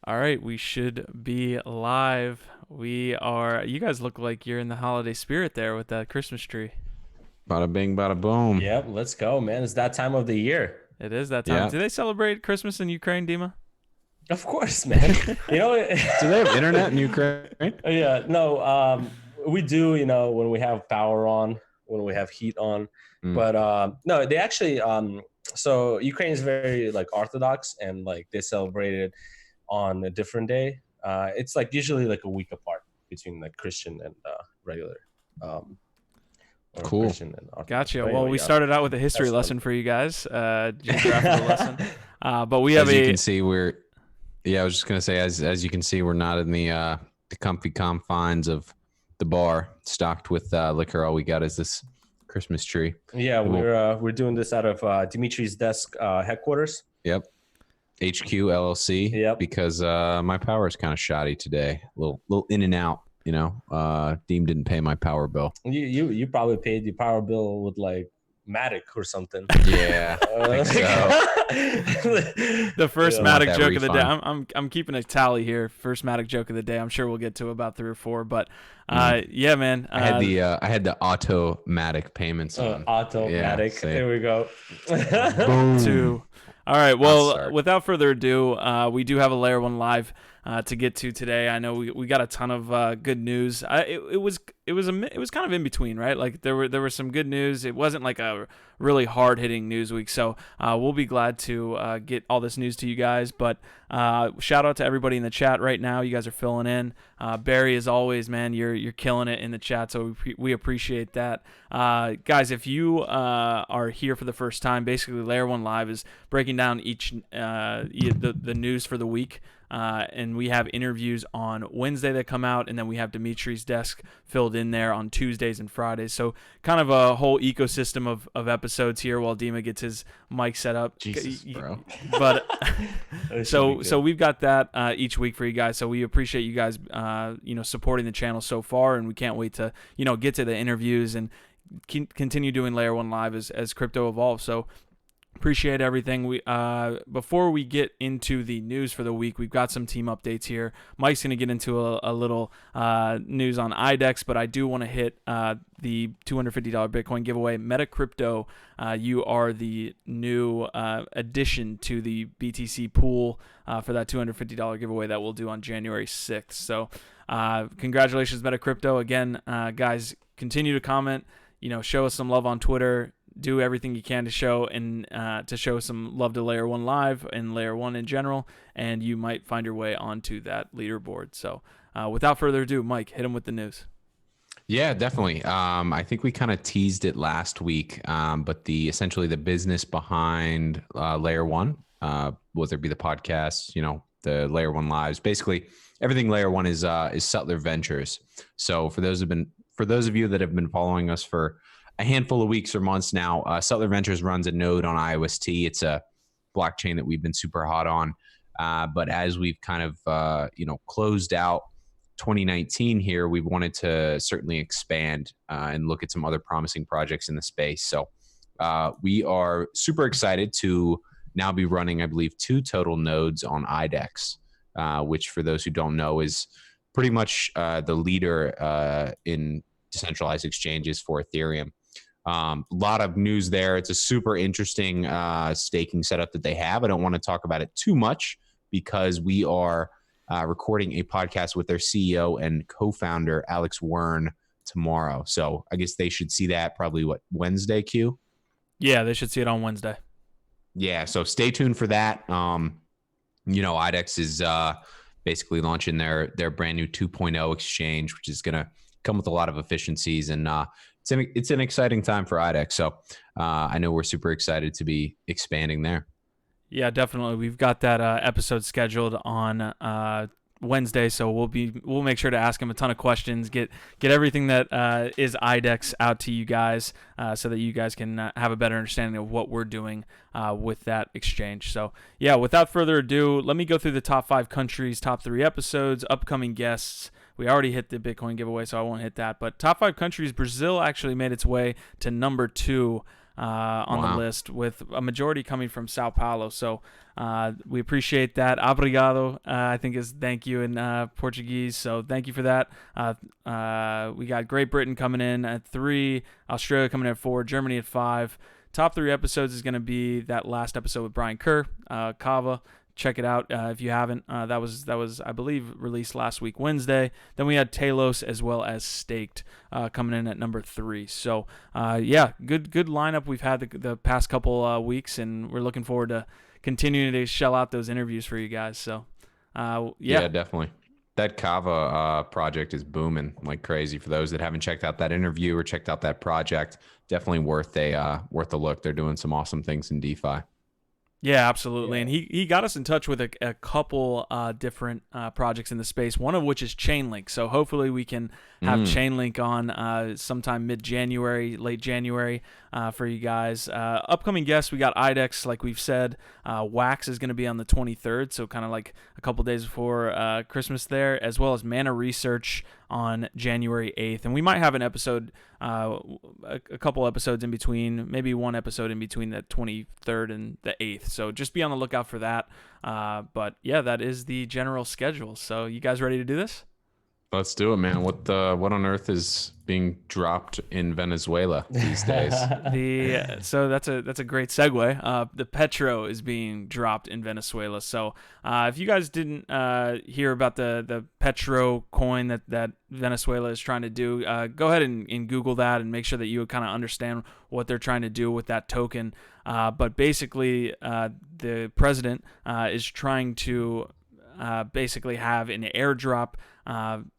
All right, we should be live. You guys look like you're in the holiday spirit there with that Christmas tree. Bada bing, bada boom. Yep, let's go, man. It's that time of the year. It is that time. Yeah. Do they celebrate Christmas in Ukraine, Dima? Of course, man. Do they have internet in Ukraine? Yeah, no, we do, when we have power on, when we have heat on. But no, they actually, so Ukraine is very like Orthodox and like they celebrate it on a different day. It's like usually like a week apart between like Christian and regular. Cool. Christian and Orthodox. Gotcha. But Well, anyway, we yeah. started out with a history That's lesson for you guys, geographical lesson. But we have As you can see, I was just gonna say, as you can see, we're not in the comfy confines of the bar, stocked with liquor. All we got is this Christmas tree. Yeah, we're doing this out of Dimitri's desk headquarters. Yep. HQ LLC. Yep. Because my power is kind of shoddy today. A little in and out. Deem didn't pay my power bill. You probably paid the power bill with like Matic or something. Yeah, I think so. the first Yeah. Matic That joke of the day. refund. I'm keeping a tally here. First Matic joke of the day. I'm sure we'll get to about 3 or 4. But yeah, man. I had the automatic payments on. Automatic. see. There we go. Boom. 2. All right. Well, start. without further ado, we do have a Layer1Live to get to today. I know we got a ton of good news. It was kind of in between, right? Like there was some good news. It wasn't like a really hard hitting news week. So we'll be glad to get all this news to you guys. But shout out to everybody in the chat right now. You guys are filling in. Barry, as always, man, you're killing it in the chat. So we appreciate that. Guys, if you are here for the first time, basically Layer1Live is breaking down each the news for the week. And we have interviews on Wednesday that come out, and then we have Dimitri's desk filled in there on Tuesdays and Fridays. So kind of a whole ecosystem of episodes here while Dima gets his mic set up. Jesus, bro. But so we've got that each week for you guys. So we appreciate you guys supporting the channel so far, and we can't wait to get to the interviews and continue doing Layer1Live as crypto evolves. So appreciate everything. We before we get into the news for the week, we've got some team updates here. Mike's going to get into a little news on IDEX, but I do want to hit the $250 Bitcoin giveaway. MetaCrypto, you are the new addition to the BTC pool for that $250 giveaway that we'll do on January 6th. So congratulations, MetaCrypto. Again, guys, continue to comment. Show us some love on Twitter. Do everything you can to show some love to Layer1Live and Layer1 in general, and you might find your way onto that leaderboard. So without further ado, Mike, hit him with the news. Yeah, definitely. I think we kind of teased it last week, but essentially the business behind Layer1, whether it be the podcast, the Layer1Lives, basically everything Layer1 is Sutler Ventures. So for those of you that have been following us for a handful of weeks or months now, Sutler Ventures runs a node on IOST. It's a blockchain that we've been super hot on. But as we've kind of, closed out 2019 here, we've wanted to certainly expand and look at some other promising projects in the space. So we are super excited to now be running, I believe, 2 total nodes on IDEX, which for those who don't know is pretty much the leader in decentralized exchanges for Ethereum. A lot of news there. It's a super interesting staking setup that they have. I don't want to talk about it too much because we are recording a podcast with their CEO and co-founder, Alex Wern, tomorrow. So I guess they should see that probably, Wednesday, Q? Yeah, they should see it on Wednesday. Yeah, so stay tuned for that. IDEX is basically launching their brand new 2.0 exchange, which is going to come with a lot of efficiencies, and it's an exciting time for IDEX. So I know we're super excited to be expanding there. Yeah, definitely. We've got that episode scheduled on Wednesday, so we'll make sure to ask him a ton of questions, get everything that is IDEX out to you guys, so that you guys can have a better understanding of what we're doing with that exchange. So yeah, without further ado, let me go through the top 5 countries, top 3 episodes, upcoming guests. We already hit the Bitcoin giveaway, so I won't hit that. But top 5 countries, Brazil actually made its way to number 2 on the list, with a majority coming from Sao Paulo. So we appreciate that. Obrigado, I think is thank you in Portuguese. So thank you for that. We got Great Britain coming in at 3, Australia coming in at 4, Germany at 5. Top 3 episodes is going to be that last episode with Brian Kerr, Kava. Check it out if you haven't. That was I believe released last week Wednesday. Then we had Tezos as well as Staked coming in at number 3. So good lineup we've had the past couple weeks, and we're looking forward to continuing to shell out those interviews for you guys. So yeah, definitely. That Kava project is booming like crazy. For those that haven't checked out that interview or checked out that project, definitely worth a look. They're doing some awesome things in DeFi. Yeah, absolutely. Yeah. And he got us in touch with a couple different projects in the space, one of which is Chainlink. So hopefully we can have Chainlink on sometime mid-January, late January for you guys. Upcoming guests, we got IDEX, like we've said. Wax is going to be on the 23rd, so kind of like a couple days before Christmas there, as well as Mana Research on January 8th. And we might have an episode, a couple episodes in between, maybe one episode in between the 23rd and the 8th. So just be on the lookout for that. But yeah, that is the general schedule. So you guys ready to do this? Let's do it, man. What on earth is being dropped in Venezuela these days? So that's a great segue. The Petro is being dropped in Venezuela. So if you guys didn't hear about the Petro coin that Venezuela is trying to do, go ahead and Google that and make sure that you kind of understand what they're trying to do with that token. But basically, the president is trying to basically have an airdrop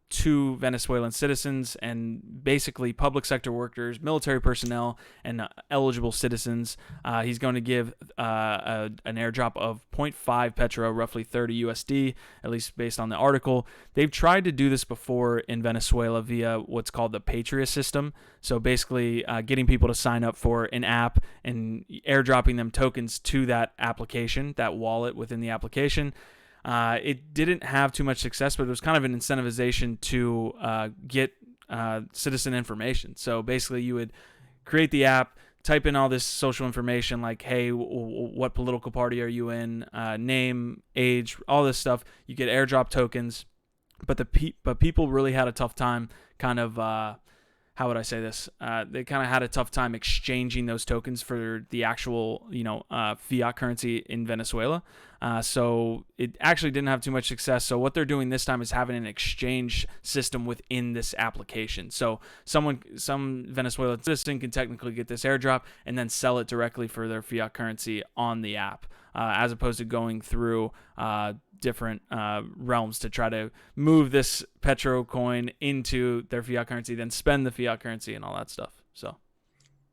to Venezuelan citizens and basically public sector workers, military personnel, and eligible citizens. He's going to give an airdrop of 0.5 Petro, roughly 30 USD, at least based on the article. They've tried to do this before in Venezuela via what's called the Patriot system. So basically getting people to sign up for an app and airdropping them tokens to that application, that wallet within the application. It didn't have too much success, but it was kind of an incentivization to get citizen information. So basically, you would create the app, type in all this social information like, hey, what political party are you in, name, age, all this stuff. You get airdrop tokens, but people really had a tough time kind of, how would I say this? They kind of had a tough time exchanging those tokens for the actual, fiat currency in Venezuela. So it actually didn't have too much success. So what they're doing this time is having an exchange system within this application. So some Venezuelan citizen can technically get this airdrop and then sell it directly for their fiat currency on the app, as opposed to going through different realms to try to move this Petro coin into their fiat currency, then spend the fiat currency and all that stuff. So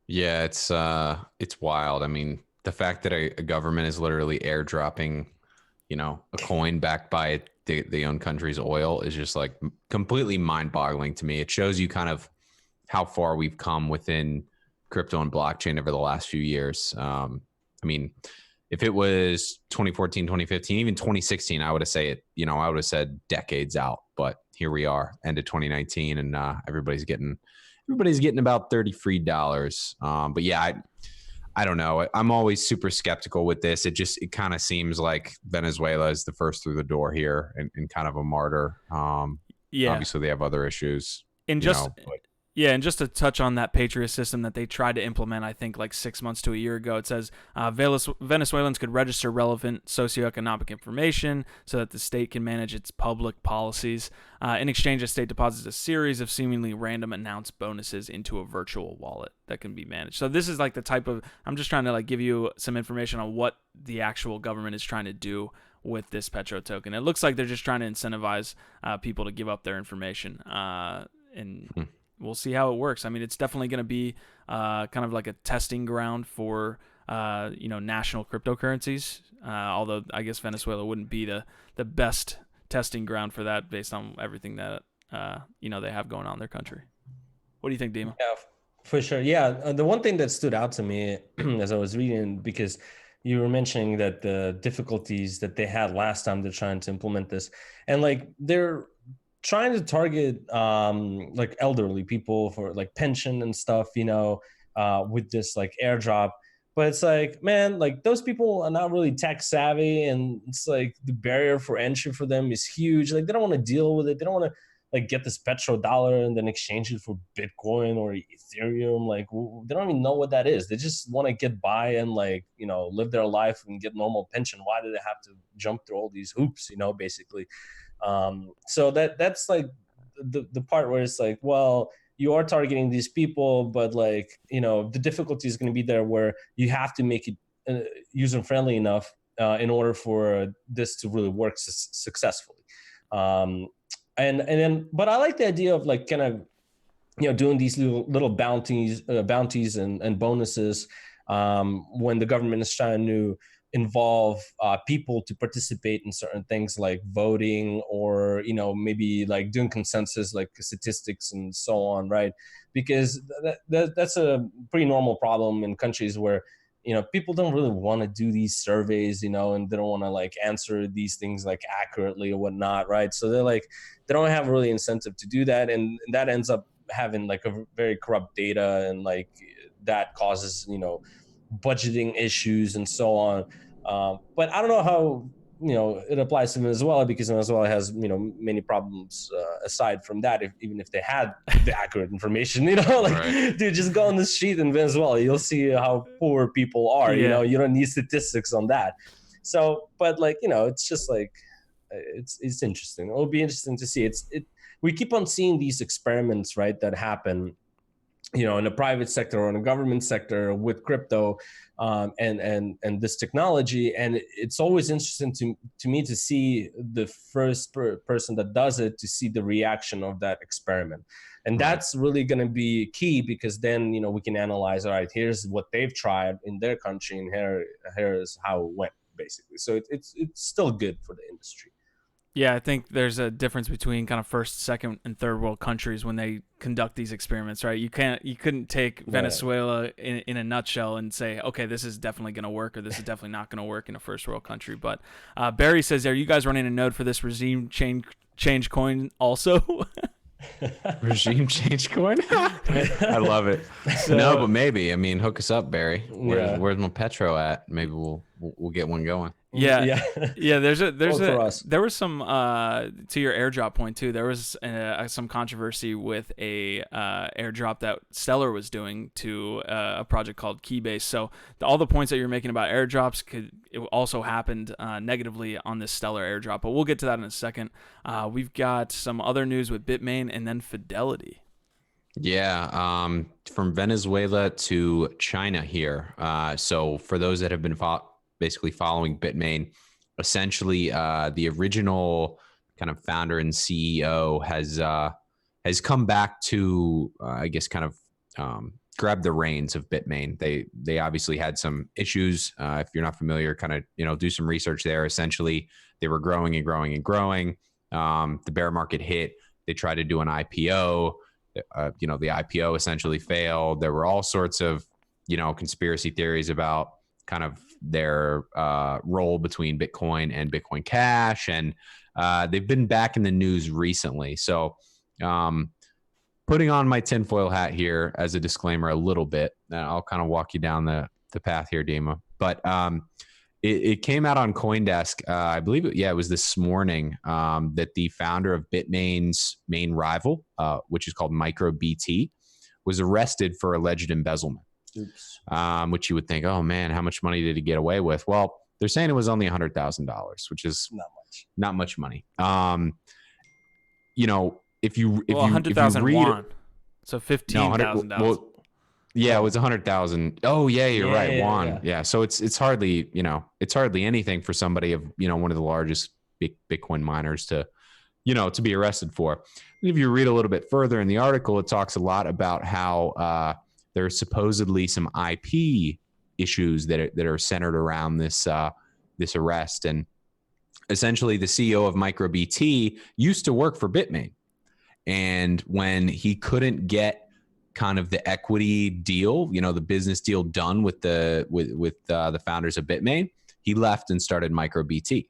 yeah, it's wild. I mean, the fact that a government is literally airdropping, a coin backed by the own country's oil is just like completely mind-boggling to me. It shows you kind of how far we've come within crypto and blockchain over the last few years. I mean, if it was 2014, 2015, even 2016, I would have said decades out. But here we are, end of 2019, and everybody's getting about $30 free. But yeah, I don't know. I'm always super skeptical with this. It kind of seems like Venezuela is the first through the door here and kind of a martyr. Obviously they have other issues. And just to touch on that Patriot system that they tried to implement, I think like 6 months to a year ago, it says Venezuelans could register relevant socioeconomic information so that the state can manage its public policies. In exchange, the state deposits a series of seemingly random announced bonuses into a virtual wallet that can be managed. So this is like the type of, I'm just trying to like give you some information on what the actual government is trying to do with this Petro token. It looks like they're just trying to incentivize people to give up their information we'll see how it works. I mean, it's definitely going to be kind of like a testing ground for, national cryptocurrencies. Although I guess Venezuela wouldn't be the best testing ground for that based on everything that, they have going on in their country. What do you think, Dima? Yeah, for sure. Yeah. The one thing that stood out to me as I was reading, because you were mentioning that the difficulties that they had last time they're trying to implement this, and like they're trying to target like elderly people for like pension and stuff, with this like airdrop. But it's like, man, like those people are not really tech savvy, and it's like the barrier for entry for them is huge. Like they don't want to deal with it. They don't want to like get this petrodollar and then exchange it for Bitcoin or Ethereum. Like they don't even know what that is. They just want to get by and like, you know, live their life and get normal pension. Why do they have to jump through all these hoops, you know, basically? So that's like the part where it's like, well, you are targeting these people, but like, you know, the difficulty is going to be there where you have to make it user friendly enough in order for this to really work successfully. And then, but I like the idea of like kind of, you know, doing these little bounties and bonuses when the government is trying to involve people to participate in certain things like voting, or, you know, maybe like doing consensus like statistics and so on, right? Because that's a pretty normal problem in countries where, you know, people don't really want to do these surveys, you know, and they don't want to like answer these things like accurately or whatnot, right? So they're like, they don't have really incentive to do that, and that ends up having like a very corrupt data, and like that causes, you know, budgeting issues and so on. But I don't know how, you know, it applies to Venezuela, because Venezuela has, you know, many problems aside from that. Even if they had the accurate information, you know, like, right. Dude, just go on the street in Venezuela, you'll see how poor people are. Yeah. You know, you don't need statistics on that. So, but like, you know, it's just like, it's interesting. It'll be interesting to see. We keep on seeing these experiments, right, that happen, you know, in the private sector or in the government sector with crypto and this technology. And it's always interesting to me to see the first person that does it, to see the reaction of that experiment. And that's really going to be key, because then, you know, we can analyze, all right, here's what they've tried in their country, and here's how it went, basically. So it's still good for the industry. Yeah, I think there's a difference between kind of first, second, and third world countries when they conduct these experiments, right? You couldn't take Venezuela in a nutshell and say, okay, this is definitely going to work, or this is definitely not going to work in a first world country. But Barry says, are you guys running a node for this regime change coin also? Regime change coin? I love it. So, no, but maybe. I mean, hook us up, Barry. Where's my Petro at? Maybe we'll get one going. Yeah. There was some to your airdrop point too. There was some controversy with a airdrop that Stellar was doing to a project called Keybase. So all the points that you're making about airdrops it also happened negatively on this Stellar airdrop. But we'll get to that in a second. We've got some other news with Bitmain and then Fidelity. Yeah, from Venezuela to China here. So for those that have been basically following Bitmain, essentially the original kind of founder and CEO has come back to I guess kind of grab the reins of Bitmain. They obviously had some issues. If you're not familiar, kind of, you know, do some research there. Essentially, they were growing and growing and growing. The bear market hit. They tried to do an IPO. You know, the IPO essentially failed. There were all sorts of, you know, conspiracy theories about kind of their role between Bitcoin and Bitcoin Cash, and they've been back in the news recently. So putting on my tinfoil hat here as a disclaimer a little bit, I'll kind of walk you down the path here, Dima. But it came out on CoinDesk, I believe it was this morning, that the founder of Bitmain's main rival, which is called MicroBT, was arrested for alleged embezzlement. Oops. Which you would think, oh man, how much money did he get away with? Well, they're saying it was only $100,000, which is not much money. You know, if you 100,000 won, so $15,000. Well, yeah, it was 100,000. Oh yeah, you're right, won. Yeah, so it's hardly, you know, it's hardly anything for somebody of, you know, one of the largest Bitcoin miners to, you know, to be arrested for. And if you read a little bit further in the article, it talks a lot about how there's supposedly some IP issues that are centered around this arrest. And essentially, the CEO of MicroBT used to work for Bitmain, and when he couldn't get kind of the equity deal, you know, the business deal done with the founders of Bitmain, he left and started MicroBT.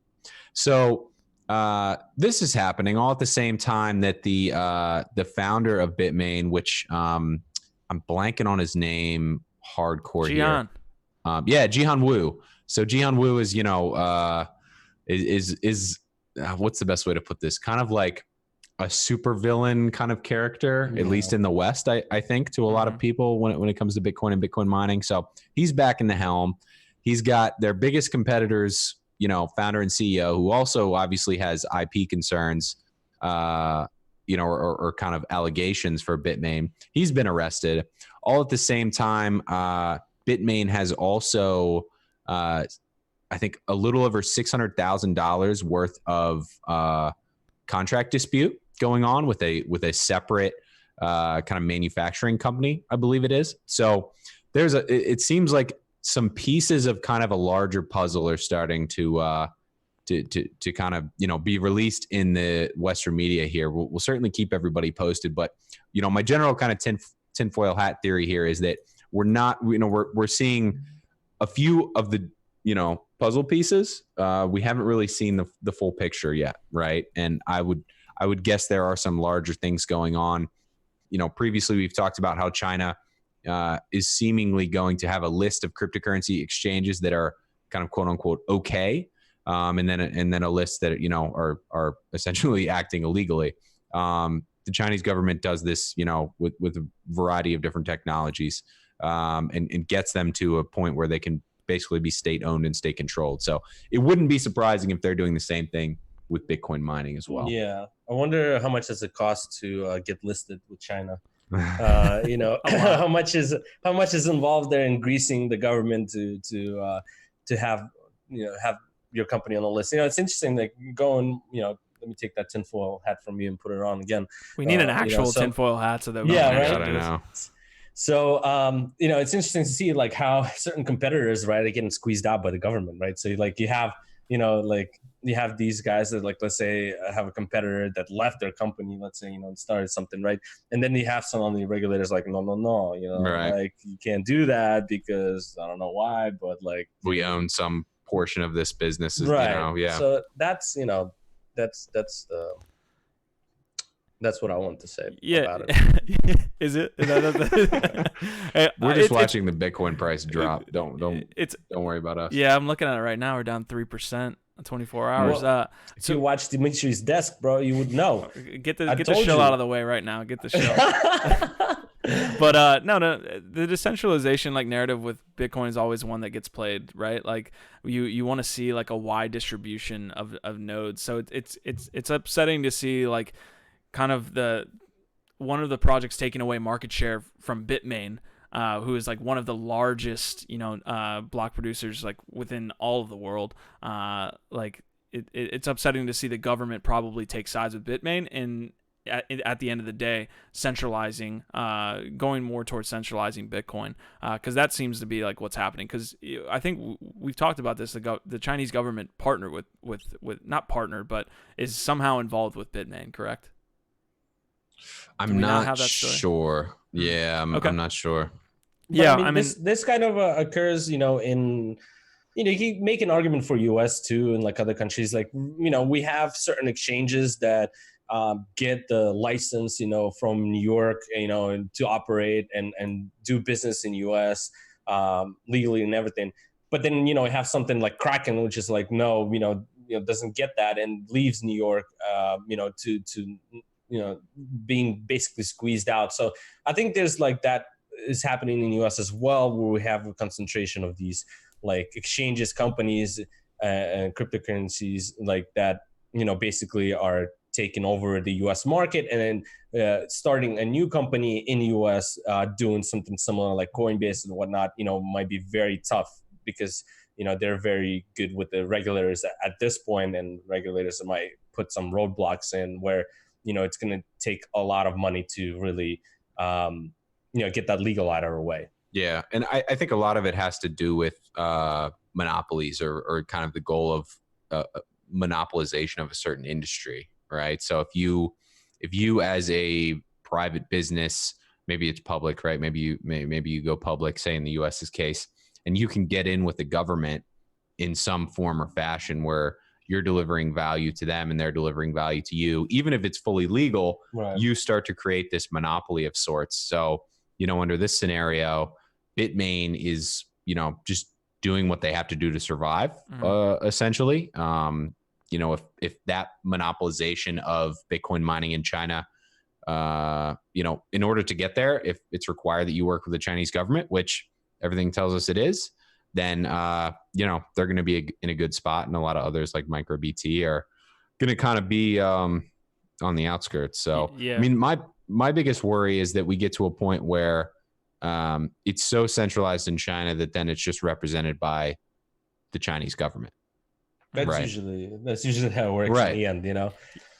So this is happening all at the same time that the founder of Bitmain, which I'm blanking on his name hardcore Jihan. here. Yeah, Jihan Wu. So Jihan Wu is, you know, is what's the best way to put this? Kind of like a supervillain kind of character, at least in the West, I think, to a lot of people when it comes to Bitcoin and Bitcoin mining. So he's back in the helm. He's got their biggest competitors, you know, founder and CEO, who also obviously has IP concerns, you know, or kind of allegations for Bitmain. He's been arrested. All at the same time, Bitmain has also, I think, a little over $600,000 worth of contract dispute going on with a separate kind of manufacturing company, I believe it is. So it seems like some pieces of kind of a larger puzzle are starting to kind of, you know, be released in the Western media here. We'll certainly keep everybody posted, but, you know, my general kind of tinfoil hat theory here is that we're seeing a few of the, you know, puzzle pieces. We haven't really seen the full picture yet, right? And I would guess there are some larger things going on. You know, previously we've talked about how China is seemingly going to have a list of cryptocurrency exchanges that are kind of quote unquote okay, and then a list that, you know, are essentially acting illegally. The Chinese government does this, you know, with a variety of different technologies, and gets them to a point where they can basically be state owned and state controlled. So it wouldn't be surprising if they're doing the same thing with Bitcoin mining as well. Yeah, I wonder how much does it cost to get listed with China. You know, how much is involved there in greasing the government to have, you know, have your company on the list. You know, it's interesting, like going, you know, let me take that tinfoil hat from you and put it on again. We need an actual tinfoil hat so that we yeah, can right. I know. So, you know, it's interesting to see like how certain competitors, right, are getting squeezed out by the government, right? So like you have, you know, like you have these guys that, like, let's say have a competitor that left their company, let's say, you know, and started something, right? And then you have some of the regulators like, no, you know, like you can't do that because I don't know why, but like we own some portion of this business, right? You know, yeah. So that's, you know, that's what I want to say about it. Is it? We're just watching the Bitcoin price drop. Don't worry about us. Yeah, I'm looking at it right now. We're down 3%. 24 hours. Well, if you watch Dimitri's desk, bro, you would know. Get the show out of the way right now. Get the show. But no, the decentralization like narrative with Bitcoin is always one that gets played, right? Like you want to see like a wide distribution of nodes. So it's upsetting to see like kind of one of the projects taking away market share from Bitmain. Who is like one of the largest, you know, block producers like within all of the world. Like it's upsetting to see the government probably take sides with Bitmain and at the end of the day, centralizing, going more towards centralizing Bitcoin, because that seems to be like what's happening. Because I think we've talked about this. The Chinese government partnered with not partnered, but is somehow involved with Bitmain, correct? I'm not sure. Yeah, I'm not sure. But, yeah, I mean this kind of occurs, you know, in, you know, you make an argument for US too, and like other countries, like, you know, we have certain exchanges that get the license, you know, from New York, you know, to operate and do business in US legally and everything. But then, you know, we have something like Kraken, which is like, no, you know, doesn't get that and leaves New York, you know, to you know, being basically squeezed out. So I think there's like that is happening in the US as well, where we have a concentration of these like exchanges, companies, and cryptocurrencies like that, you know, basically are taking over the US market and then starting a new company in the US doing something similar like Coinbase and whatnot, you know, might be very tough because, you know, they're very good with the regulators at this point, and regulators might put some roadblocks in where, you know, it's going to take a lot of money to really, you know, get that legal out of our way. Yeah. And I think a lot of it has to do with monopolies or kind of the goal of monopolization of a certain industry, right? So if you as a private business, maybe it's public, right? Maybe you go public, say in the US's case, and you can get in with the government in some form or fashion where you're delivering value to them and they're delivering value to you. Even if it's fully legal, right, you start to create this monopoly of sorts. So under this scenario, Bitmain is, just doing what they have to do to survive, essentially. If that monopolization of Bitcoin mining in China, in order to get there, if it's required that you work with the Chinese government, which everything tells us it is, then, they're going to be in a good spot. And a lot of others like MicroBT are going to kind of be on the outskirts. So, yeah. I mean, my biggest worry is that we get to a point where it's so centralized in China that then it's just represented by the Chinese government. That's usually how it works in the end,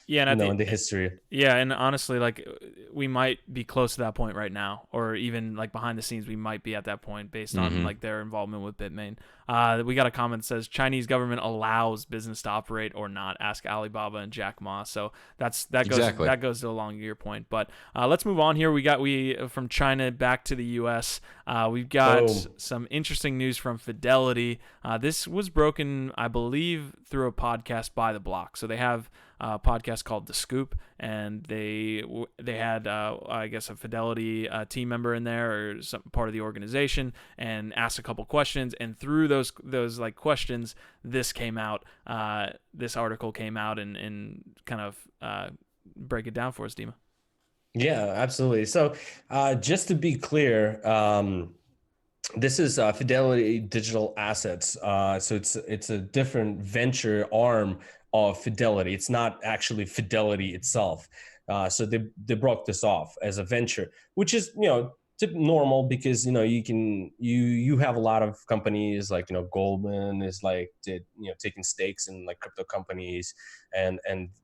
Yeah, and in the history. Yeah, and honestly, like, we might be close to that point right now, or even like behind the scenes, we might be at that point based on like their involvement with Bitmain. We got a comment that says Chinese government allows business to operate or not. Ask Alibaba and Jack Ma. So that goes along your point. But let's move on here. We from China back to the U.S. We've got some interesting news from Fidelity. This was broken, I believe, through a podcast by The Block. So they have a podcast called The Scoop, and they had I guess a Fidelity team member in there or some part of the organization, and asked a couple questions, and through those like questions, this came out. This article came out and kind of break it down for us, Dima. Yeah, absolutely. So just to be clear, this is Fidelity Digital Assets. So it's a different venture arm of Fidelity. It's not actually Fidelity itself. So they broke this off as a venture, which is, normal because, you have a lot of companies like, Goldman is like, taking stakes in like crypto companies, and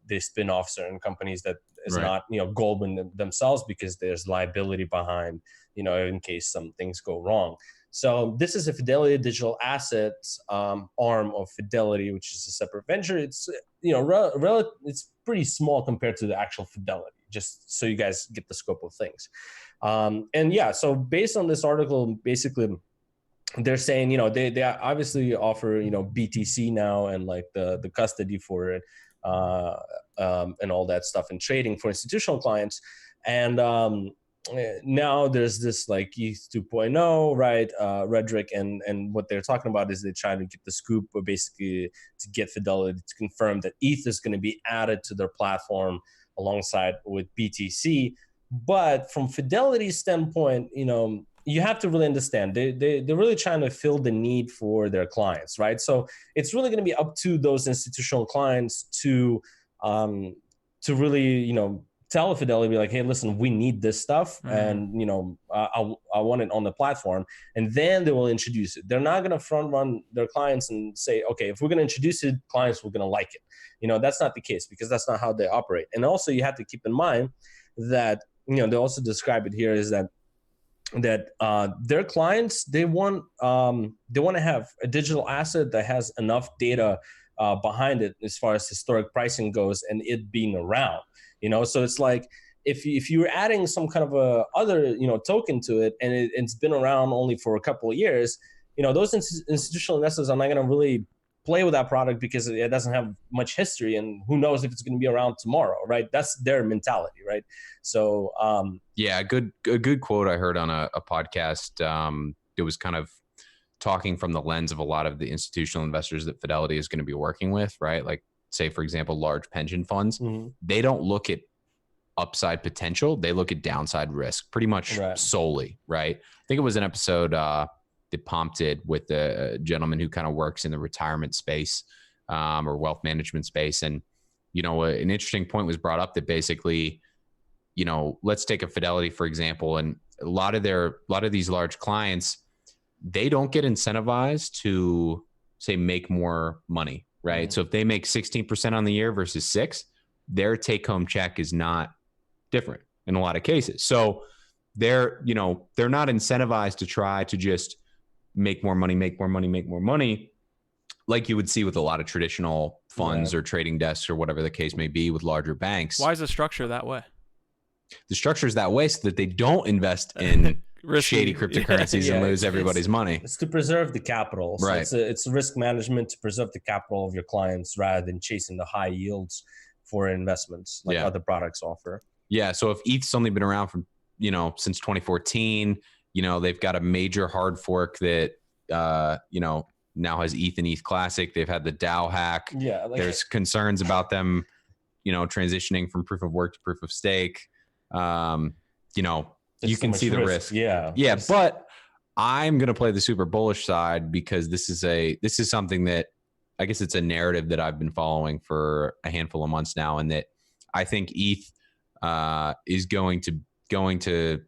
they spin off certain companies that is not, Goldman themselves, because there's liability behind, in case some things go wrong. So this is a Fidelity Digital Assets arm of Fidelity, which is a separate venture. It's it's pretty small compared to the actual Fidelity, just so you guys get the scope of things. So based on this article, basically they're saying, they obviously offer, BTC now and like the custody for it and all that stuff, and trading for institutional clients. And now there's this like ETH 2.0, right? Rhetoric, and what they're talking about is they're trying to get the scoop, or basically to get Fidelity to confirm that ETH is going to be added to their platform alongside with BTC. But from Fidelity's standpoint, you have to really understand they're really trying to fill the need for their clients, right? So it's really going to be up to those institutional clients to really, tell Fidelity, be like, hey, listen, we need this stuff, and I want it on the platform, and then they will introduce it. They're not going to front run their clients and say, okay, if we're going to introduce it, clients are going to like it. That's not the case, because that's not how they operate. And also, you have to keep in mind that they also describe it here is that their clients, they want to have a digital asset that has enough data behind it as far as historic pricing goes, and it being around. So it's like if you're adding some kind of a other token to it, and it's been around only for a couple of years, those institutional investors are not going to really play with that product because it doesn't have much history, and who knows if it's going to be around tomorrow, right? That's their mentality, right? So a good quote I heard on a podcast. It was kind of talking from the lens of a lot of the institutional investors that Fidelity is going to be working with, right? Like, say, for example, large pension funds. They don't look at upside potential. They look at downside risk pretty much solely, right? I think it was an episode that Pomp did with a gentleman who kind of works in the retirement space or wealth management space. And, an interesting point was brought up that basically, let's take a Fidelity, for example, and a lot of these large clients, they don't get incentivized to, say, make more money, right? So if they make 16% on the year versus 6%, their take-home check is not different in a lot of cases. So they're not incentivized to try to just make more money, like you would see with a lot of traditional funds or trading desks or whatever the case may be with larger banks. Why is the structure that way? The structure is that way so that they don't invest in shady cryptocurrencies and lose everybody's money. It's to preserve the capital. So right. It's risk management to preserve the capital of your clients rather than chasing the high yields for investments like other products offer. Yeah. So if ETH's only been around for since 2014. They've got a major hard fork that, now has ETH and ETH Classic. They've had the DAO hack. Yeah. There's concerns about them, transitioning from proof of work to proof of stake. You can see the risk. Yeah. Yeah. But I'm going to play the super bullish side because this is something that I guess it's a narrative that I've been following for a handful of months now. And that I think ETH is going to,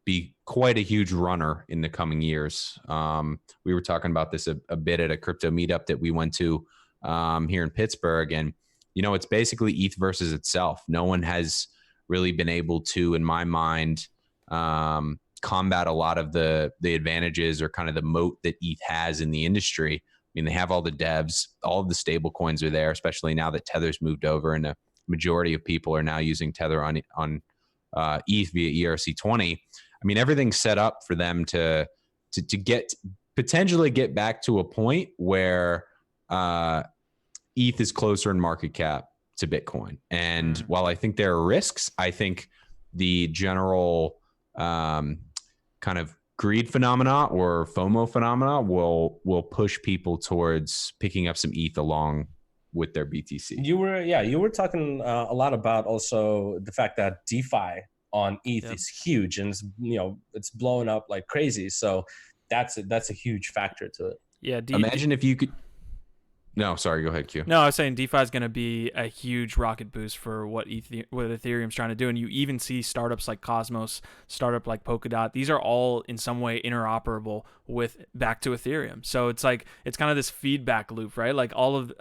be quite a huge runner in the coming years. We were talking about this a bit at a crypto meetup that we went to here in Pittsburgh. And, it's basically ETH versus itself. No one has really been able to, in my mind, combat a lot of the advantages or kind of the moat that ETH has in the industry. I mean, they have all the devs, all of the stable coins are there, especially now that Tether's moved over and a majority of people are now using Tether on ETH via ERC20. I mean, everything's set up for them to potentially get back to a point where ETH is closer in market cap to Bitcoin. And while I think there are risks, I think the general kind of greed phenomena or FOMO phenomena will push people towards picking up some ETH along with their BTC. You were talking a lot about also the fact that DeFi on ETH is huge and it's blowing up like crazy. So that's a huge factor to it. Yeah. Imagine if you could. No, sorry. Go ahead, Q. No, I was saying DeFi is going to be a huge rocket boost for what Ethereum's trying to do. And you even see startups like Cosmos, startup like Polkadot. These are all in some way interoperable with back to Ethereum. So it's kind of this feedback loop, right? Like all of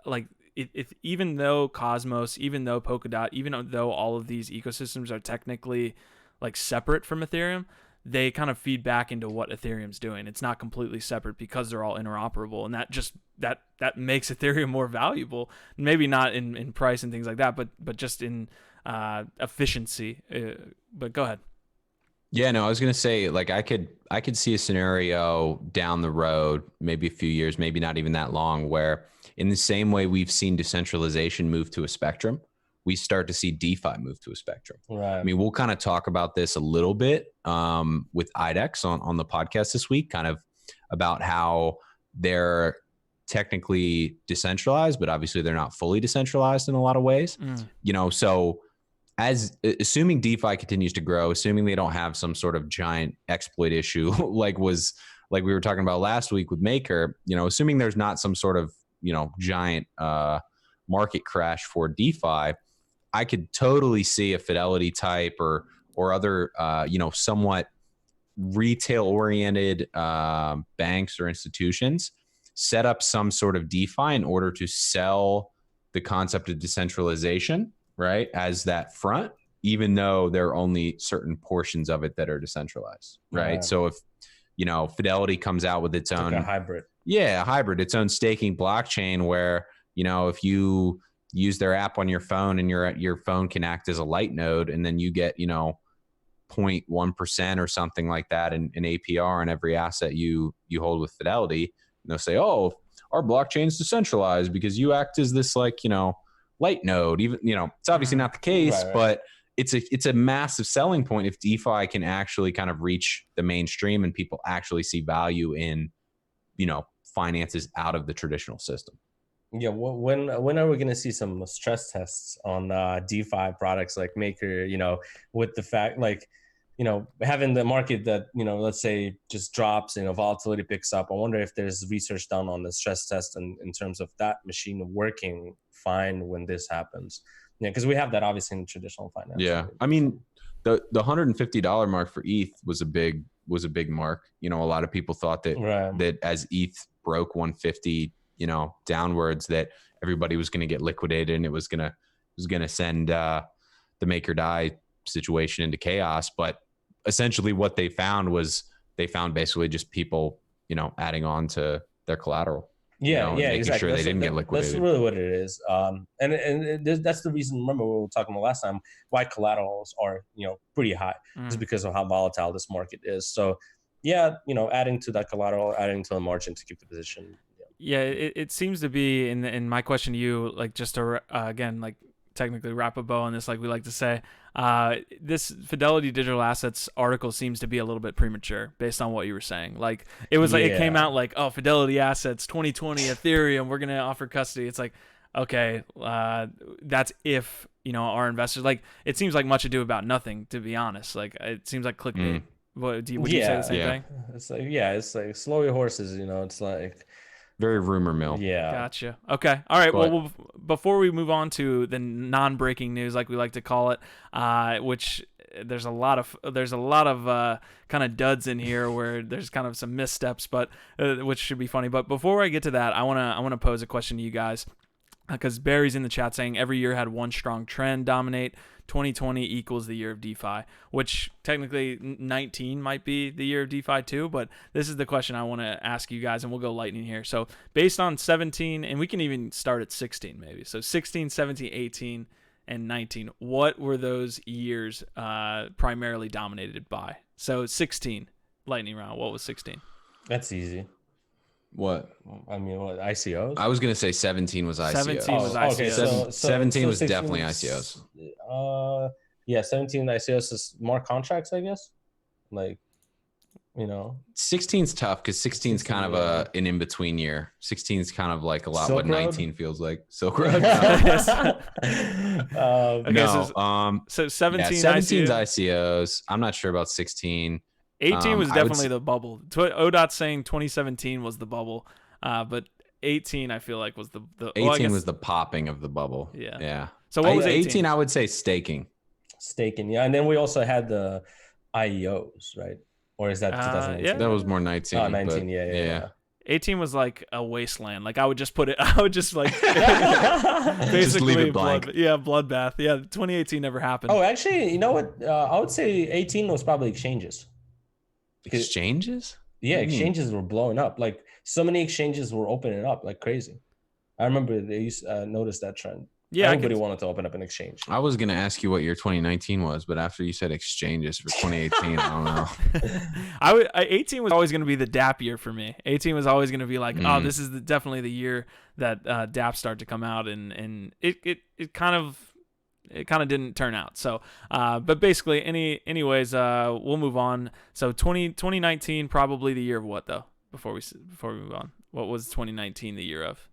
if even though Cosmos, even though Polkadot, even though all of these ecosystems are technically like separate from Ethereum, they kind of feed back into what Ethereum's doing. It's not completely separate because they're all interoperable, and that just that makes Ethereum more valuable. Maybe not in price and things like that, but just in efficiency. But go ahead. Yeah, no, I was gonna say, like, I could see a scenario down the road, maybe a few years, maybe not even that long, where in the same way we've seen decentralization move to a spectrum, we start to see DeFi move to a spectrum. Right. I mean, we'll kind of talk about this a little bit with IDEX on the podcast this week, kind of about how they're technically decentralized, but obviously they're not fully decentralized in a lot of ways. So assuming DeFi continues to grow, assuming they don't have some sort of giant exploit issue like we were talking about last week with Maker, assuming there's not some sort of giant market crash for DeFi, I could totally see a Fidelity type or other somewhat retail oriented banks or institutions set up some sort of DeFi in order to sell the concept of decentralization, right, as that front, even though there are only certain portions of it that are decentralized, right? Yeah. So if Fidelity comes out with its own, like a hybrid. Yeah, a hybrid, its own staking blockchain where, if you use their app on your phone and your phone can act as a light node, and then you get, 0.1% or something like that in APR on every asset you hold with Fidelity. And they'll say, oh, our blockchain's decentralized because you act as this light node. Even, it's obviously not the case, right. But it's a massive selling point if DeFi can actually kind of reach the mainstream and people actually see value in, finances out of the traditional system. Yeah, when are we going to see some stress tests on DeFi products like Maker, with the fact having the market that, let's say just drops, volatility picks up. I wonder if there's research done on the stress test in terms of that machine working fine when this happens. Yeah, because we have that obviously in traditional finance. Yeah, I mean, the $150 mark for ETH was a big mark. A lot of people thought that right. that as ETH broke 150, downwards, that everybody was going to get liquidated and it was going to send the make or die situation into chaos. But essentially what they found basically just people, adding on to their collateral. Yeah, making exactly. sure they didn't get liquidated. That's really what it is. And that's the reason, remember we were talking about last time, why collaterals are, pretty high. It's because of how volatile this market is. So yeah, adding to that collateral, adding to the margin to keep the position. Yeah, it seems to be, in my question to you, like just to, again, like technically wrap a bow on this, like we like to say, this Fidelity Digital Assets article seems to be a little bit premature based on what you were saying. Like it was like it came out like, oh, Fidelity Assets 2020 Ethereum, we're gonna offer custody. It's like, okay, that's if our investors, like, it seems like much ado about nothing, to be honest. Like it seems like clickbait. Would you say the same thing? It's like slow your horses. It's like very rumor mill. Yeah. Gotcha. Okay. All right. Well, before we move on to the non-breaking news, like we like to call it, which there's a lot of kind of duds in here where there's kind of some missteps, but which should be funny. But before I get to that, I wanna pose a question to you guys, because Barry's in the chat saying every year had one strong trend dominate. 2020 equals the year of DeFi, which technically 19 might be the year of DeFi too, but this is the question I want to ask you guys, and we'll go lightning here. So based on 17, and we can even start at 16 maybe. So 16, 17, 18, and 19, what were those years primarily dominated by? So 16, lightning round, what was 16? That's easy. What? I mean, what, ICOs? I was going to say 17 was ICOs. 17 was ICOs. Okay, 17 was definitely ICOs. 17 ICOs is smart contracts, I guess. Like, 16's tough because 16's kind of an in-between year. 16's kind of like a lot Silk what Road? 19 feels like. Silk Road. So 17 17's ICOs. I'm not sure about 16. 18 was definitely the bubble. ODOT's saying 2017 was the bubble, but 18 I feel like was the 18 was the popping of the bubble. Yeah. So what was 18? I would say staking. Yeah. And then we also had the IEOs, right? Or is that 2018? Yeah. That was more 19. Oh, 19, yeah. 18 was like a wasteland. Like I would just like basically just leave it blank. Bloodbath. Yeah, 2018 never happened. Oh, actually, you know what? I would say 18 was probably exchanges. Exchanges? Yeah, exchanges were blowing up. Like so many exchanges were opening up like crazy. I remember they used notice that trend. Yeah, everybody wanted to open up an exchange. I was going to ask you what year 2019 was, but after you said exchanges for 2018, I don't know. 18 was always going to be the DApp year for me. 18 was always going to be like, oh, this is definitely the year that DApp started to come out, and it kind of didn't turn out. So, but basically, anyways, we'll move on. So 2019, probably the year of what though? Before we move on, what was 2019 the year of?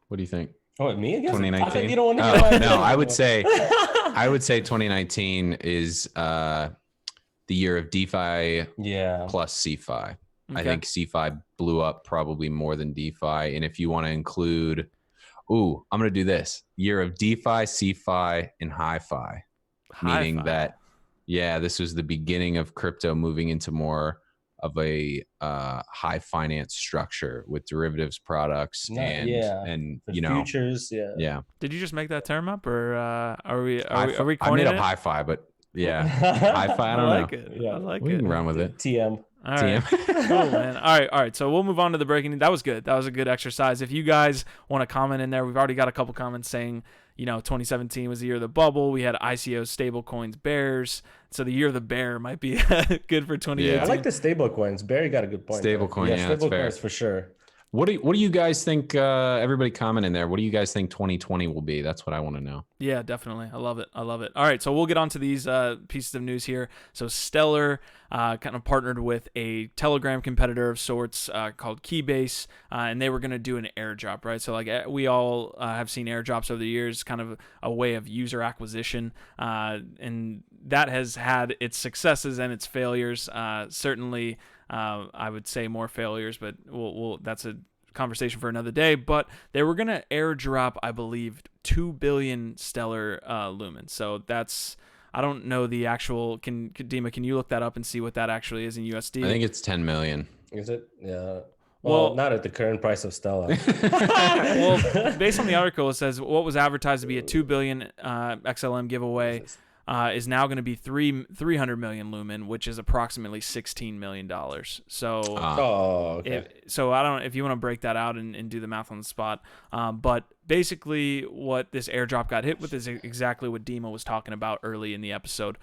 What do you think? Oh, me again? 2019. You don't want to no, I would say 2019 is the year of DeFi plus CeFi. Okay. I think CeFi blew up probably more than DeFi. And if you want to include, I'm going to do this year of DeFi, CeFi, and Hi-Fi, meaning that, this was the beginning of crypto moving into more of a high finance structure with derivatives products and futures. Yeah. Did you just make that term up, or are we coining I made up it? Hi-Fi, but Hi-Fi. I don't know. Like it. Yeah, I like we it. can run with it. TM. All right. Cool, man. All right. So we'll move on to the breaking. That was good. That was a good exercise. If you guys want to comment in there, we've already got a couple comments saying, 2017 was the year of the bubble. We had ICOs, stable coins, bears. So the year of the bear might be good for 2018. Yeah, I like the stable coins. Barry got a good point. Stable coin, stable that's coins for sure. What do you guys think? Everybody comment in there. What do you guys think 2020 will be? That's what I want to know. Yeah, definitely. I love it. All right, so we'll get on to these pieces of news here. So Stellar kind of partnered with a Telegram competitor of sorts called Keybase, and they were going to do an airdrop, right? So like we all have seen airdrops over the years, kind of a way of user acquisition, and that has had its successes and its failures. Certainly, I would say more failures, but that's a conversation for another day. But they were going to airdrop, I believe, 2 billion Stellar lumens. So that's, I don't know the actual, Dima, can you look that up and see what that actually is in USD? I think it's 10 million. Is it? Yeah. Well, not at the current price of Stellar. Well, based on the article, it says what was advertised to be a 2 billion XLM giveaway is now going to be 300 million lumen, which is approximately $16 million. So, okay. So I don't know if you want to break that out and do the math on the spot. But basically what this airdrop got hit with is exactly what Dima was talking about early in the episode,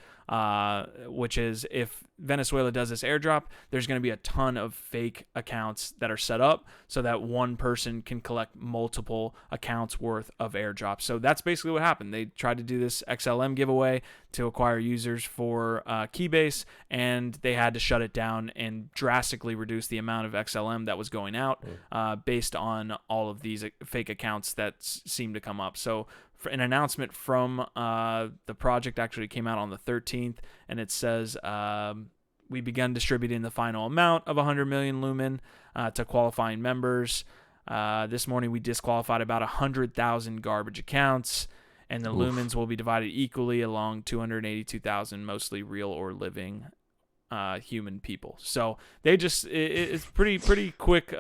which is if Venezuela does this airdrop, there's going to be a ton of fake accounts that are set up so that one person can collect multiple accounts worth of airdrops. So that's basically what happened. They tried to do this XLM giveaway to acquire users for Keybase, and they had to shut it down and drastically reduce the amount of XLM that was going out based on all of these fake accounts that seemed to come up. So an announcement from the project actually came out on the 13th, and it says we began distributing the final amount of 100 million Lumen to qualifying members. This morning we disqualified about 100,000 garbage accounts, and the Lumens will be divided equally along 282,000 mostly real or living human people. So they just it's pretty quick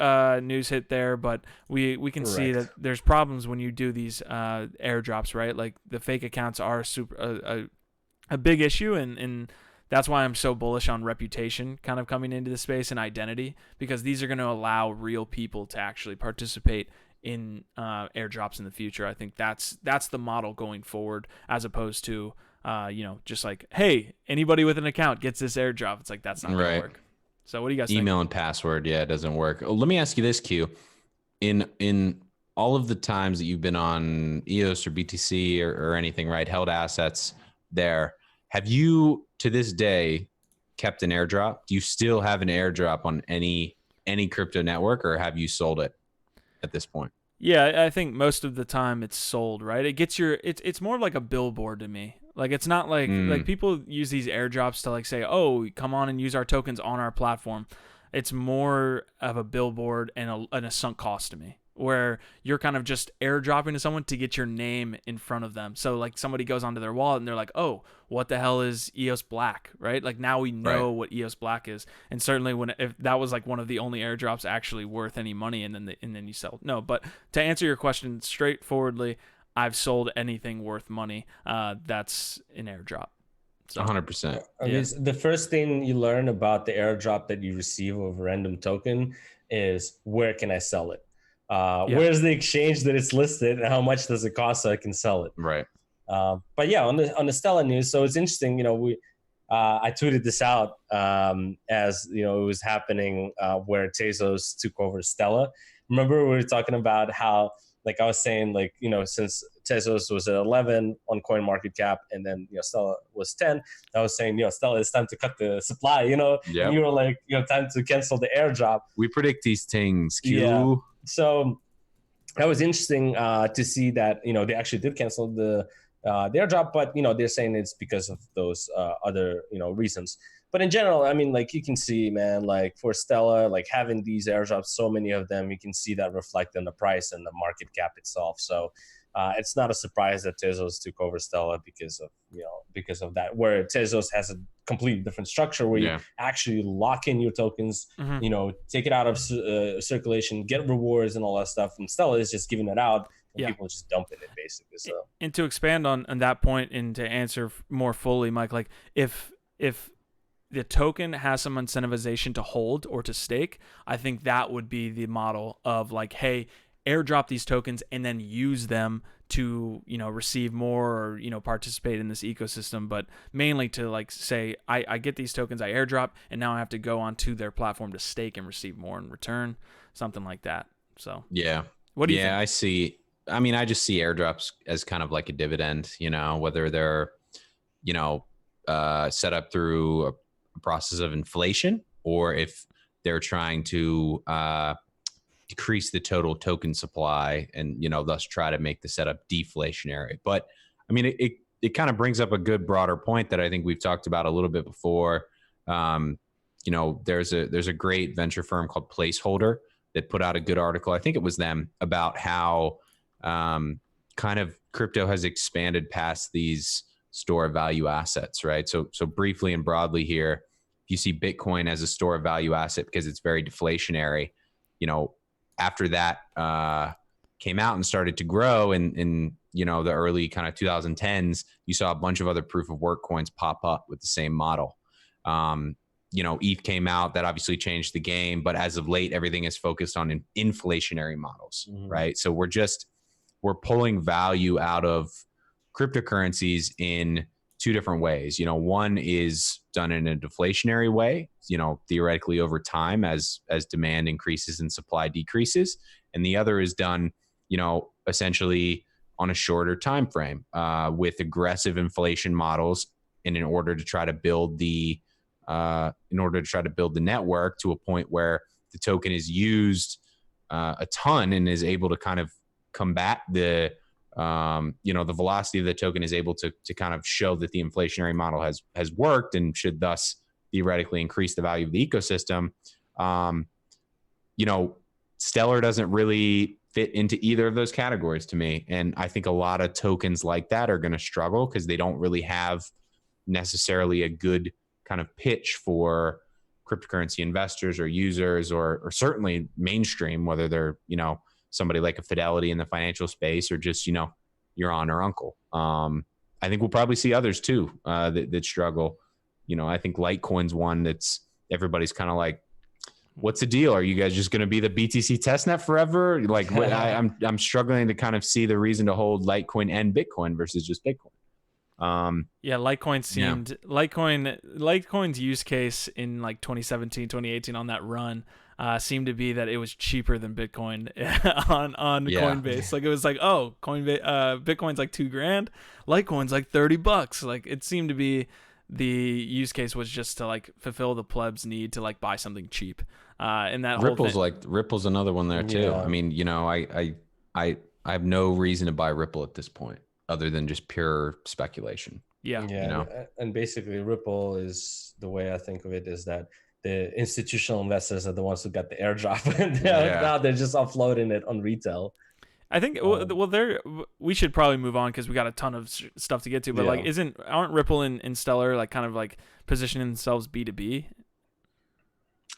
news hit there, but we can see that there's problems when you do these airdrops, right? Like the fake accounts are a big issue, and that's why I'm so bullish on reputation kind of coming into the space and identity, because these are going to allow real people to actually participate in airdrops in the future. I think that's the model going forward, as opposed to just like, hey, anybody with an account gets this airdrop. It's like, that's not going to work. So what do you guys think? Email and password. Yeah, it doesn't work. Oh, let me ask you this, Q. In all of the times that you've been on EOS or BTC or anything, right, held assets there, have you to this day kept an airdrop? Do you still have an airdrop on any crypto network, or have you sold it at this point? Yeah, I think most of the time it's sold, right? It gets it's more like a billboard to me. Like, it's not like people use these airdrops to like say, oh, come on and use our tokens on our platform. It's more of a billboard and a sunk cost to me, where you're kind of just airdropping to someone to get your name in front of them. So like somebody goes onto their wallet and they're like, oh, what the hell is EOS Black, right? Like now we know what EOS Black is. And certainly if that was like one of the only airdrops actually worth any money, and then you sell. No, but to answer your question straightforwardly, I've sold anything worth money that's an airdrop. So 100%. I mean, the first thing you learn about the airdrop that you receive of a random token is, where can I sell it? Where's the exchange that it's listed, and how much does it cost so I can sell it? Right. But yeah, on the Stellar news, so it's interesting. I tweeted this out as it was happening where Tezos took over Stellar. Remember, we were talking about how, like I was saying, like since Tezos was at 11 on CoinMarketCap, and then Stellar was 10. I was saying, Stellar, it's time to cut the supply. And you were like, time to cancel the airdrop. We predict these things, Q. Yeah. So that was interesting to see that they actually did cancel the airdrop, but they're saying it's because of those other reasons. But in general, I mean, like, you can see, man, like for Stellar, like having these airdrops, so many of them, you can see that reflect in the price and the market cap itself. So it's not a surprise that Tezos took over Stellar because of that, where Tezos has a completely different structure where you actually lock in your tokens, take it out of circulation, get rewards and all that stuff. And Stellar is just giving it out, and people just dumping it basically. So, and to expand on that point and to answer more fully, Mike, like if the token has some incentivization to hold or to stake, I think that would be the model of like, hey, airdrop these tokens and then use them to receive more or participate in this ecosystem, but mainly to like say, I get these tokens, I airdrop, and now I have to go onto their platform to stake and receive more in return, something like that. So what do you think? I see. I mean, I just see airdrops as kind of like a dividend, whether they're set up through a process of inflation, or if they're trying to decrease the total token supply and thus try to make the setup deflationary. But I mean, it kind of brings up a good broader point that I think we've talked about a little bit before. There's a great venture firm called Placeholder that put out a good article, I think it was them, about how kind of crypto has expanded past these store of value assets, right? So briefly and broadly here, if you see Bitcoin as a store of value asset because it's very deflationary, after that came out and started to grow in the early kind of 2010s, you saw a bunch of other proof of work coins pop up with the same model. ETH came out, that obviously changed the game, but as of late, everything is focused on inflationary models, right? So we're just we're pulling value out of cryptocurrencies in two different ways. One is done in a deflationary way, theoretically over time as demand increases and supply decreases. And the other is done, essentially on a shorter time frame with aggressive inflation models, and in order to try to build the network to a point where the token is used a ton and is able to kind of combat the velocity of the token is able to kind of show that the inflationary model has worked and should thus theoretically increase the value of the ecosystem. Stellar doesn't really fit into either of those categories to me. And I think a lot of tokens like that are going to struggle because they don't really have necessarily a good kind of pitch for cryptocurrency investors or users, or certainly mainstream, whether they're, somebody like a Fidelity in the financial space or just, your aunt or uncle. I think we'll probably see others too that struggle. I think Litecoin's one that's everybody's kind of like, what's the deal? Are you guys just going to be the BTC testnet forever? Like I'm struggling to kind of see the reason to hold Litecoin and Bitcoin versus just Bitcoin. Litecoin seemed Litecoin's use case in like 2017, 2018 on that run seemed to be that it was cheaper than Bitcoin on Coinbase. Like it was like, oh, Bitcoin's like $2,000, Litecoin's like $30. Like it seemed to be the use case was just to like fulfill the plebs' need to like buy something cheap. And that Ripple's another one there too. Yeah. I mean, I have no reason to buy Ripple at this point other than just pure speculation. Yeah. And basically Ripple is, the way I think of it is that the institutional investors are the ones who got the airdrop and now they're just offloading it on retail. I think we should probably move on because we got a ton of stuff to get to, but aren't Ripple and Stellar like kind of like positioning themselves B2B?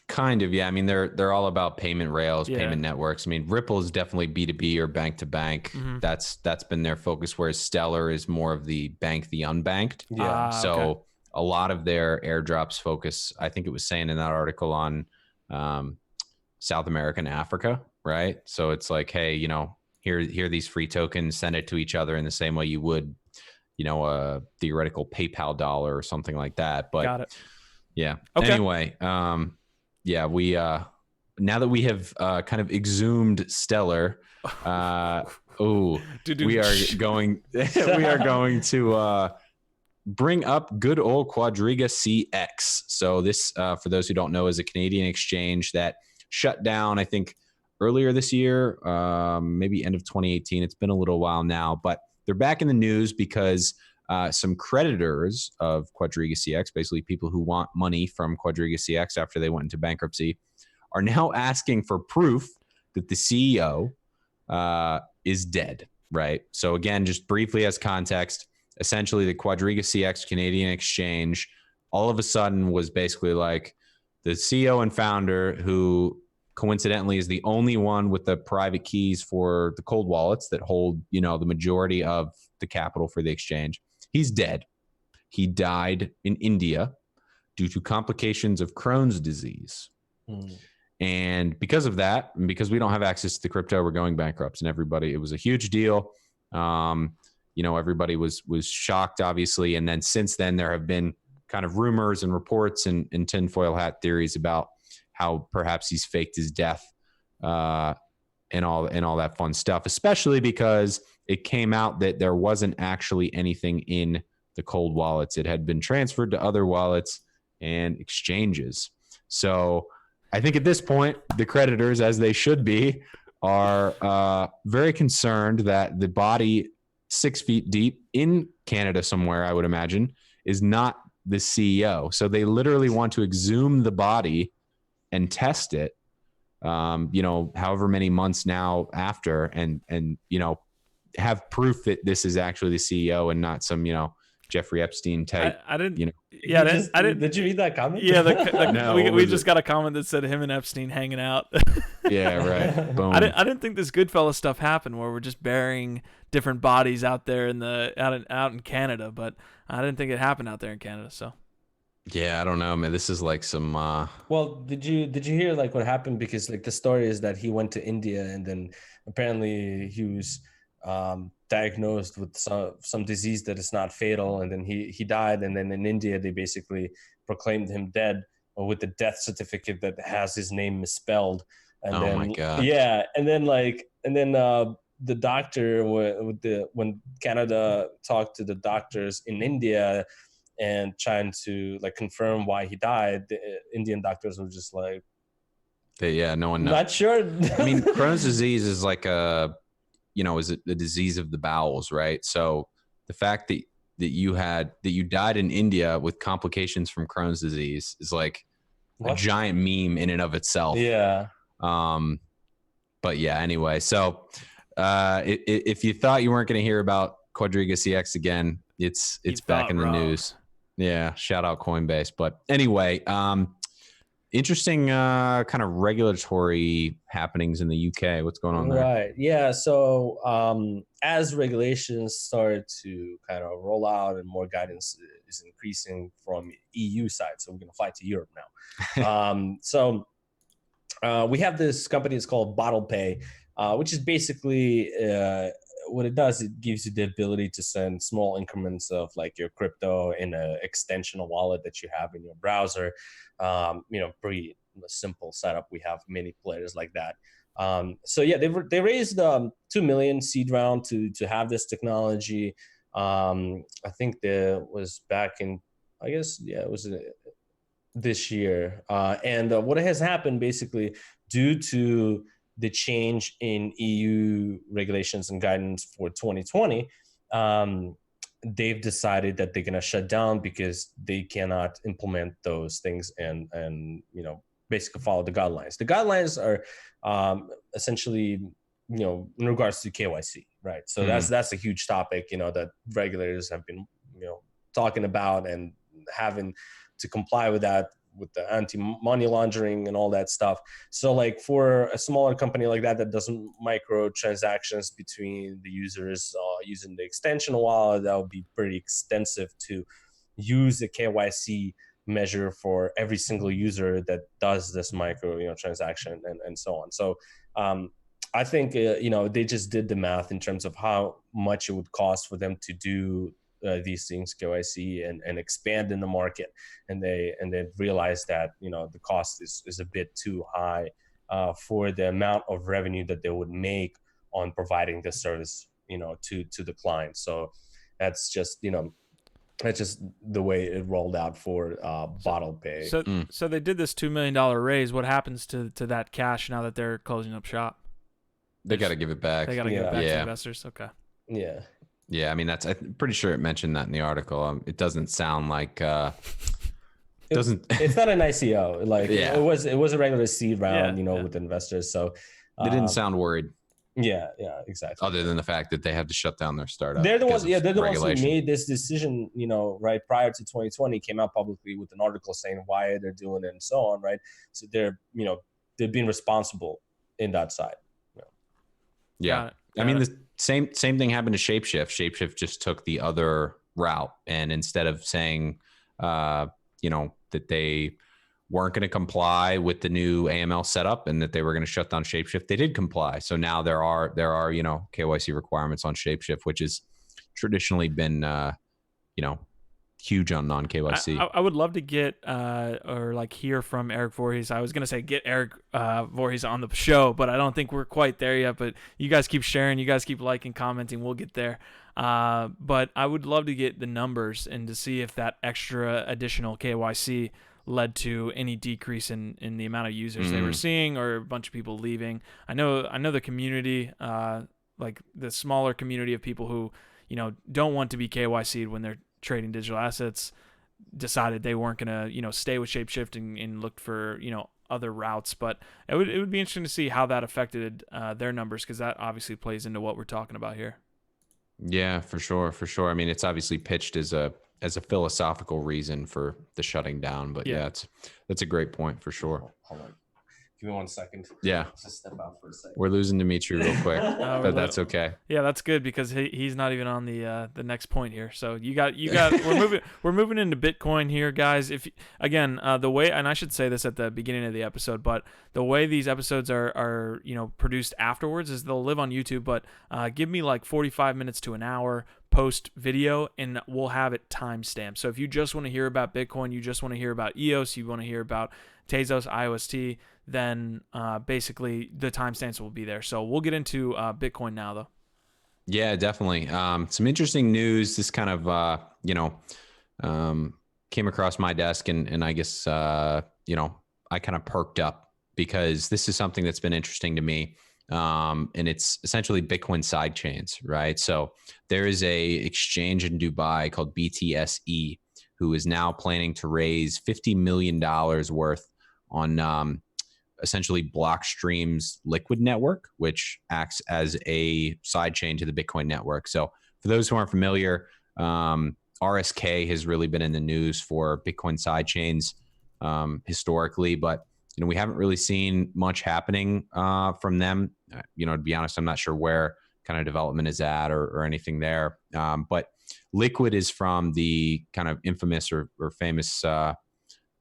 Kind of, yeah. I mean, they're all about payment rails, payment networks. I mean, Ripple is definitely B2B or bank to bank. Mm-hmm. That's been their focus, whereas Stellar is more of the bank, the unbanked. Yeah. So a lot of their airdrops focus, I think it was saying in that article, on South America and Africa, right? So it's like, hey, here are these free tokens, send it to each other in the same way you would, a theoretical PayPal dollar or something like that. But got it. Yeah. Okay. Anyway, we now that we have kind of exhumed Stellar, we are going to bring up good old QuadrigaCX. So this, for those who don't know, is a Canadian exchange that shut down, I think, earlier this year, maybe end of 2018. It's been a little while now, but they're back in the news because some creditors of QuadrigaCX, basically people who want money from QuadrigaCX after they went into bankruptcy, are now asking for proof that the CEO is dead, right? So again, just briefly as context, essentially the QuadrigaCX Canadian exchange all of a sudden was basically like the CEO and founder, who coincidentally is the only one with the private keys for the cold wallets that hold, the majority of the capital for the exchange. He's dead. He died in India due to complications of Crohn's disease. And because of that, and because we don't have access to the crypto, we're going bankrupt. And it was a huge deal. Everybody was shocked, obviously. And then since then, there have been kind of rumors and reports and tinfoil hat theories about how perhaps he's faked his death and all that fun stuff, especially because it came out that there wasn't actually anything in the cold wallets. It had been transferred to other wallets and exchanges. So I think at this point, the creditors, as they should be, are very concerned that the body 6 feet deep in Canada somewhere, I would imagine, is not the CEO. So they literally want to exhume the body and test it, however many months now after, and have proof that this is actually the CEO and not some, Jeffrey Epstein type. I didn't. Did you read that comment? Yeah, no, we just got a comment that said him and Epstein hanging out. Yeah, right. Boom. I didn't think this Goodfellas stuff happened where we're just burying different bodies out there out in Canada, but I didn't think it happened out there in Canada. So. Yeah, I don't know, man. This is like some. Well, did you hear like what happened? Because like the story is that he went to India and then apparently he was diagnosed with some disease that is not fatal, and then he died. And then in India, they basically proclaimed him dead with the death certificate that has his name misspelled. And then, my God. Yeah, and then the doctor when Canada talked to the doctors in India and trying to like confirm why he died, the Indian doctors were just like, no one knows. Not sure. I mean, Crohn's disease is like is it the disease of the bowels, right? So the fact that you died in India with complications from Crohn's disease is like a giant meme in and of itself. Yeah. But yeah, anyway, so if you thought you weren't going to hear about QuadrigaCX again, it's back in the news. Yeah, shout out Coinbase. But anyway, interesting kind of regulatory happenings in the UK. What's going on there? Right. Yeah. So as regulations start to kind of roll out and more guidance is increasing from EU side, so we're going to fly to Europe now. So we have this company. It's called Bottle Pay, which is basically what it does. It gives you the ability to send small increments of like your crypto in an extension wallet that you have in your browser. Pretty simple setup. We have many players like that. So yeah, they raised 2 million seed round to have this technology. I think there was back in, I guess, yeah, it was this year. And what has happened basically due to the change in EU regulations and guidance for 2020, they've decided that they're going to shut down because they cannot implement those things and basically follow the guidelines. The guidelines are essentially, in regards to KYC, right? So that's a huge topic, that regulators have been, talking about and having to comply with that, with the anti-money laundering and all that stuff. So like for a smaller company like that doesn't micro transactions between the users using the extension wallet, that would be pretty extensive to use the KYC measure for every single user that does this micro transaction and so on. So I think they just did the math in terms of how much it would cost for them to do these things, KYC, and expand in the market, and they realized that the cost is a bit too high for the amount of revenue that they would make on providing the service to the client. So that's just that's just the way it rolled out for Bottle Pay. So they did this $2 million raise. What happens to that cash now that they're closing up shop? They got to give it back. They got to give it back to investors. Okay. Yeah. Yeah, I mean I'm pretty sure it mentioned that in the article. It doesn't sound like It's not an ICO. Like it was a regular seed round, with investors. So they didn't sound worried. Yeah, exactly. Other than the fact that they had to shut down their startup. They're the ones. Yeah, they're the ones who made this decision. Right prior to 2020, came out publicly with an article saying why they're doing it and so on. Right. So they're being responsible in that side. Yeah. I mean, the same thing happened to Shapeshift. Shapeshift just took the other route, and instead of saying, that they weren't going to comply with the new AML setup and that they were going to shut down Shapeshift, they did comply. So now there are KYC requirements on Shapeshift, which has traditionally been huge on non-KYC. I would love to get hear from Eric Voorhees. I was going to say get Eric Voorhees on the show, but I don't think we're quite there yet. But you guys keep sharing. You guys keep liking, commenting. We'll get there. But I would love to get the numbers and to see if that extra additional KYC led to any decrease in the amount of users they were seeing or a bunch of people leaving. I know the community, like the smaller community of people who, don't want to be KYC'd when they're trading digital assets, decided they weren't going to, stay with Shapeshift and looked for, other routes. But it would be interesting to see how that affected their numbers, because that obviously plays into what we're talking about here. Yeah, for sure. I mean, it's obviously pitched as a philosophical reason for the shutting down, but that's a great point for sure. Hold on. Give me 1 second. Yeah. Just step out for a second. We're losing Dimitri real quick, but that's okay. Yeah, that's good because he's not even on the next point here. So you got we're moving into Bitcoin here, guys. If again, the way, and I should say this at the beginning of the episode, but the way these episodes are produced afterwards is they'll live on YouTube, but give me like 45 minutes to an hour post video and we'll have it timestamped. So if you just want to hear about Bitcoin, you just want to hear about EOS, you want to hear about Tezos, IOST, then basically the timestamps will be there. So we'll get into Bitcoin now, though. Yeah, definitely. Some interesting news. This kind of, came across my desk and I guess, I kind of perked up because this is something that's been interesting to me. And it's essentially Bitcoin sidechains, right? So there is a exchange in Dubai called BTSE, who is now planning to raise $50 million worth on essentially Blockstream's Liquid network, which acts as a sidechain to the Bitcoin network. So for those who aren't familiar, RSK has really been in the news for Bitcoin sidechains historically, but we haven't really seen much happening from them. To be honest, I'm not sure where kind of development is at or anything there. But Liquid is from the kind of infamous or famous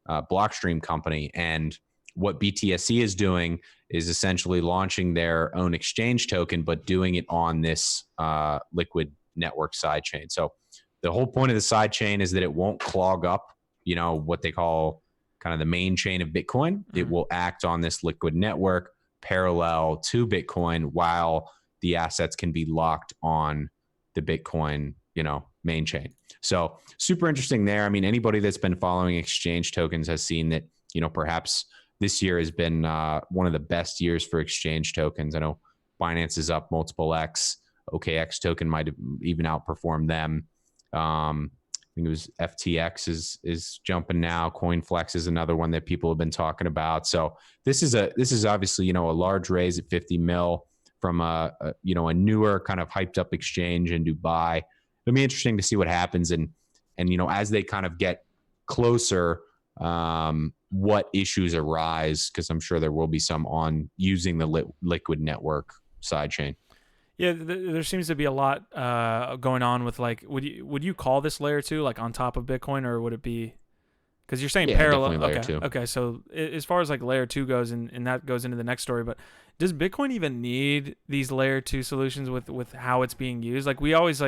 Blockstream company. And what BTSE is doing is essentially launching their own exchange token, but doing it on this Liquid network sidechain. So the whole point of the sidechain is that it won't clog up, what they call kind of the main chain of Bitcoin. It will act on this Liquid network parallel to Bitcoin while the assets can be locked on the Bitcoin, main chain. So super interesting there. I mean, anybody that's been following exchange tokens has seen that, perhaps this year has been one of the best years for exchange tokens. I know Binance is up multiple X. OKX token might have even outperformed them. I think it was FTX is jumping now. CoinFlex is another one that people have been talking about. So this is obviously, a large raise at 50 mil from a newer kind of hyped up exchange in Dubai. It'll be interesting to see what happens. And as they kind of get closer, what issues arise, because I'm sure there will be some on using the Liquid network sidechain. Yeah, there seems to be a lot going on with would you call this layer 2 like on top of Bitcoin, or would it be, because you're saying parallel? Layer 2. Okay. So as far as layer 2 goes, and that goes into the next story, but does Bitcoin even need these layer 2 solutions with how it's being used? We always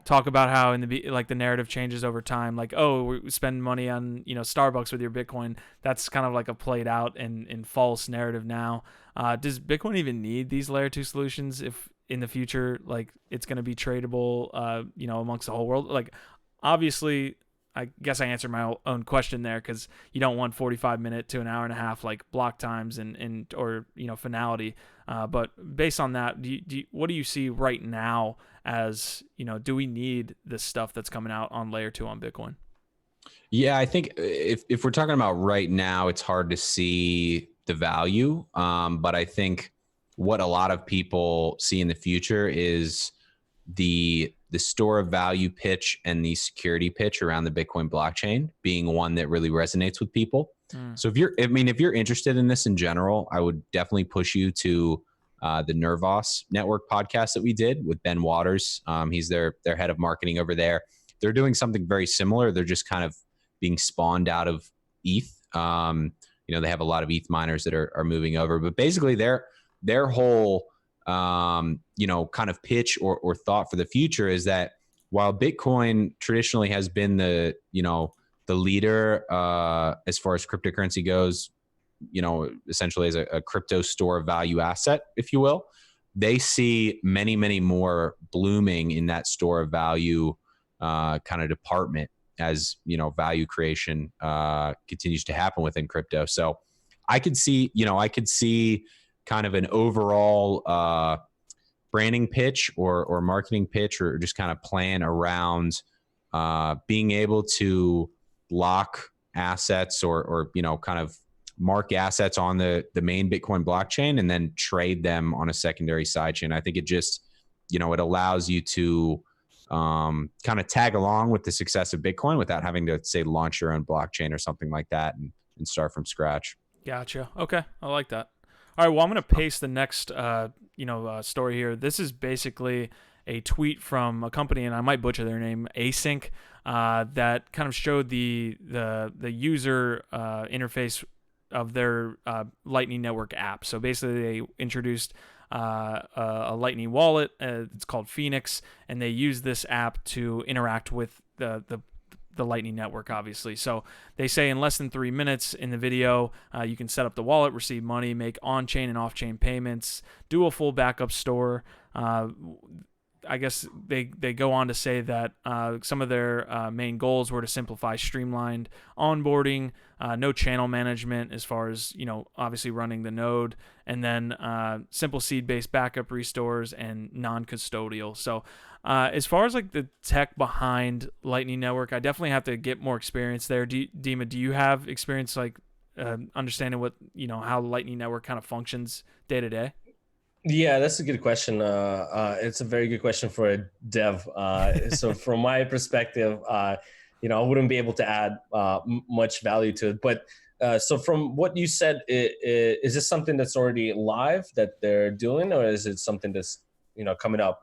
talk about how in the narrative changes over time. We spend money on Starbucks with your Bitcoin. That's kind of a played out and false narrative now. Does Bitcoin even need these layer 2 solutions if in the future it's going to be tradable amongst the whole world? Obviously, I guess I answered my own question there, because you don't want 45-minute to an hour and a half block times and or finality. But based on that, what do you see right now as do we need this stuff that's coming out on layer 2 on Bitcoin? Yeah, I think if we're talking about right now, it's hard to see the value. But I think what a lot of people see in the future is the store of value pitch and the security pitch around the Bitcoin blockchain being one that really resonates with people. So if you're interested in this in general, I would definitely push you to the Nervos Network podcast that we did with Ben Waters. He's their head of marketing over there. They're doing something very similar. They're just kind of being spawned out of ETH. They have a lot of ETH miners that are moving over, but basically their whole kind of pitch or thought for the future is that while Bitcoin traditionally has been the leader as far as cryptocurrency goes, essentially as a crypto store of value asset, if you will, they see many, many more blooming in that store of value kind of department as value creation continues to happen within crypto. So I could see kind of an overall branding pitch or marketing pitch, or just kind of plan around being able to lock assets or kind of mark assets on the main Bitcoin blockchain and then trade them on a secondary sidechain. I think it just, it allows you to kind of tag along with the success of Bitcoin without having to, say, launch your own blockchain or something like that and start from scratch. Gotcha. Okay, I like that. All right, well, I'm going to paste the next story here. This is basically a tweet from a company, and I might butcher their name, Async, that kind of showed the user interface of their Lightning Network app. So basically, they introduced a Lightning wallet. It's called Phoenix, and they use this app to interact with the Lightning Network, obviously. So they say in less than 3 minutes in the video, you can set up the wallet, receive money, make on-chain and off-chain payments, do a full backup store. I guess they go on to say that some of their main goals were to simplify streamlined onboarding, no channel management as far as, obviously running the node, and then simple seed-based backup restores and non-custodial. So as far as like the tech behind Lightning Network, I definitely have to get more experience there. Dima, do you have experience like understanding what, how Lightning Network kind of functions day to day? Yeah, that's a good question. It's a very good question for a dev. So from my perspective, I wouldn't be able to add much value to it. But so from what you said, is this something that's already live that they're doing, or is it something that's coming up?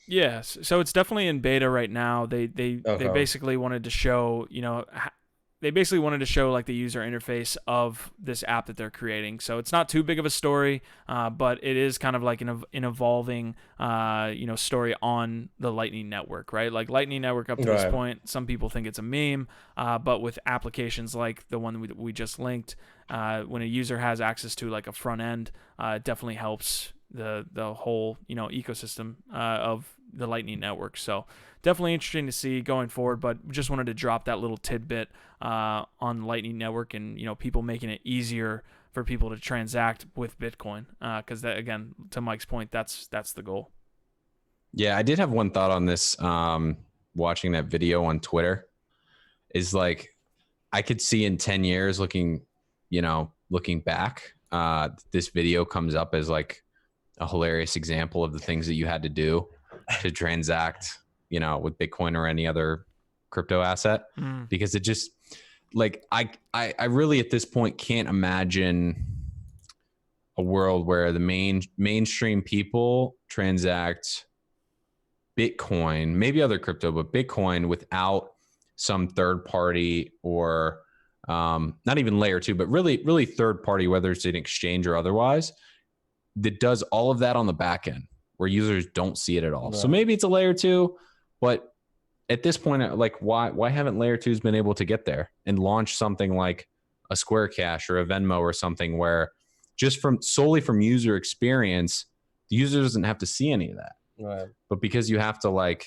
Yes, so it's definitely in beta right now. They basically wanted to show like the user interface of this app that they're creating. So it's not too big of a story, but it is kind of like an evolving story on the Lightning Network, right? Like Lightning Network up to this point, some people think it's a meme, but with applications like the one we just linked, when a user has access to like a front end, it definitely helps the whole ecosystem of the Lightning Network. So definitely interesting to see going forward, but just wanted to drop that little tidbit on the Lightning Network and people making it easier for people to transact with Bitcoin, because that, again, to Mike's point, that's the goal. Yeah, I did have one thought on this. Watching that video on Twitter is like, I could see in 10 years looking back, this video comes up as like a hilarious example of the things that you had to do to transact, with Bitcoin or any other crypto asset, because it just like, I really at this point can't imagine a world where the mainstream people transact Bitcoin, maybe other crypto, but Bitcoin without some third party or not even layer 2, but really third party, whether it's an exchange or otherwise, that does all of that on the back end where users don't see it at all. Right. So maybe it's a layer 2, but at this point, like why haven't layer 2s been able to get there and launch something like a Square Cash or a Venmo or something where just solely from user experience, the user doesn't have to see any of that. Right. But because you have to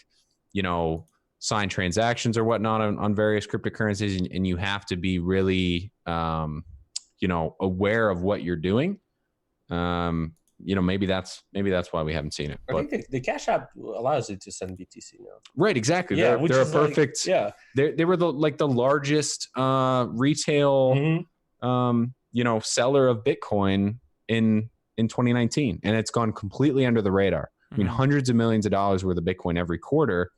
sign transactions or whatnot on various cryptocurrencies, and you have to be really, aware of what you're doing. Maybe that's why we haven't seen it. I think the Cash App allows you to send BTC now. Right, exactly. Yeah, they're a perfect. Like, yeah, they were the largest retail, seller of Bitcoin in 2019, and it's gone completely under the radar. I mean, hundreds of millions of dollars worth of Bitcoin every quarter,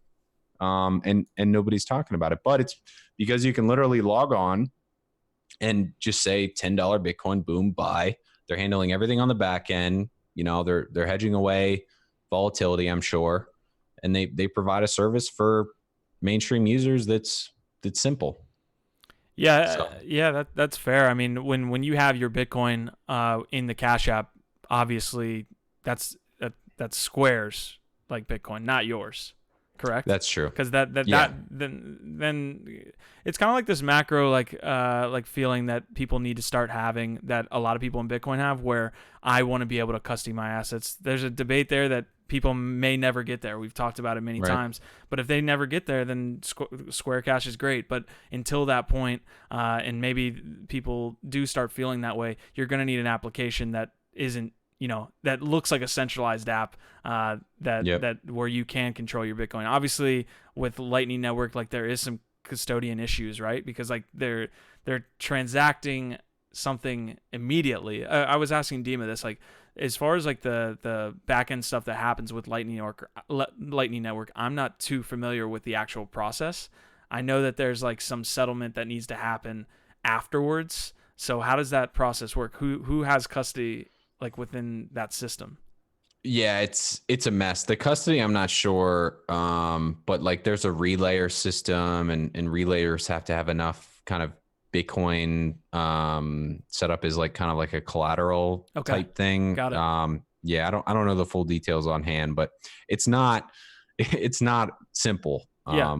and nobody's talking about it. But it's because you can literally log on and just say $10 Bitcoin, boom, buy. They're handling everything on the back end. They're hedging away volatility, I'm sure, and they provide a service for mainstream users that's simple. Yeah, that's fair. I mean, when you have your Bitcoin in the Cash App, obviously that's Square's like Bitcoin, not yours. Correct. That's true. Because then it's kind of like this macro like feeling that people need to start having, that a lot of people in Bitcoin have, where I want to be able to custody my assets. There's a debate there that people may never get there. We've talked about it many times. But if they never get there, then Square Cash is great. But until that point, and maybe people do start feeling that way, you're going to need an application that isn't, that looks like a centralized app, that where you can control your Bitcoin. Obviously, with Lightning Network, like there is some custodian issues, right? Because like they're transacting something immediately. I was asking Dima this, like as far as like the back end stuff that happens with Lightning Network, I'm not too familiar with the actual process. I know that there's like some settlement that needs to happen afterwards. So how does that process work? Who has custody like within that system? Yeah, it's a mess. The custody, I'm not sure, but like there's a relayer system, and relayers have to have enough kind of Bitcoin set up as like kind of like a collateral type thing. Got it. Yeah, I don't know the full details on hand, but it's not simple,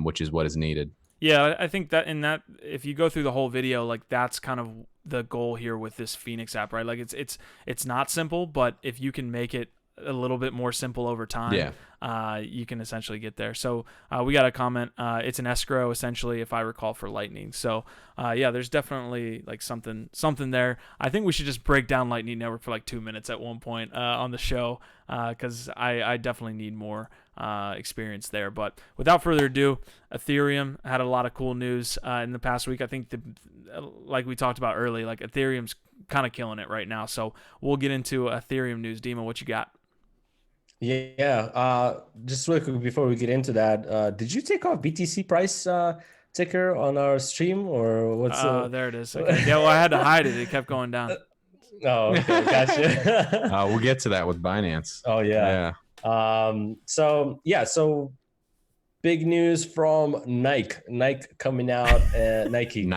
which is what is needed. Yeah, I think that if you go through the whole video, like that's kind of the goal here with this Phoenix app, right? Like it's not simple, but if you can make it a little bit more simple over time, you can essentially get there. So we got a comment. It's an escrow essentially, if I recall, for Lightning. So yeah, there's definitely like something there. I think we should just break down Lightning Network for like 2 minutes at one point on the show, because I definitely need more experience there. But without further ado, Ethereum had a lot of cool news in the past week. I think like we talked about earlier, like Ethereum's kind of killing it right now. So we'll get into Ethereum news. Dima, what you got? Yeah. Just really quick before we get into that, did you take off BTC price ticker on our stream, or what's? There it is. Okay. Yeah, well, I had to hide it. It kept going down. Oh, okay, gotcha. We'll get to that with Binance. Oh yeah. So big news from Nike coming out. Nike.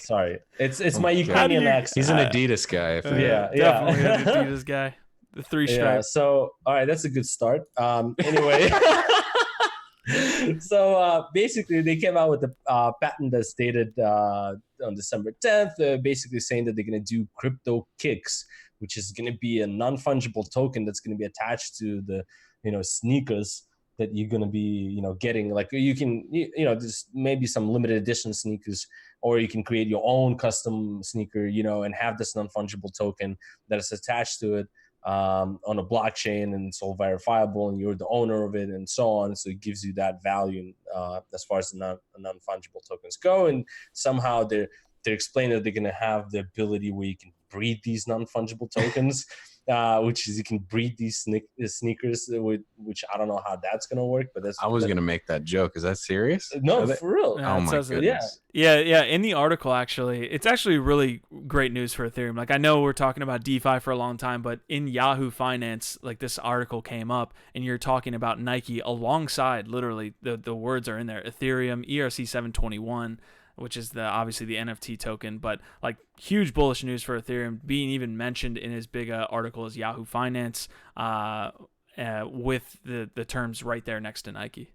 Sorry, it's my Ukrainian accent. He's an Adidas guy. Definitely an Adidas guy. The 3 stripe. Yeah, so all right, that's a good start. Anyway, so basically they came out with the patent that's dated on December 10th, basically saying that they're going to do crypto kicks, which is going to be a non-fungible token that's going to be attached to the sneakers that you're going to be getting. Like you can there's maybe some limited edition sneakers, or you can create your own custom sneaker and have this non-fungible token that is attached to it on a blockchain, and it's all verifiable, and you're the owner of it, and so on. So it gives you that value as far as the non-fungible tokens go. And somehow they're explaining that they're going to have the ability where you can breed these non-fungible tokens, which is you can breed these sneakers, which I don't know how that's going to work. But I was going to make that joke. Is that serious? No, for real. Oh my goodness. Yeah. In the article, actually, it's actually really great news for Ethereum. Like I know we're talking about DeFi for a long time, but in Yahoo Finance, like this article came up, and you're talking about Nike alongside, literally the words are in there, Ethereum, ERC-721. Which is obviously the NFT token, but like huge bullish news for Ethereum being even mentioned in as big a article as Yahoo Finance, with the terms right there next to Nike.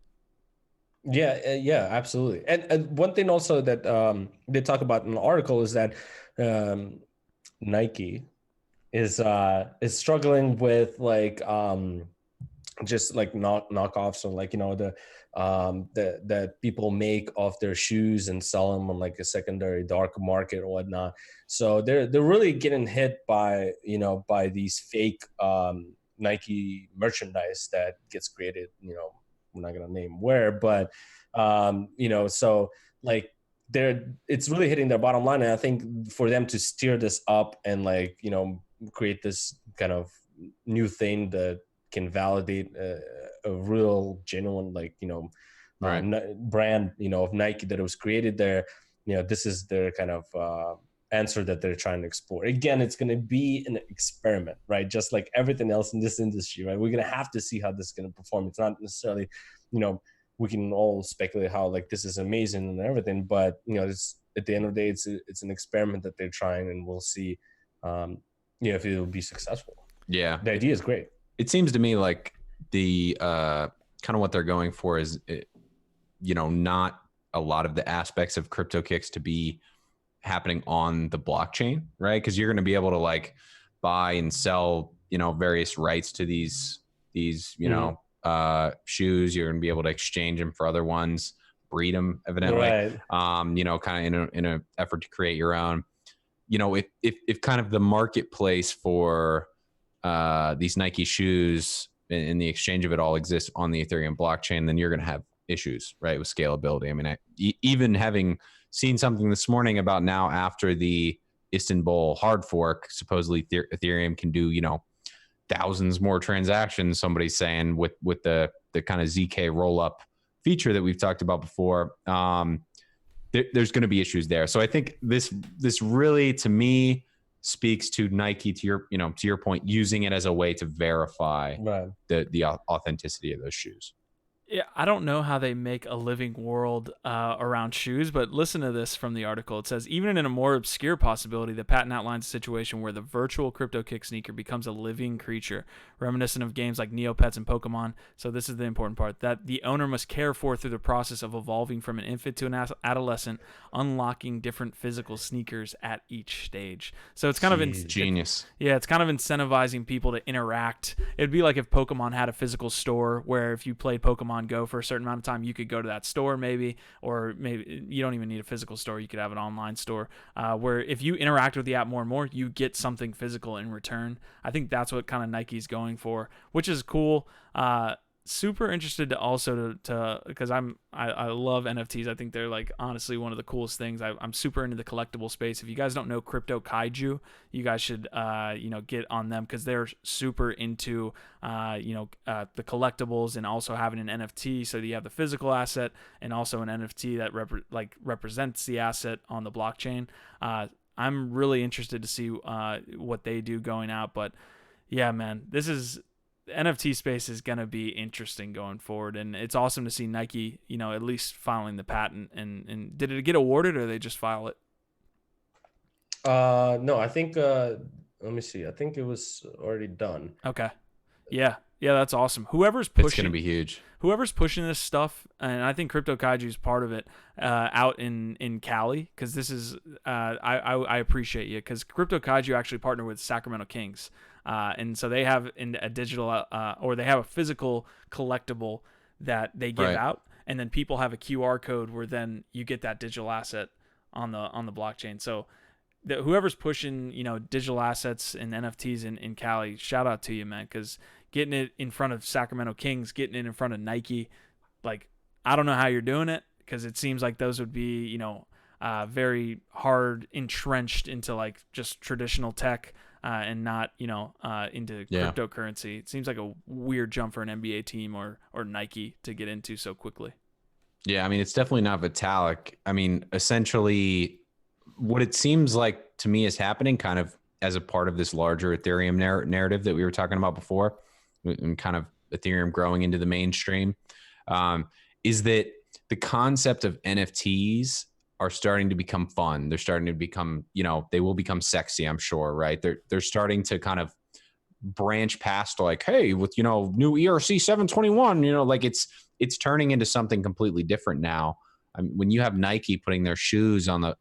Yeah, absolutely. And one thing also that they talk about in the article is that Nike is struggling with like just like knockoffs, or like that people make of their shoes and sell them on like a secondary dark market or whatnot. So they're really getting hit by by these fake Nike merchandise that gets created. We're not gonna name where, but so like it's really hitting their bottom line. And I think for them to steer this up and like create this kind of new thing that can validate a real genuine brand of Nike that was created there, this is their kind of answer that they're trying to explore. Again, it's going to be an experiment, right? Just like everything else in this industry, right? We're going to have to see how this is going to perform. It's not necessarily we can all speculate how like this is amazing and everything, but it's, at the end of the day, it's an experiment that they're trying, and we'll see if it will be successful. Yeah, the idea is great. It seems to me like the kind of what they're going for is, not a lot of the aspects of crypto kicks to be happening on the blockchain, right? Because you're going to be able to like buy and sell, various rights to these shoes. You're going to be able to exchange them for other ones, breed them, evidently. Right. Kind of in a effort to create your own. If kind of the marketplace for these Nike shoes and the exchange of it all exists on the Ethereum blockchain, then you're going to have issues, right, with scalability. I mean, even having seen something this morning about now after the Istanbul hard fork, supposedly Ethereum can do, thousands more transactions, somebody's saying, with the kind of ZK roll up feature that we've talked about before. there's going to be issues there. So I think this really, to me, speaks to Nike, to your point, using it as a way to verify the authenticity of those shoes. Yeah, I don't know how they make a living world around shoes, but listen to this from the article. It says, even in a more obscure possibility, the patent outlines a situation where the virtual CryptoKick sneaker becomes a living creature, reminiscent of games like Neopets and Pokemon. So this is the important part, that the owner must care for through the process of evolving from an infant to an adolescent, unlocking different physical sneakers at each stage. So it's kind of genius. It's kind of incentivizing people to interact. It'd be like if Pokemon had a physical store where if you played Pokemon Go for a certain amount of time, you could go to that store or maybe you don't even need a physical store. You could have an online store where if you interact with the app more and more, you get something physical in return. I think that's what kind of Nike's going for, which is cool. Super interested to also to because I love NFTs. I think they're like honestly one of the coolest things. I'm super into the collectible space. If you guys don't know Crypto Kaiju, you guys should get on them because they're super into the collectibles and also having an NFT. So you have the physical asset and also an NFT that represents the asset on the blockchain. I'm really interested to see what they do going out. But yeah, man, the NFT space is going to be interesting going forward, and it's awesome to see Nike, at least filing the patent. And did it get awarded, or they just file it? No, I think. Let me see. I think it was already done. Okay. Yeah, that's awesome. Whoever's pushing, it's going to be huge. Whoever's pushing this stuff, and I think Crypto Kaiju is part of it, out in Cali, because this is I appreciate you, because Crypto Kaiju actually partnered with Sacramento Kings. And so they have a digital or they have a physical collectible that they give out, and then people have a QR code where then you get that digital asset on the blockchain. So whoever's pushing digital assets and NFTs in Cali, shout out to you, man, because getting it in front of Sacramento Kings, getting it in front of Nike, like, I don't know how you're doing it, because it seems like those would be very hard entrenched into like just traditional tech. And not, into cryptocurrency. It seems like a weird jump for an NBA team or Nike to get into so quickly. Yeah, I mean, it's definitely not Vitalik. I mean, essentially, what it seems like to me is happening kind of as a part of this larger Ethereum narrative that we were talking about before, and kind of Ethereum growing into the mainstream, is that the concept of NFTs are starting to become fun. They're starting to become, they will become sexy, I'm sure, right? They're starting to kind of branch past like, hey, with, new ERC 721, like it's turning into something completely different now. I mean, when you have Nike putting their shoes on the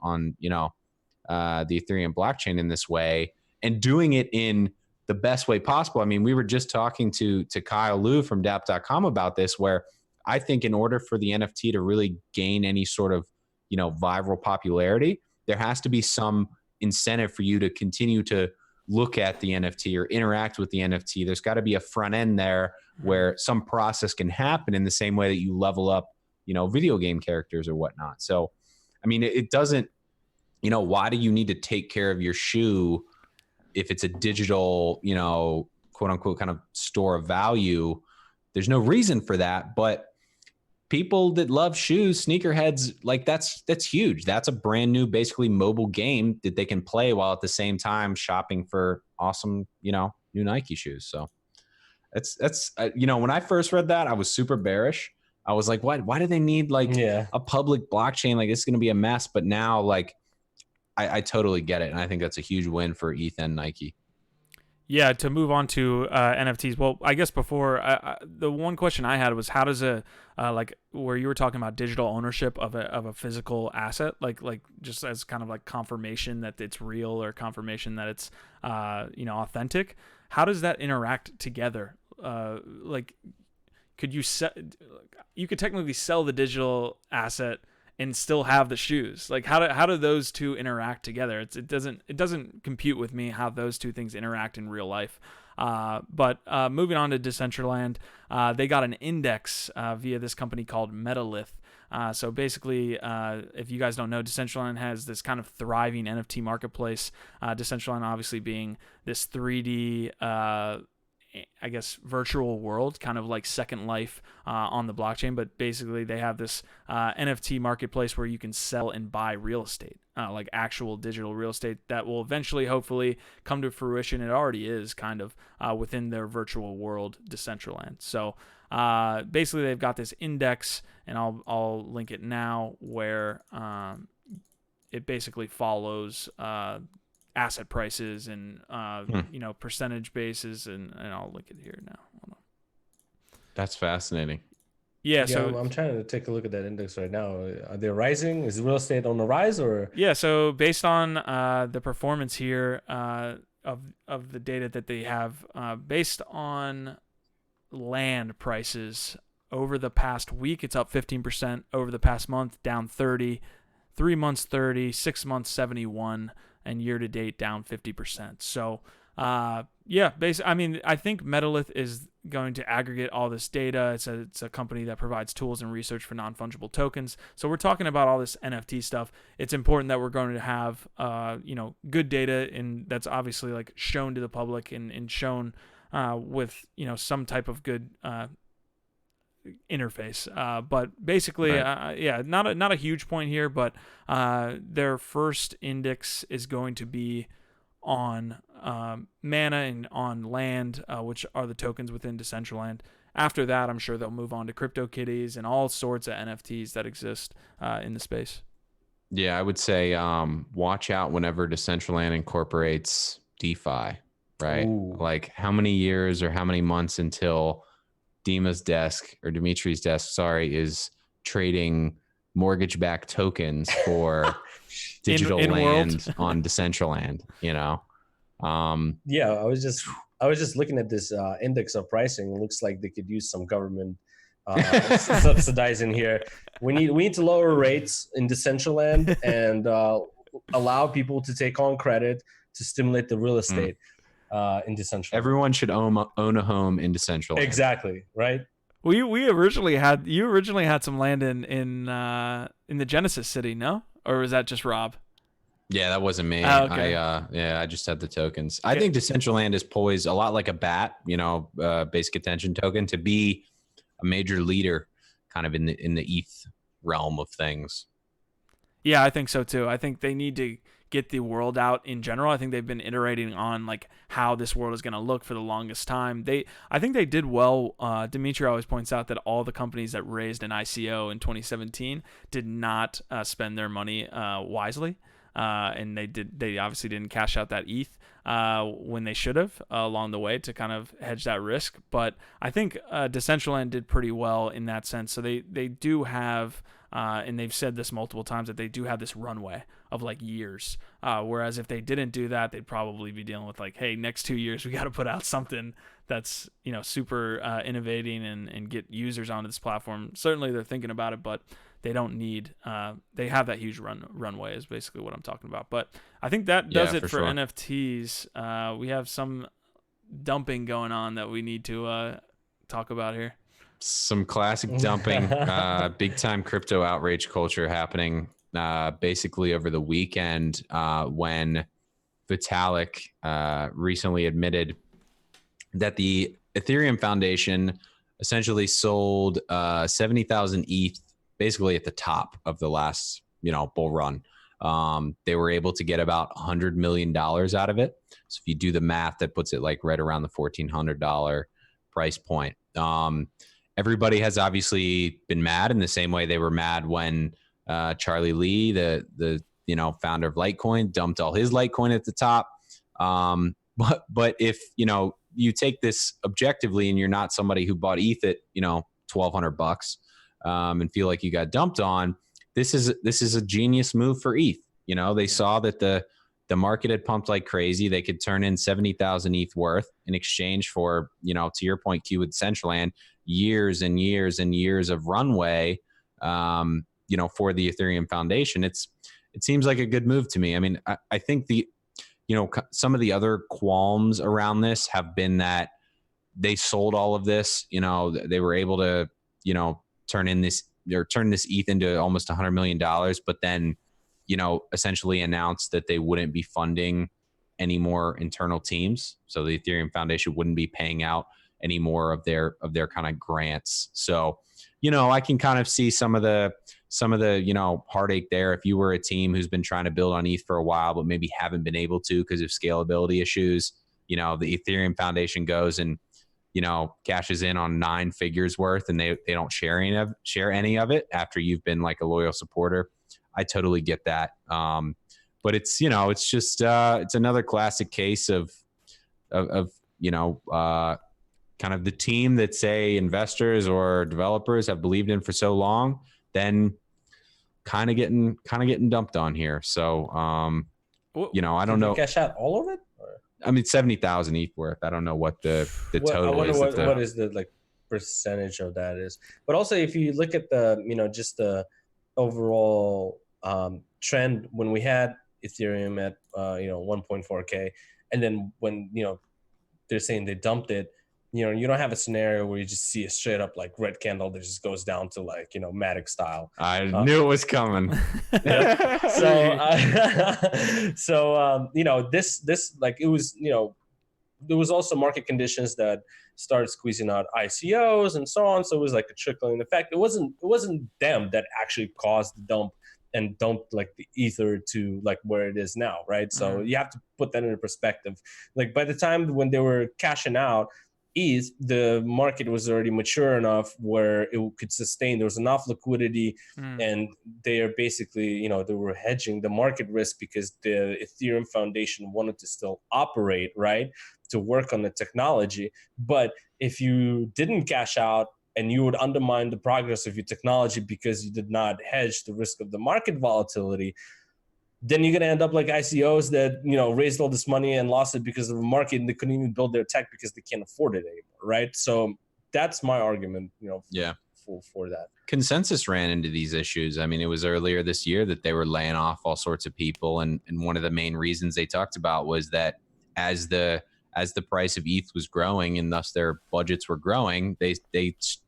Ethereum blockchain in this way and doing it in the best way possible. I mean, we were just talking to Kyle Liu from dap.com about this, where I think in order for the NFT to really gain any sort of viral popularity, there has to be some incentive for you to continue to look at the NFT or interact with the NFT. There's got to be a front end there where some process can happen in the same way that you level up, video game characters or whatnot. So, I mean, it doesn't, why do you need to take care of your shoe if it's a digital, quote unquote, kind of store of value? There's no reason for that, but people that love shoes, sneakerheads, like that's huge. That's a brand new, basically mobile game that they can play while at the same time shopping for awesome, new Nike shoes. So that's when I first read that, I was super bearish. I was like, why do they need a public blockchain? Like, it's going to be a mess. But now, like, I totally get it. And I think that's a huge win for ETH and Nike. Yeah, to move on to NFTs. Well, I guess before, the one question I had was, how does where you were talking about digital ownership of a physical asset, like just as kind of like confirmation that it's real or confirmation that it's authentic. How does that interact together? Could you could technically sell the digital asset and still have the shoes? Like, how do those two interact together? It doesn't compute with me how those two things interact in real life. But moving on to Decentraland, they got an index via this company called Metalith. So basically, if you guys don't know, Decentraland has this kind of thriving NFT marketplace. Decentraland obviously being this 3D I guess, virtual world, kind of like Second Life on the blockchain. But basically, they have this NFT marketplace where you can sell and buy real estate, like actual digital real estate that will eventually, hopefully, come to fruition. It already is kind of within their virtual world, Decentraland. So basically, they've got this index, and I'll link it now, where it basically follows asset prices and percentage bases, and I'll link it here now. Hold on. That's fascinating. Yeah, so I'm trying to take a look at that index right now. Are they rising? Is real estate on the rise, or? Yeah, so based on the performance here of the data that they have, based on land prices over the past week, it's up 15%. Over the past month, down 30. 3 months 30, 6 months 71, and year to date down 50%. So I think Metalith is going to aggregate all this data. It's a company that provides tools and research for non-fungible tokens. So we're talking about all this NFT stuff. It's important that we're going to have good data, and that's obviously like shown to the public and shown with some type of good interface, but basically, right. Not a huge point here, but their first index is going to be on Mana and on Land, which are the tokens within Decentraland. After that, I'm sure they'll move on to CryptoKitties and all sorts of NFTs that exist in the space. Yeah, I would say watch out whenever Decentraland incorporates DeFi, right? Ooh. Like how many years or how many months until Dimitri's desk, is trading mortgage-backed tokens for digital land on Decentraland, Yeah, I was just looking at this index of pricing. It looks like they could use some government subsidizing here. We need to lower rates in Decentraland and allow people to take on credit to stimulate the real estate. In Decentraland. Everyone should own a home in Decentraland. Exactly, right? You originally had some land in the Genesis City, no? Or was that just Rob? Yeah, that wasn't me. Okay. I just had the tokens. I think Decentraland is poised a lot like a BAT, basic attention token, to be a major leader kind of in the ETH realm of things. Yeah, I think so too. I think they need to get the world out in general. I think they've been iterating on like how this world is going to look for the longest time. I think they did well. Dimitri always points out that all the companies that raised an ICO in 2017 did not spend their money wisely. And they obviously didn't cash out that ETH when they should have along the way to kind of hedge that risk. But I think Decentraland did pretty well in that sense. So they do have, and they've said this multiple times, that they do have this runway of like years. Whereas if they didn't do that, they'd probably be dealing with like, hey, next 2 years we got to put out something that's super innovating and get users onto this platform. Certainly they're thinking about it, but they don't need. They have that huge runway is basically what I'm talking about. But I think that does it for sure. NFTs. We have some dumping going on that we need to talk about here. Some classic dumping, big time crypto outrage culture happening basically over the weekend when Vitalik recently admitted that the Ethereum Foundation essentially sold 70,000 ETH basically at the top of the last bull run. They were able to get about $100 million out of it. So if you do the math, that puts it like right around the $1,400 price point. Everybody has obviously been mad in the same way they were mad when Charlie Lee, the founder of Litecoin, dumped all his Litecoin at the top. But if you take this objectively and you're not somebody who bought ETH at $1,200 and feel like you got dumped on, this is a genius move for ETH. They saw that the market had pumped like crazy. They could turn in 70,000 ETH worth in exchange for, to your point, Q, with Decentraland, years and years and years of runway, for the Ethereum Foundation. It seems like a good move to me. I mean, I think some of the other qualms around this have been that they sold all of this. They were able to, turn this ETH into almost $100 million, but then, essentially announced that they wouldn't be funding any more internal teams. So the Ethereum Foundation wouldn't be paying out any more of their kind of grants. So, I can kind of see some of the, heartache there. If you were a team who's been trying to build on ETH for a while, but maybe haven't been able to because of scalability issues, the Ethereum Foundation goes and, cashes in on 9 figures worth, and they don't share any of it after you've been like a loyal supporter. I totally get that. But it's, it's just, it's another classic case of kind of the team that, say, investors or developers have believed in for so long, then kind of getting dumped on here. So, I don't know. Cash out all of it? I mean, 70,000 ETH worth. I don't know what the total is. What is the like percentage of that is? But also, if you look at the, just the overall trend when we had Ethereum at 1.4K, and then when they're saying they dumped it, you don't have a scenario where you just see a straight up like red candle that just goes down to like Matic style. I knew it was coming. This like it was there was also market conditions that started squeezing out ICOs and so on. So it was like a trickling effect. It wasn't them that actually caused the dump and dumped like the ether to like where it is now, right? So you have to put that into perspective. Like by the time when they were cashing out ETH, the market was already mature enough where it could sustain. There was enough liquidity, and they are basically, they were hedging the market risk because the Ethereum Foundation wanted to still operate, right, to work on the technology. But if you didn't cash out, and you would undermine the progress of your technology because you did not hedge the risk of the market volatility, then you're going to end up like ICOs that, raised all this money and lost it because of the market, and they couldn't even build their tech because they can't afford it anymore, right? So that's my argument, for that. Consensus ran into these issues. I mean, it was earlier this year that they were laying off all sorts of people, and one of the main reasons they talked about was that as the price of ETH was growing and thus their budgets were growing, they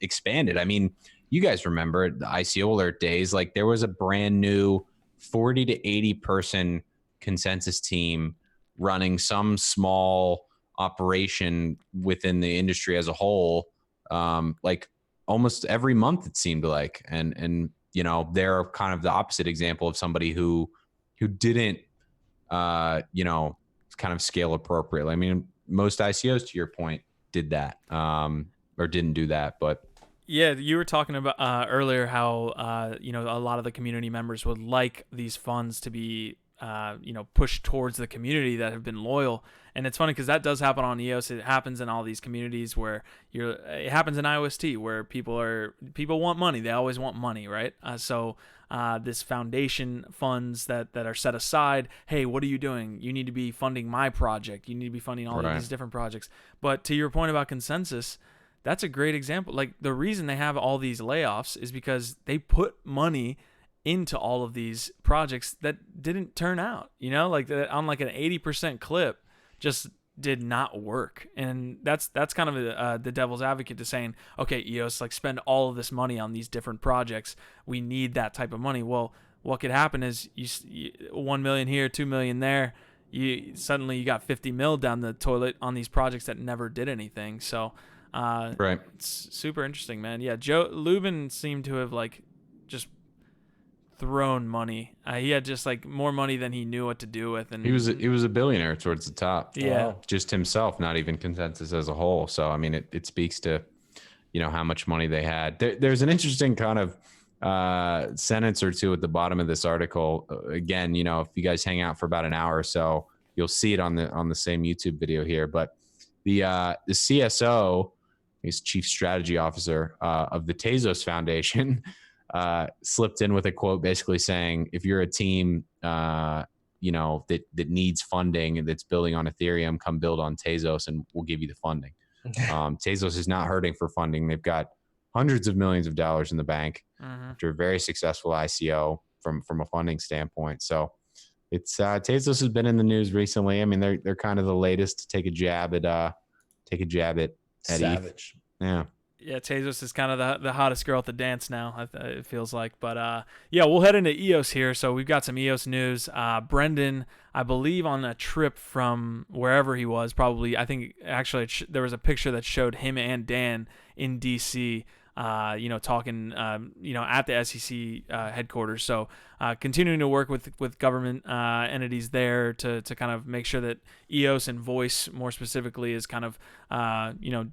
expanded. I mean, you guys remember the ICO alert days, like there was a brand new 40 to 80 person consensus team running some small operation within the industry as a whole, like almost every month it seemed like. And they're kind of the opposite example of somebody who didn't, kind of scale appropriately. I mean, most ICOs, to your point, did that, or didn't do that, but yeah, you were talking about earlier how a lot of the community members would like these funds to be pushed towards the community that have been loyal, and it's funny because that does happen on EOS. It happens in all these communities where it happens in IOST where people want money. They always want money, right? So this foundation funds that are set aside. Hey, what are you doing? You need to be funding my project. You need to be funding all of these different projects. But to your point about consensus, that's a great example. Like the reason they have all these layoffs is because they put money into all of these projects that didn't turn out, like on like an 80% clip just did not work. And that's kind of the devil's advocate to saying, okay, EOS, like spend all of this money on these different projects. We need that type of money. Well, what could happen is you 1 million here, 2 million there. You got 50 mil down the toilet on these projects that never did anything. So, right. It's super interesting, man. Yeah. Joe Lubin seemed to have like just thrown money. He had just like more money than he knew what to do with, and he was a billionaire towards the top. Yeah, just himself, not even consensus as a whole. So I mean, it speaks to how much money they had. There's an interesting kind of sentence or two at the bottom of this article. Again, if you guys hang out for about an hour or so, you'll see it on the same YouTube video here. But the CSO, his chief strategy officer of the Tezos Foundation, slipped in with a quote basically saying, if you're a team, that needs funding and that's building on Ethereum, come build on Tezos and we'll give you the funding. Tezos is not hurting for funding. They've got hundreds of millions of dollars in the bank after a very successful ICO from a funding standpoint. So it's Tezos has been in the news recently. I mean, they're kind of the latest to take a jab at Savage. ETH. Yeah. Yeah, Tezos is kind of the hottest girl at the dance now, it feels like. But yeah, we'll head into EOS here. So we've got some EOS news. Brendan, I believe, on a trip from wherever he was, probably, I think actually there was a picture that showed him and Dan in DC, talking, at the SEC headquarters. So continuing to work with government entities there to kind of make sure that EOS and Voice more specifically is kind of,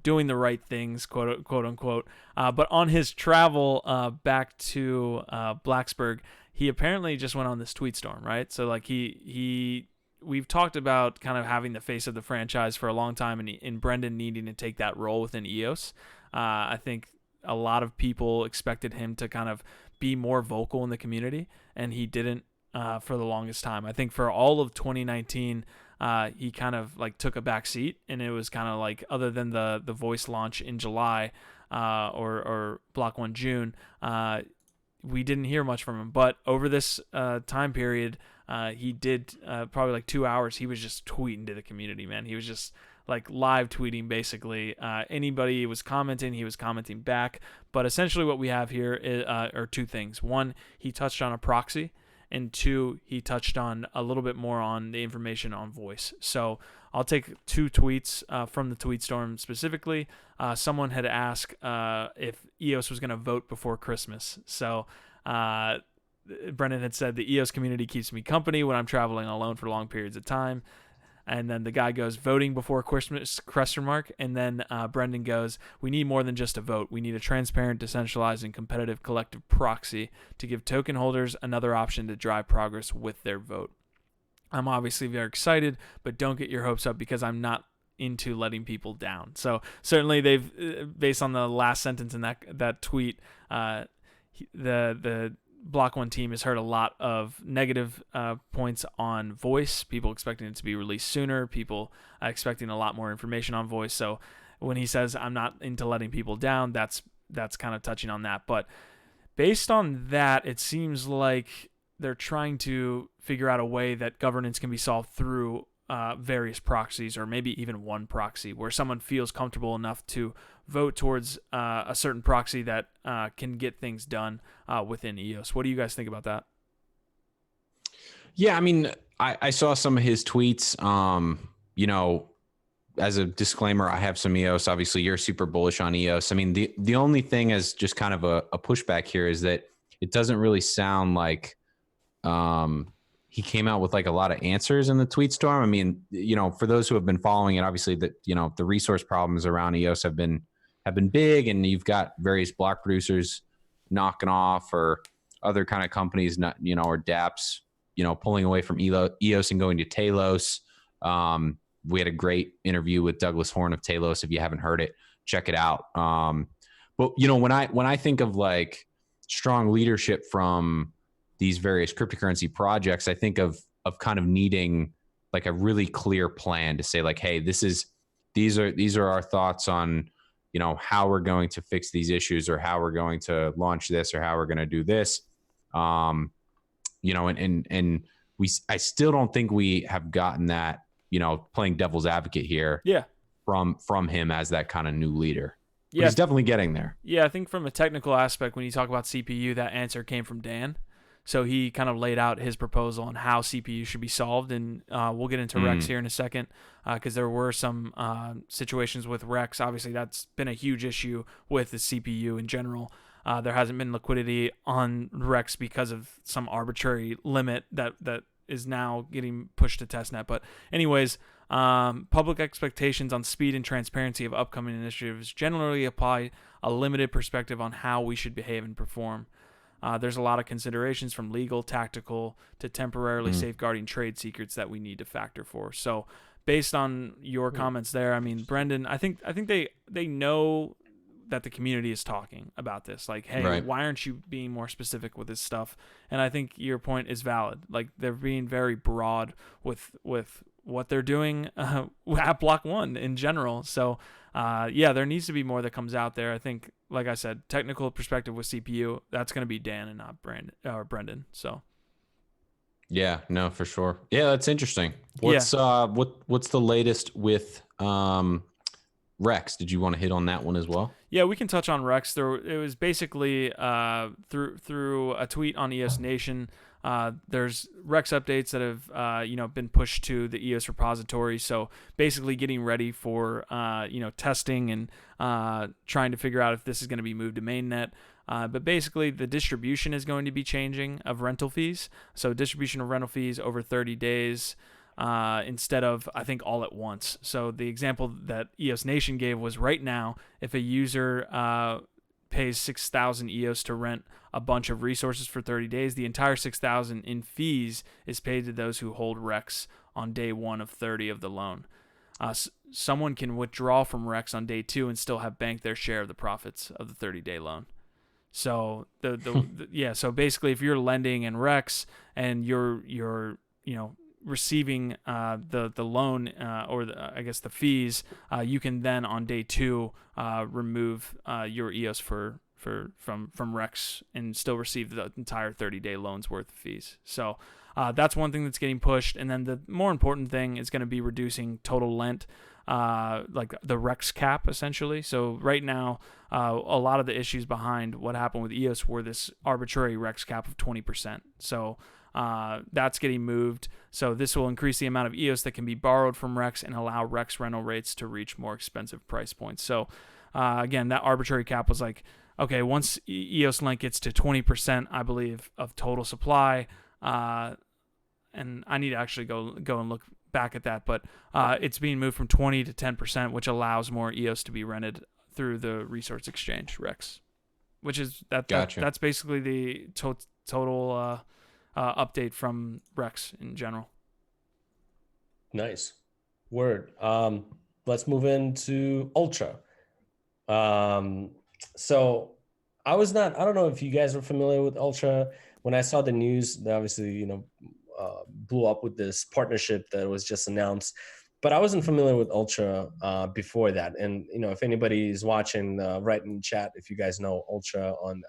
doing the right things, quote unquote. But on his travel back to Blacksburg, he apparently just went on this tweet storm, right? So like we've talked about kind of having the face of the franchise for a long time, and Brendan needing to take that role within EOS. I think a lot of people expected him to kind of be more vocal in the community, and he didn't for the longest time. I think for all of 2019, he kind of like took a back seat, and it was kind of like, other than the Voice launch in July or Block 1 June, we didn't hear much from him. But over this time period, he did probably like 2 hours. He was just tweeting to the community, man. He was just like live tweeting, basically. Anybody was commenting, he was commenting back. But essentially what we have here are two things. One, he touched on a proxy, and two, he touched on a little bit more on the information on Voice. So I'll take two tweets from the tweet storm specifically. Someone had asked if EOS was going to vote before Christmas. So Brendan had said, the EOS community keeps me company when I'm traveling alone for long periods of time. And then the guy goes, voting before Christmas, ? And then Brendan goes, we need more than just a vote. We need a transparent, decentralized, and competitive collective proxy to give token holders another option to drive progress with their vote. I'm obviously very excited, but don't get your hopes up, because I'm not into letting people down. So certainly they've, based on the last sentence in that tweet, the Block 1 team has heard a lot of negative points on Voice, people expecting it to be released sooner, people expecting a lot more information on Voice. So when he says, I'm not into letting people down, that's kind of touching on that. But based on that, it seems like they're trying to figure out a way that governance can be solved through various proxies, or maybe even one proxy, where someone feels comfortable enough to vote towards a certain proxy that can get things done within EOS. What do you guys think about that? Yeah, I mean, I saw some of his tweets. As a disclaimer, I have some EOS. Obviously, you're super bullish on EOS. I mean, the only thing as just kind of a pushback here is that it doesn't really sound like he came out with like a lot of answers in the tweet storm. I mean, for those who have been following it, obviously that, the resource problems around EOS have been big, and you've got various block producers knocking off, or other kind of companies, not, or dApps, pulling away from EOS and going to Telos. We had a great interview with Douglas Horn of Telos. If you haven't heard it, check it out. But when I think of like strong leadership from these various cryptocurrency projects, I think of kind of needing like a really clear plan to say like, hey, these are our thoughts on, how we're going to fix these issues, or how we're going to launch this, or how we're going to do this. I still don't think we have gotten that, playing devil's advocate here. Yeah. From him as that kind of new leader. Yeah. But he's definitely getting there. Yeah. I think from a technical aspect, when you talk about CPU, that answer came from Dan. So he kind of laid out his proposal on how CPU should be solved, and we'll get into Rex here in a second, because there were some situations with Rex. Obviously, that's been a huge issue with the CPU in general. There hasn't been liquidity on Rex because of some arbitrary limit that is now getting pushed to testnet. But anyways, public expectations on speed and transparency of upcoming initiatives generally apply a limited perspective on how we should behave and perform. There's a lot of considerations, from legal, tactical, to temporarily safeguarding trade secrets that we need to factor for. So based on your comments there, I mean, Brendan, I think they know that the community is talking about this. Like, hey, right, why aren't you being more specific with this stuff? And I think your point is valid. Like, they're being very broad with what they're doing at Block 1 in general. So yeah, there needs to be more that comes out there. I think, like I said, technical perspective with CPU, that's going to be Dan and not Brendan. So yeah, no, for sure. Yeah, that's interesting. What's the latest with Rex, did you want to hit on that one as well? Yeah, we can touch on Rex. It was basically through a tweet on EOS Nation. There's Rex updates that have been pushed to the EOS repository. So basically, getting ready for testing and trying to figure out if this is going to be moved to mainnet. But basically, the distribution is going to be changing of rental fees. So distribution of rental fees over 30 days. Instead of, I think, all at once. So the example that EOS Nation gave was right now, if a user pays 6,000 EOS to rent a bunch of resources for 30 days, the entire 6,000 in fees is paid to those who hold Rex on day 1 of 30 of the loan. Someone can withdraw from Rex on day 2 and still have banked their share of the profits of the 30-day loan. So so basically, if you're lending in Rex and you're receiving the loan or the fees, you can then on day 2 remove your EOS from Rex and still receive the entire 30-day loan's worth of fees. So that's one thing that's getting pushed. And then the more important thing is going to be reducing total lent, like the Rex cap essentially. So right now, a lot of the issues behind what happened with EOS were this arbitrary Rex cap of 20%. So that's getting moved. So this will increase the amount of EOS that can be borrowed from Rex and allow Rex rental rates to reach more expensive price points. So again, that arbitrary cap was like, okay, once EOS lent gets to 20%, I believe, of total supply, and I need to actually go and look back at that, but it's being moved from 20 to 10%, which allows more EOS to be rented through the resource exchange Rex, which is that's basically the total update from Rex in general. Nice. Word. Let's move into Ultra. So I don't know if you guys are familiar with Ultra. When I saw the news, they obviously, blew up with this partnership that was just announced, but I wasn't familiar with Ultra before that. And, if anybody is watching, write in chat if you guys know Ultra on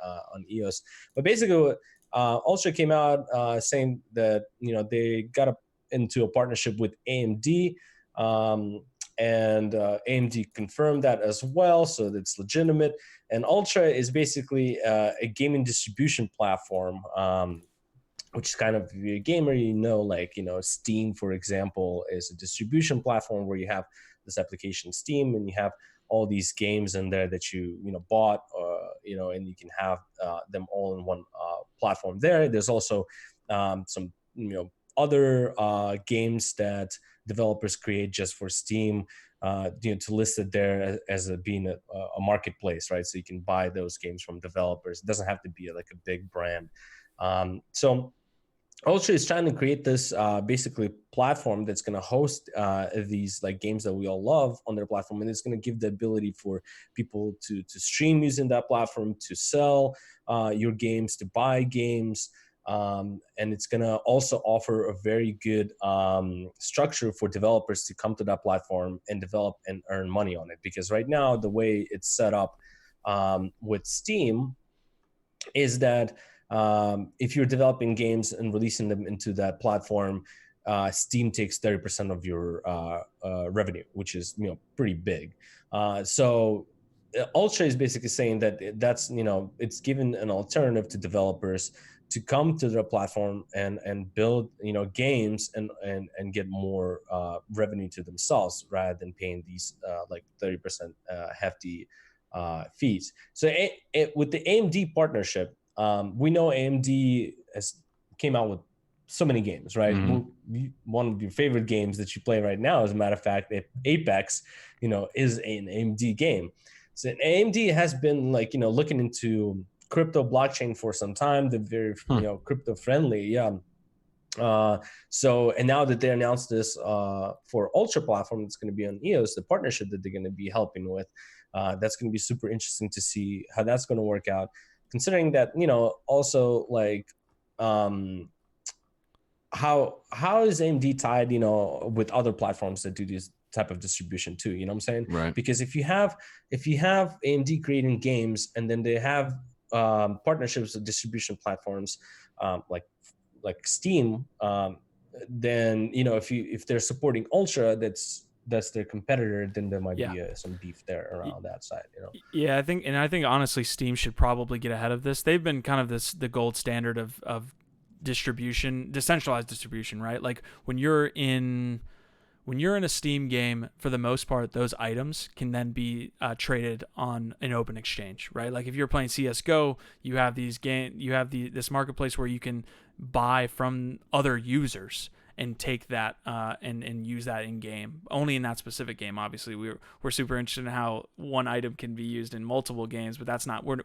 EOS. But basically, Ultra came out saying that, they got into a partnership with AMD, and AMD confirmed that as well, so that's legitimate. And Ultra is basically a gaming distribution platform, which is kind of, if you're a gamer, Steam, for example, is a distribution platform where you have this application Steam, and you have all these games in there that you bought, and you can have them all in one platform there. There's also some other games that developers create just for Steam, to list it there as being a marketplace, right? So you can buy those games from developers. It doesn't have to be like a big brand. So Ultra is trying to create this basically platform that's going to host these like games that we all love on their platform, and it's going to give the ability for people to stream using that platform, to sell your games, to buy games, and it's going to also offer a very good structure for developers to come to that platform and develop and earn money on it. Because right now, the way it's set up with Steam is that if you're developing games and releasing them into that platform, Steam takes 30% of your revenue, which is pretty big. So Ultra is basically saying that that's it's given an alternative to developers to come to their platform and build games and get more revenue to themselves rather than paying these like 30% hefty fees. So with the AMD partnership, we know AMD came out with so many games, right? Mm-hmm. One of your favorite games that you play right now, as a matter of fact, Apex, is an AMD game. So AMD has been looking into crypto blockchain for some time. They're very crypto friendly, yeah. So and now that they announced this for Ultra platform, it's going to be on EOS, the partnership that they're going to be helping with. That's going to be super interesting to see how that's going to work out. Considering that, also how is AMD tied, with other platforms that do this type of distribution too? You know what I'm saying? Right. Because if you have AMD creating games and then they have partnerships with distribution platforms like Steam, then if they're supporting Ultra, that's that's their competitor, then there might Yeah. be some beef there around that side, you know. Yeah, I think honestly, Steam should probably get ahead of this. They've been kind of the gold standard of distribution, decentralized distribution, right? Like when you're in a Steam game, for the most part, those items can then be traded on an open exchange, right? Like if you're playing CS:GO, you have this marketplace where you can buy from other users and take that and use that in game, only in that specific game. Obviously, we're super interested in how one item can be used in multiple games, but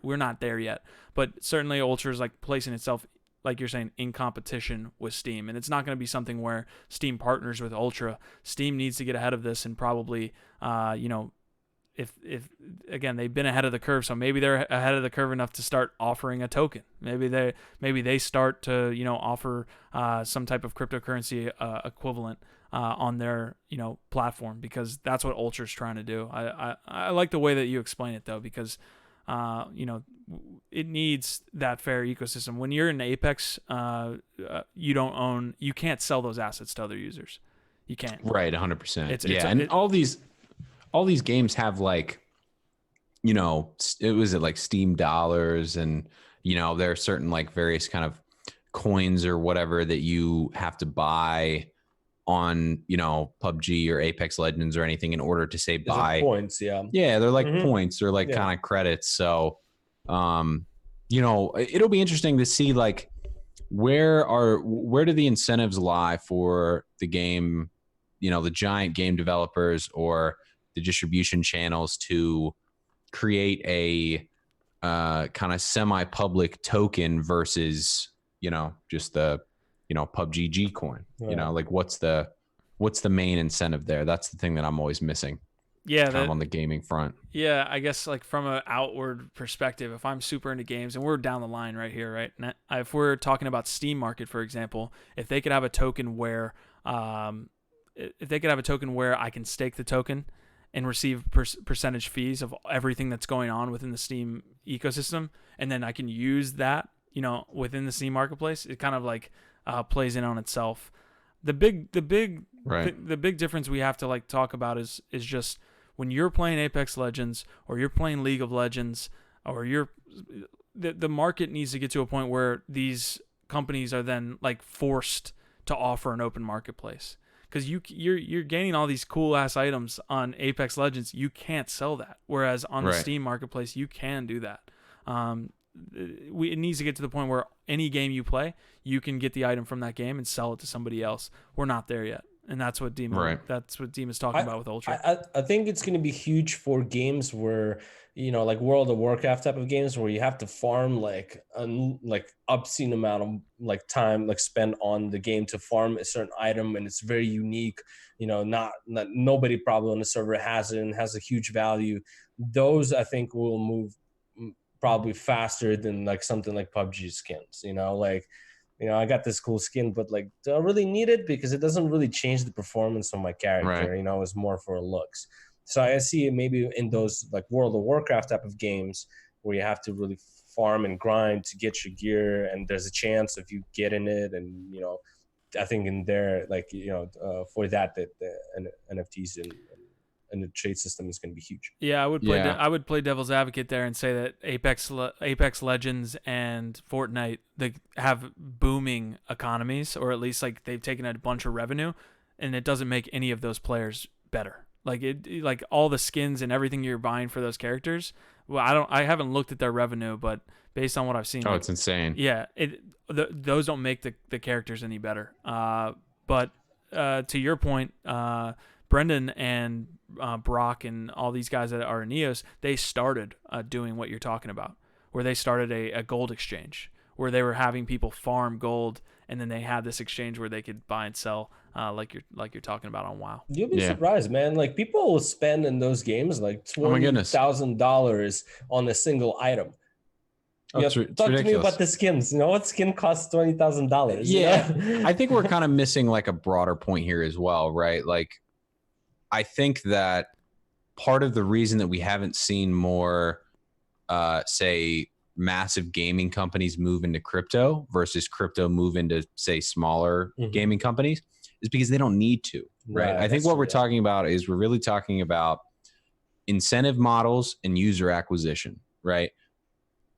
we're not there yet. But certainly, Ultra is like placing itself, like you're saying, in competition with Steam. And it's not going to be something where Steam partners with Ultra. Steam needs to get ahead of this and probably, if again, they've been ahead of the curve, so maybe they're ahead of the curve enough to start offering a token. Maybe they start to, offer some type of cryptocurrency equivalent on their, platform, because that's what Ultra's trying to do. I like the way that you explain it, though, because it needs that fair ecosystem. When you're in Apex, you can't sell those assets to other users. You can't. Right, 100%. All these games have like, it was like Steam dollars, and there are certain like various kind of coins or whatever that you have to buy on PUBG or Apex Legends or anything in order to say buy points. Yeah, they're like points or like kind of credits. So it'll be interesting to see like where do the incentives lie for the game, the giant game developers or the distribution channels to create a kind of semi-public token versus just the PUBG G coin. Like what's the main incentive there? That's the thing that I'm always missing. Yeah, kind of on the gaming front. Yeah, I guess like from an outward perspective, if I'm super into games, and we're down the line right here, right? And if we're talking about Steam Market, for example, if they could have a token where, I can stake the token and receive percentage fees of everything that's going on within the Steam ecosystem, and then I can use that, within the Steam marketplace, it kind of like plays in on itself. The big difference we have to like talk about is just when you're playing Apex Legends or you're playing League of Legends, or the market needs to get to a point where these companies are then like forced to offer an open marketplace. Because you're gaining all these cool ass items on Apex Legends, you can't sell that. Whereas on the Steam marketplace, you can do that. It needs to get to the point where any game you play, you can get the item from that game and sell it to somebody else. We're not there yet, and that's what Deem is talking about with Ultra. I think it's going to be huge for games where like World of Warcraft type of games where you have to farm like obscene amount of like time like spent on the game to farm a certain item, and it's very unique. Not nobody probably on the server has it and has a huge value. Those I think will move probably faster than like something like PUBG skins. I got this cool skin, but like, do I really need it? Because it doesn't really change the performance of my character. It's more for looks. So I see it maybe in those like World of Warcraft type of games where you have to really farm and grind to get your gear, and there's a chance of you getting it. And I think in there, like for that the NFTs and the trade system is going to be huge. Yeah, I would play devil's advocate there and say that Apex Legends and Fortnite, they have booming economies, or at least like they've taken a bunch of revenue, and it doesn't make any of those players better. Like all the skins and everything you're buying for those characters. Well, I haven't looked at their revenue, but based on what I've seen, it's insane. Yeah, those don't make the characters any better. But to your point, Brendan and Brock and all these guys that are in EOS, they started doing what you're talking about, where they started a gold exchange, where they were having people farm gold, and then they had this exchange where they could buy and sell, like you're talking about on WoW. You'll be surprised, man. Like people will spend in those games like $20,000 on a single item. Talk to me about the skins. What skin costs $20,000? Yeah, I think we're kind of missing like a broader point here as well, right? Like, I think that part of the reason that we haven't seen more, say, massive gaming companies move into crypto versus crypto move into, say, smaller gaming companies is because they don't need to. right? I think what we're talking about is we're really talking about incentive models and user acquisition, right?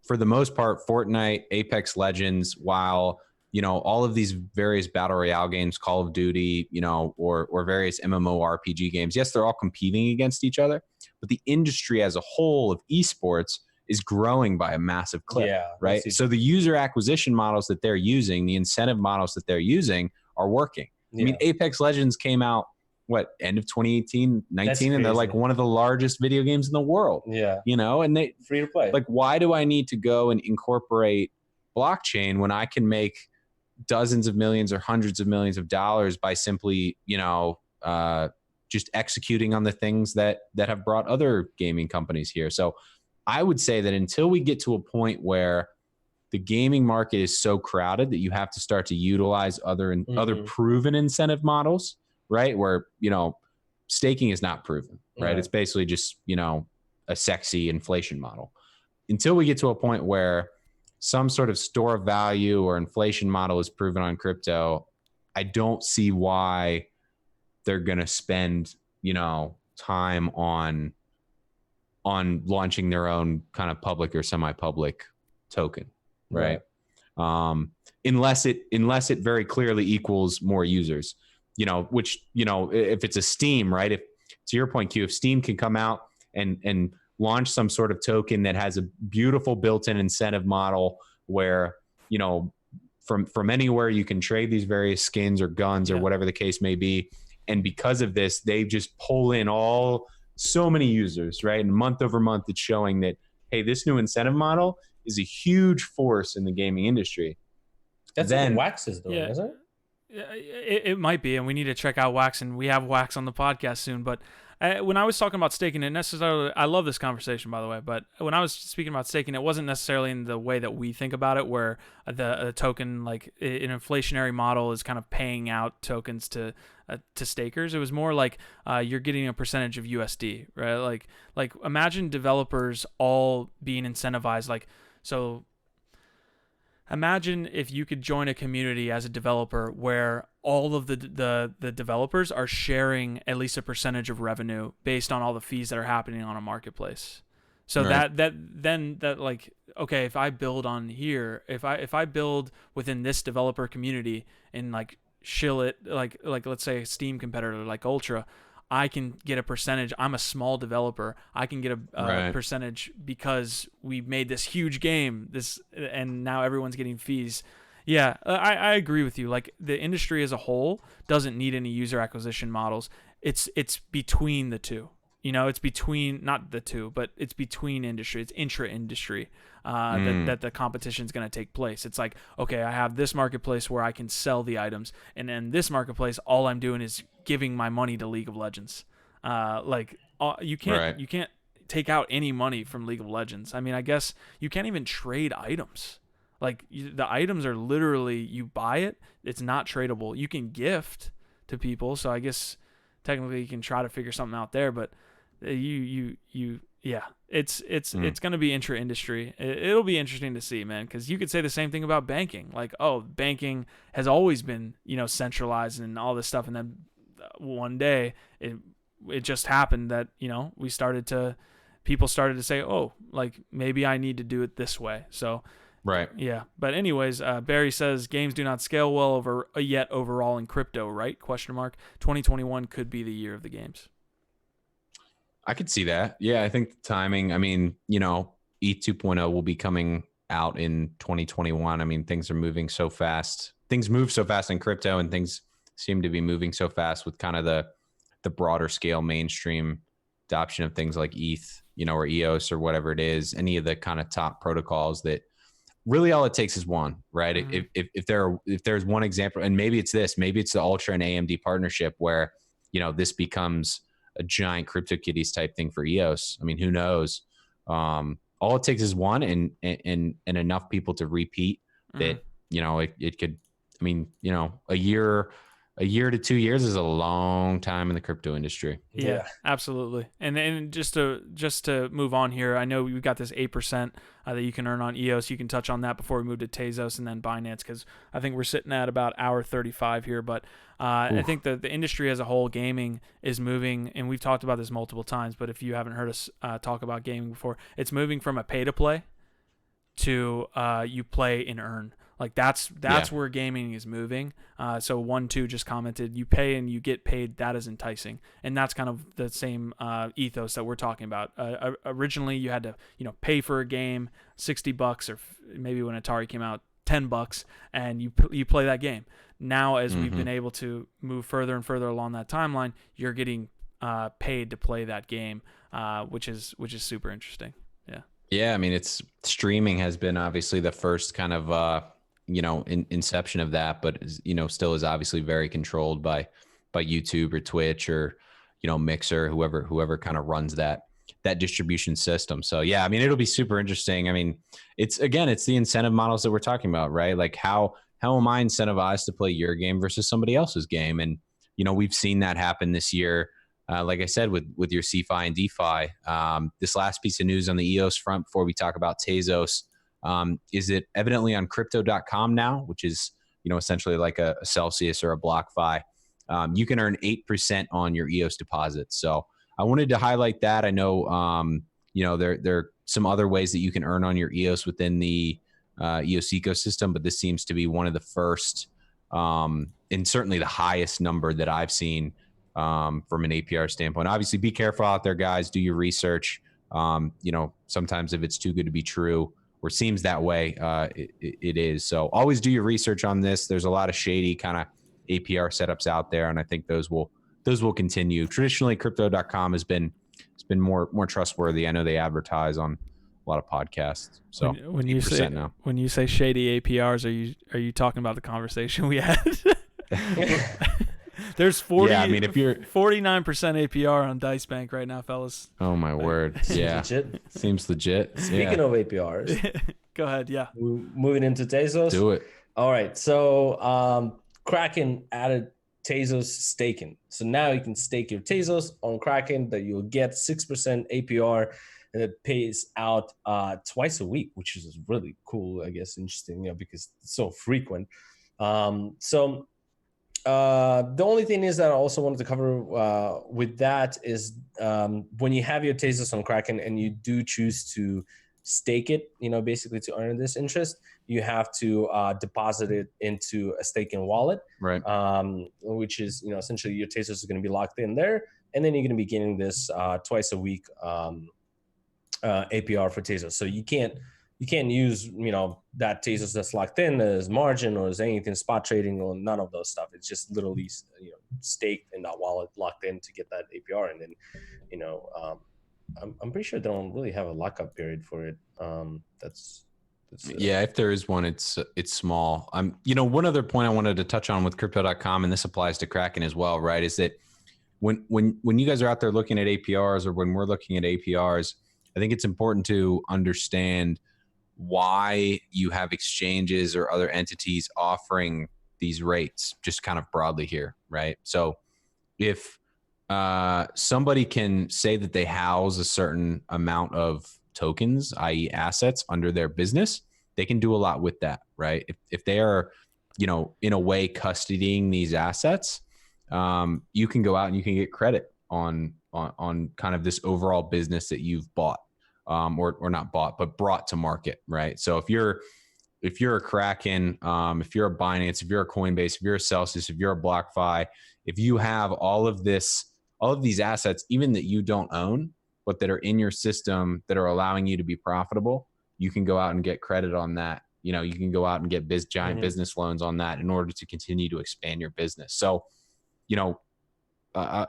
For the most part, Fortnite, Apex Legends, while, you know, all of these various battle royale games, Call of Duty, you know, or various MMORPG games, yes, they're all competing against each other, but the industry as a whole of esports is growing by a massive clip, right? So the user acquisition models that they're using, the incentive models that they're using are working. I mean, Apex Legends came out, end of 2018, 19, and they're like one of the largest video games in the world. Yeah. You know, and they free to play. Like, why do I need to go and incorporate blockchain when I can make dozens of millions or hundreds of millions of dollars by simply, you know, just executing on the things that have brought other gaming companies here? So I would say that until we get to a point where the gaming market is so crowded that you have to start to utilize other proven incentive models, right? Where, you know, staking is not proven, right? It's basically just, you know, a sexy inflation model. Until we get to a point where some sort of store of value or inflation model is proven on crypto, I don't see why they're going to spend, you know, time on launching their own kind of public or semi-public token, right? Unless it very clearly equals more users, you know, which, you know, if it's a Steam, right? If, to your point, Q, if Steam can come out and launch some sort of token that has a beautiful built-in incentive model where, you know, from anywhere you can trade these various skins or guns or whatever the case may be, and because of this, they just pull in so many users, right? And month over month, it's showing that, hey, this new incentive model is a huge force in the gaming industry. That's what Wax is doing, isn't it? It might be, and we need to check out Wax, and we have Wax on the podcast soon. But when I was talking about staking, I love this conversation, by the way, but when I was speaking about staking, it wasn't necessarily in the way that we think about it, where the token, like an inflationary model, is kind of paying out tokens to stakers. It was more like you're getting a percentage of USD, right? Like imagine developers all being incentivized. Like, so imagine if you could join a community as a developer where all of the developers are sharing at least a percentage of revenue based on all the fees that are happening on a marketplace. So that like, okay, if I build on here, if I build within this developer community and like shill it, like let's say a Steam competitor like Ultra, I can get a percentage. I'm a small developer. I can get a percentage because we made this huge game, and now everyone's getting fees. Yeah, I agree with you. Like, the industry as a whole doesn't need any user acquisition models. It's between the two. You know, it's between, not the two, but it's between industry. It's intra-industry that the competition is going to take place. It's like, okay, I have this marketplace where I can sell the items, and then this marketplace, all I'm doing is giving my money to League of Legends. You can't take out any money from League of Legends. I mean, I guess you can't even trade items. Like, the items are literally, you buy it, it's not tradable. You can gift to people, so I guess technically you can try to figure something out there, but it's going to be intra-industry. It'll be interesting to see, man, because you could say the same thing about banking. Like, oh, banking has always been, you know, centralized and all this stuff, and then one day it just happened that, you know, people started to say, oh, like, maybe I need to do it this way. So right. Yeah. But anyways, Barry says games do not scale well yet overall in crypto, right? 2021 could be the year of the games. I could see that. Yeah, I think the timing, I mean, you know, ETH 2.0 will be coming out in 2021. I mean, things are moving so fast. Things move so fast in crypto, and things seem to be moving so fast with kind of the broader scale mainstream adoption of things like ETH, you know, or EOS or whatever it is, any of the kind of top protocols that really all it takes is one, right? Mm-hmm. If there's one example, and maybe it's the Ultra and AMD partnership where, you know, this becomes a giant CryptoKitties type thing for EOS. I mean, who knows? All it takes is one and enough people to repeat that, you know, it could, I mean, you know, a year a year to 2 years is a long time in the crypto industry. Yeah, absolutely. And just to move on here, I know we've got this 8% that you can earn on EOS. You can touch on that before we move to Tezos and then Binance, because I think we're sitting at about hour 35 here. But I think the industry as a whole, gaming, is moving, and we've talked about this multiple times, but if you haven't heard us talk about gaming before, it's moving from a pay-to-play to you play and earn. Like that's where gaming is moving. So 1-2 just commented, you pay and you get paid. That is enticing, and that's kind of the same ethos that we're talking about. Originally, you had to pay for a game, $60, or maybe when Atari came out, $10, and you play that game. Now, as we've been able to move further and further along that timeline, you're getting paid to play that game, which is super interesting. Yeah. Yeah, I mean, it's streaming has been obviously the first kind of inception of that, but still is obviously very controlled by YouTube or Twitch or Mixer, whoever kind of runs that distribution system. So yeah, I mean, it'll be super interesting. I mean, it's the incentive models that we're talking about, right? Like how am I incentivized to play your game versus somebody else's game? And we've seen that happen this year. Like I said, with your CeFi and DeFi, this last piece of news on the EOS front before we talk about Tezos, is it evidently on crypto.com now, which is, essentially like a Celsius or a BlockFi. You can earn 8% on your EOS deposits. So I wanted to highlight that. I know, there are some other ways that you can earn on your EOS within the EOS ecosystem, but this seems to be one of the first, and certainly the highest number that I've seen from an APR standpoint. Obviously, be careful out there, guys. Do your research. Sometimes if it's too good to be true, or seems that way, it is. So always do your research on this. There's a lot of shady kind of APR setups out there, and I think those will continue. Traditionally, crypto.com has been more trustworthy. I know they advertise on a lot of podcasts. So when you say shady APRs, are you talking about the conversation we had? There's 49% APR on Dice Bank right now, fellas. Oh my word. Yeah. Legit. Seems legit. Speaking of APRs. Go ahead. Yeah. Moving into Tezos. Do it. All right. So Kraken added Tezos staking. So now you can stake your Tezos on Kraken that you'll get 6% APR, and it pays out twice a week, which is really cool, I guess, interesting, because it's so frequent. The only thing is that I also wanted to cover with that is when you have your Tezos on Kraken and you do choose to stake it, basically to earn this interest, you have to deposit it into a staking wallet, right? Which is, essentially your Tezos is going to be locked in there, and then you're going to be getting this twice a week APR for Tezos. So you can't use, that Tezos that's locked in as margin or as anything spot trading or none of those stuff. It's just literally, staked in that wallet, locked in to get that APR. And then, I'm pretty sure they don't really have a lockup period for it. Yeah, if there is one, it's small. One other point I wanted to touch on with crypto.com, and this applies to Kraken as well, right, is that when you guys are out there looking at APRs, or when we're looking at APRs, I think it's important to understand why you have exchanges or other entities offering these rates, just kind of broadly here, right? So if somebody can say that they house a certain amount of tokens, i.e. assets, under their business, they can do a lot with that, right? If they are, in a way custodying these assets, you can go out and you can get credit on kind of this overall business that you've bought. Or not bought, but brought to market, right? So if you're a Kraken, if you're a Binance, if you're a Coinbase, if you're a Celsius, if you're a BlockFi, if you have all of these assets, even that you don't own, but that are in your system that are allowing you to be profitable, you can go out and get credit on that. You can go out and get giant business loans on that in order to continue to expand your business. So, I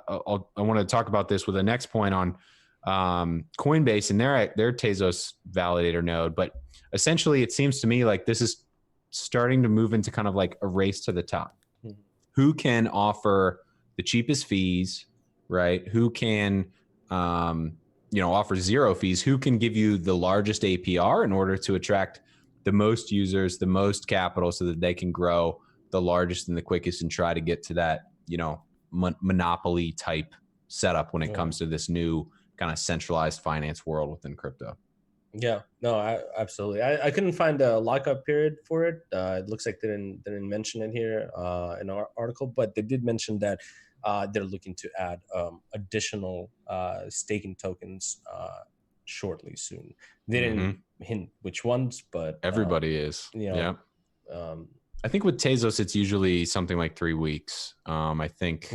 want to talk about this with the next point on Coinbase and their Tezos validator node. But essentially, it seems to me like this is starting to move into kind of like a race to the top. Mm-hmm. Who can offer the cheapest fees, right? Who can, offer zero fees? Who can give you the largest APR in order to attract the most users, the most capital, so that they can grow the largest and the quickest and try to get to that, monopoly type setup when it comes to this new kind of centralized finance world within crypto. Yeah, no, absolutely. I couldn't find a lockup period for it. It looks like they didn't mention it here in our article, but they did mention that they're looking to add additional staking tokens shortly soon. They didn't hint which ones, but everybody is. Yeah. I think with Tezos, it's usually something like 3 weeks. I think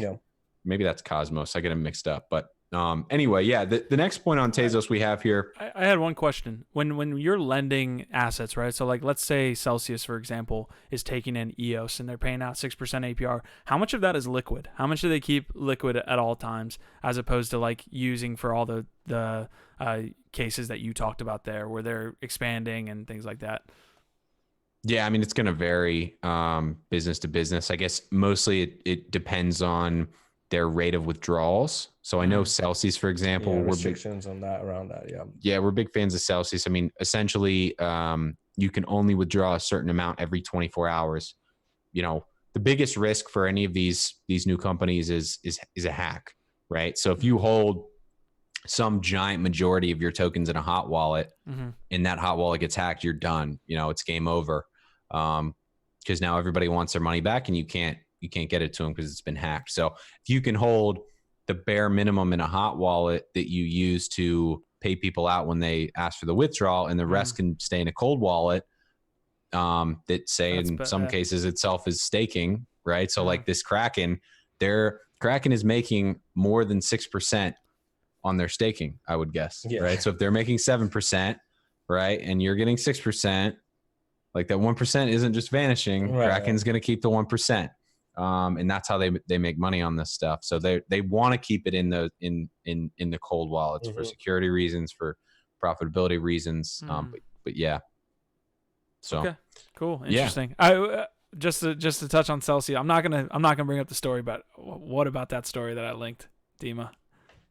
maybe that's Cosmos. I get them mixed up, but anyway, the next point on Tezos we have here. I had one question. When you're lending assets, right? So like, let's say Celsius, for example, is taking in EOS and they're paying out 6% APR. How much of that is liquid? How much do they keep liquid at all times, as opposed to like using for all the cases that you talked about there, where they're expanding and things like that? Yeah, I mean, it's going to vary business to business. I guess mostly it depends on their rate of withdrawals. So I know Celsius, for example, restrictions on that around that. Yeah, we're big fans of Celsius. I mean, essentially, you can only withdraw a certain amount every 24 hours. The biggest risk for any of these new companies is a hack, right? So if you hold some giant majority of your tokens in a hot wallet and that hot wallet gets hacked, you're done. It's game over. Because now everybody wants their money back and you can't get it to them because it's been hacked. So if you can hold the bare minimum in a hot wallet that you use to pay people out when they ask for the withdrawal, and the rest can stay in a cold wallet, that say in some cases itself is staking, right? So like this Kraken is making more than 6% on their staking, I would guess, right? So if they're making 7%, right, and you're getting 6%, like that 1% isn't just vanishing. Right, Kraken's going to keep the 1%. And that's how they make money on this stuff. So they want to keep it in the cold wallets for security reasons, for profitability reasons. But yeah. So okay, cool, interesting. I just to touch on Celsius. I'm not gonna bring up the story, but what about that story that I linked, Dima,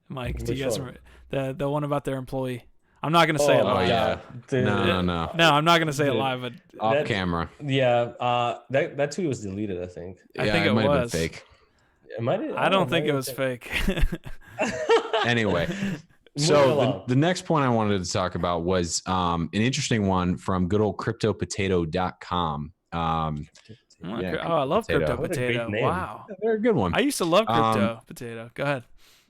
Mike? Do you guys remember the one about their employee? I'm not gonna say it live. Yeah. No. No, I'm not gonna say it live. But off camera. Yeah. That tweet was deleted, I think. I think it might was have been fake. I don't think it was fake. Anyway, so the next point I wanted to talk about was an interesting one from good old CryptoPotato.com. I love Crypto Potato. Wow, they're a good one. I used to love Crypto Potato. Go ahead.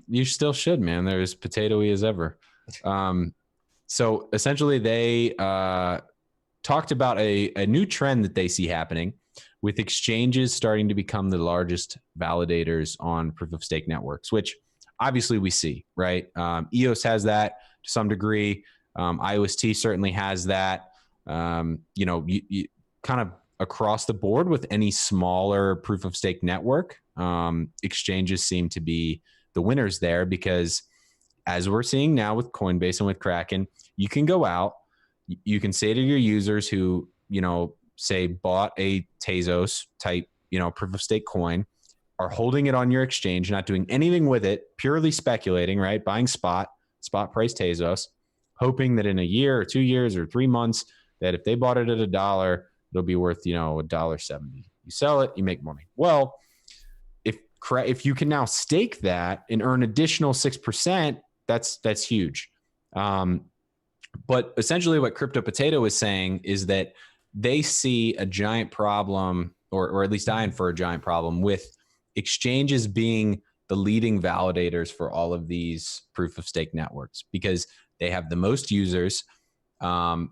You still should, man. They're as potatoey as ever. So essentially they talked about a new trend that they see happening with exchanges starting to become the largest validators on proof of stake networks, which obviously we see, right? EOS has that to some degree. IOST certainly has that. You kind of across the board with any smaller proof of stake network, exchanges seem to be the winners there, because as we're seeing now with Coinbase and with Kraken, you can go out, you can say to your users who, say bought a Tezos type, proof of stake coin, are holding it on your exchange, not doing anything with it, purely speculating, right? Buying spot price Tezos, hoping that in a year or 2 years or 3 months, that if they bought it at $1, it'll be worth, $1.70. You sell it, you make money. Well, if you can now stake that and earn additional 6%, that's huge. But essentially what Crypto Potato is saying is that they see a giant problem, or at least I infer a giant problem, with exchanges being the leading validators for all of these proof of stake networks, because they have the most users. Those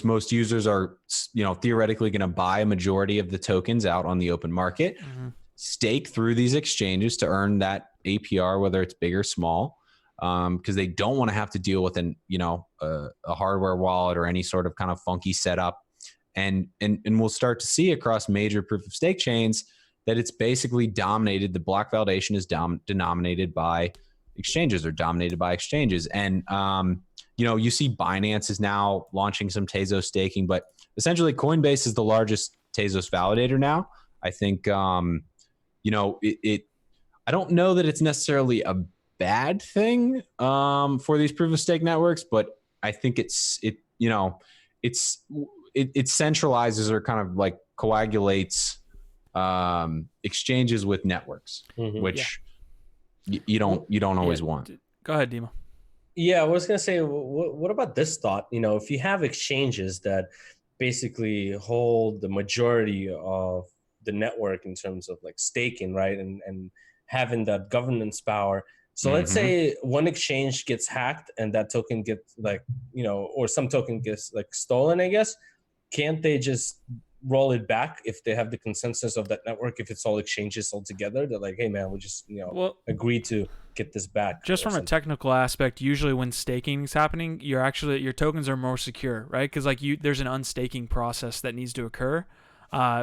most users are, theoretically going to buy a majority of the tokens out on the open market, stake through these exchanges to earn that APR, whether it's big or small, because they don't want to have to deal with a hardware wallet or any sort of kind of funky setup. And we'll start to see across major proof of stake chains that it's basically dominated. The block validation is dominated by exchanges, or dominated by exchanges. And you see Binance is now launching some Tezos staking, but essentially Coinbase is the largest Tezos validator now. I think I don't know that it's necessarily a bad thing for these proof of stake networks, but I think it centralizes, or kind of like coagulates exchanges with networks, which you don't always want. Go ahead, Dima. Yeah, I was gonna say, what about this thought? You know, if you have exchanges that basically hold the majority of the network in terms of like staking, right, and having that governance power. So let's say one exchange gets hacked and that token gets like, you know, or some token gets like stolen, I guess. Can't they just roll it back if they have the consensus of that network? If it's all exchanges all together, they're like, hey man, we just, you know, agree to get this back. Just from a technical aspect, usually when staking is happening, your tokens are more secure, right? Because like there's an unstaking process that needs to occur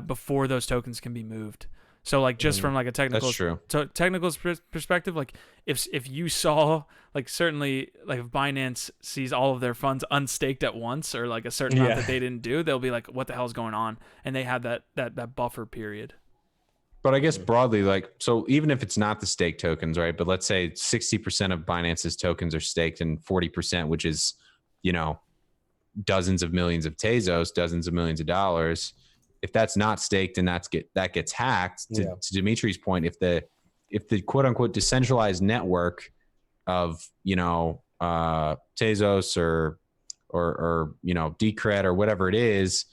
before those tokens can be moved. So like just from like a technical perspective, like if you saw like certainly like if Binance sees all of their funds unstaked at once or like a certain amount that they didn't do, they'll be like, what the hell is going on? And they have that buffer period. But I guess broadly, like, so even if it's not the stake tokens, right? But let's say 60% of Binance's tokens are staked and 40%, which is, you know, dozens of millions of Tezos, dozens of millions of dollars. If that's not staked and that gets hacked, to Dimitri's point, if the quote unquote decentralized network of, you know, Tezos or you know, Decred or whatever it is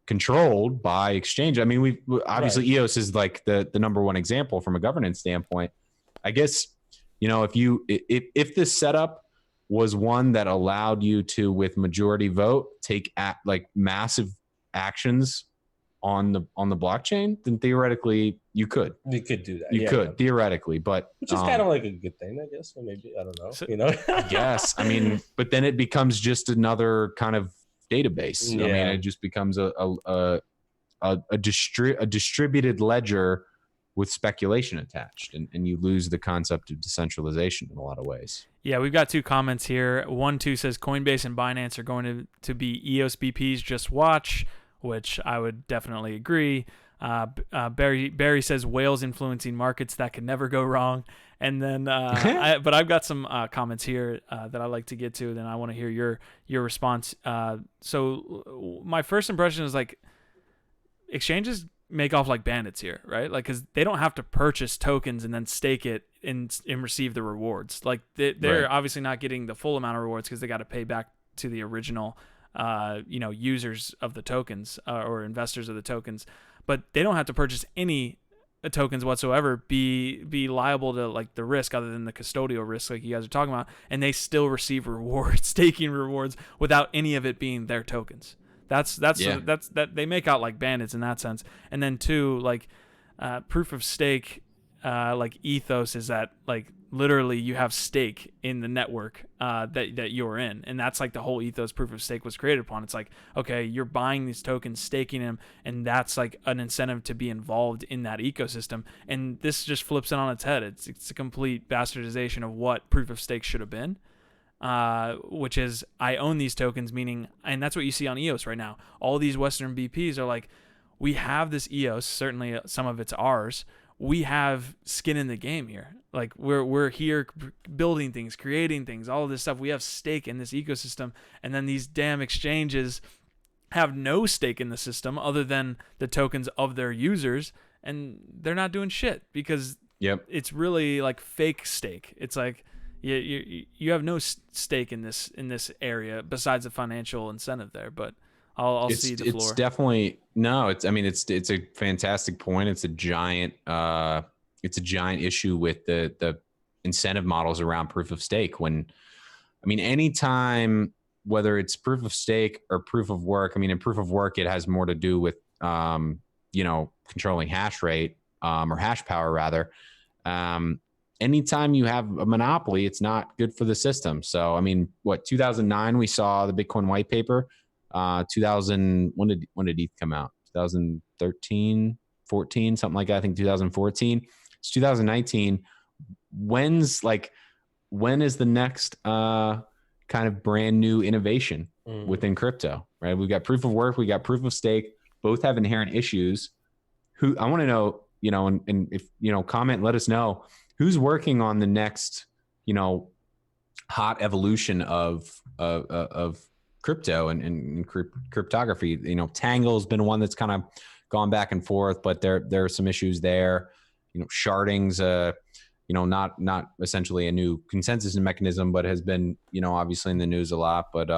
controlled by exchange. I mean, we obviously EOS is like the number one example from a governance standpoint. I guess, you know, if this setup was one that allowed you to, with majority vote, take like massive actions on the blockchain, then theoretically you could. You could do that. You could theoretically, but which is kind of like a good thing, I guess. Or maybe I don't know. You know. Yes, I mean, but then it becomes just another kind of database. I mean, it just becomes a distributed ledger with speculation attached, and you lose the concept of decentralization in a lot of ways. Yeah, we've got two comments here. 1-2 says Coinbase and Binance are going to be EOS BPs. Just watch, which I would definitely agree. Barry says whales influencing markets, that could never go wrong. And then, but I've got some comments here that I like to get to. Then I want to hear your response. So my first impression is like exchanges make off like bandits here, right? Like, because they don't have to purchase tokens and then stake it and receive the rewards. Like they're obviously not getting the full amount of rewards because they got to pay back to the original, users of the tokens or investors of the tokens. But they don't have to purchase any tokens whatsoever, be liable to like the risk other than the custodial risk like you guys are talking about, and they still receive rewards, staking rewards, without any of it being their tokens. That's they make out like bandits in that sense. And then two, like proof of stake, like ethos is that like literally you have stake in the network that you're in, and that's like the whole ethos proof of stake was created upon. It's like, okay, you're buying these tokens, staking them, and that's like an incentive to be involved in that ecosystem. And this just flips it on its head. It's a complete bastardization of what proof of stake should have been. Which is I own these tokens, meaning, and that's what you see on EOS right now. All these Western BPs are like, we have this EOS, certainly some of it's ours. We have skin in the game here. Like we're here building things, creating things, all of this stuff. We have stake in this ecosystem, and then these damn exchanges have no stake in the system other than the tokens of their users, and they're not doing shit because it's really like fake stake. It's like you have no stake in this area besides the financial incentive there. But I'll cede the floor. It's definitely it's a fantastic point. It's a giant issue with the incentive models around proof of stake. Anytime, whether it's proof of stake or proof of work, in proof of work, it has more to do with controlling hash rate or hash power rather. Anytime you have a monopoly, it's not good for the system. So 2009 we saw the Bitcoin white paper. 2000, when did ETH come out? 2013, 14, something like that. I think 2014. It's 2019. When is the next kind of brand new innovation within crypto, right? We've got proof of work, we got proof of stake. Both have inherent issues. I want to know, and if, comment, let us know who's working on the next, hot evolution of crypto and cryptography. You know, Tangle's been one that's kind of gone back and forth, but there are some issues there. You know, sharding's you know, not essentially a new consensus mechanism, but has been, you know, obviously in the news a lot. But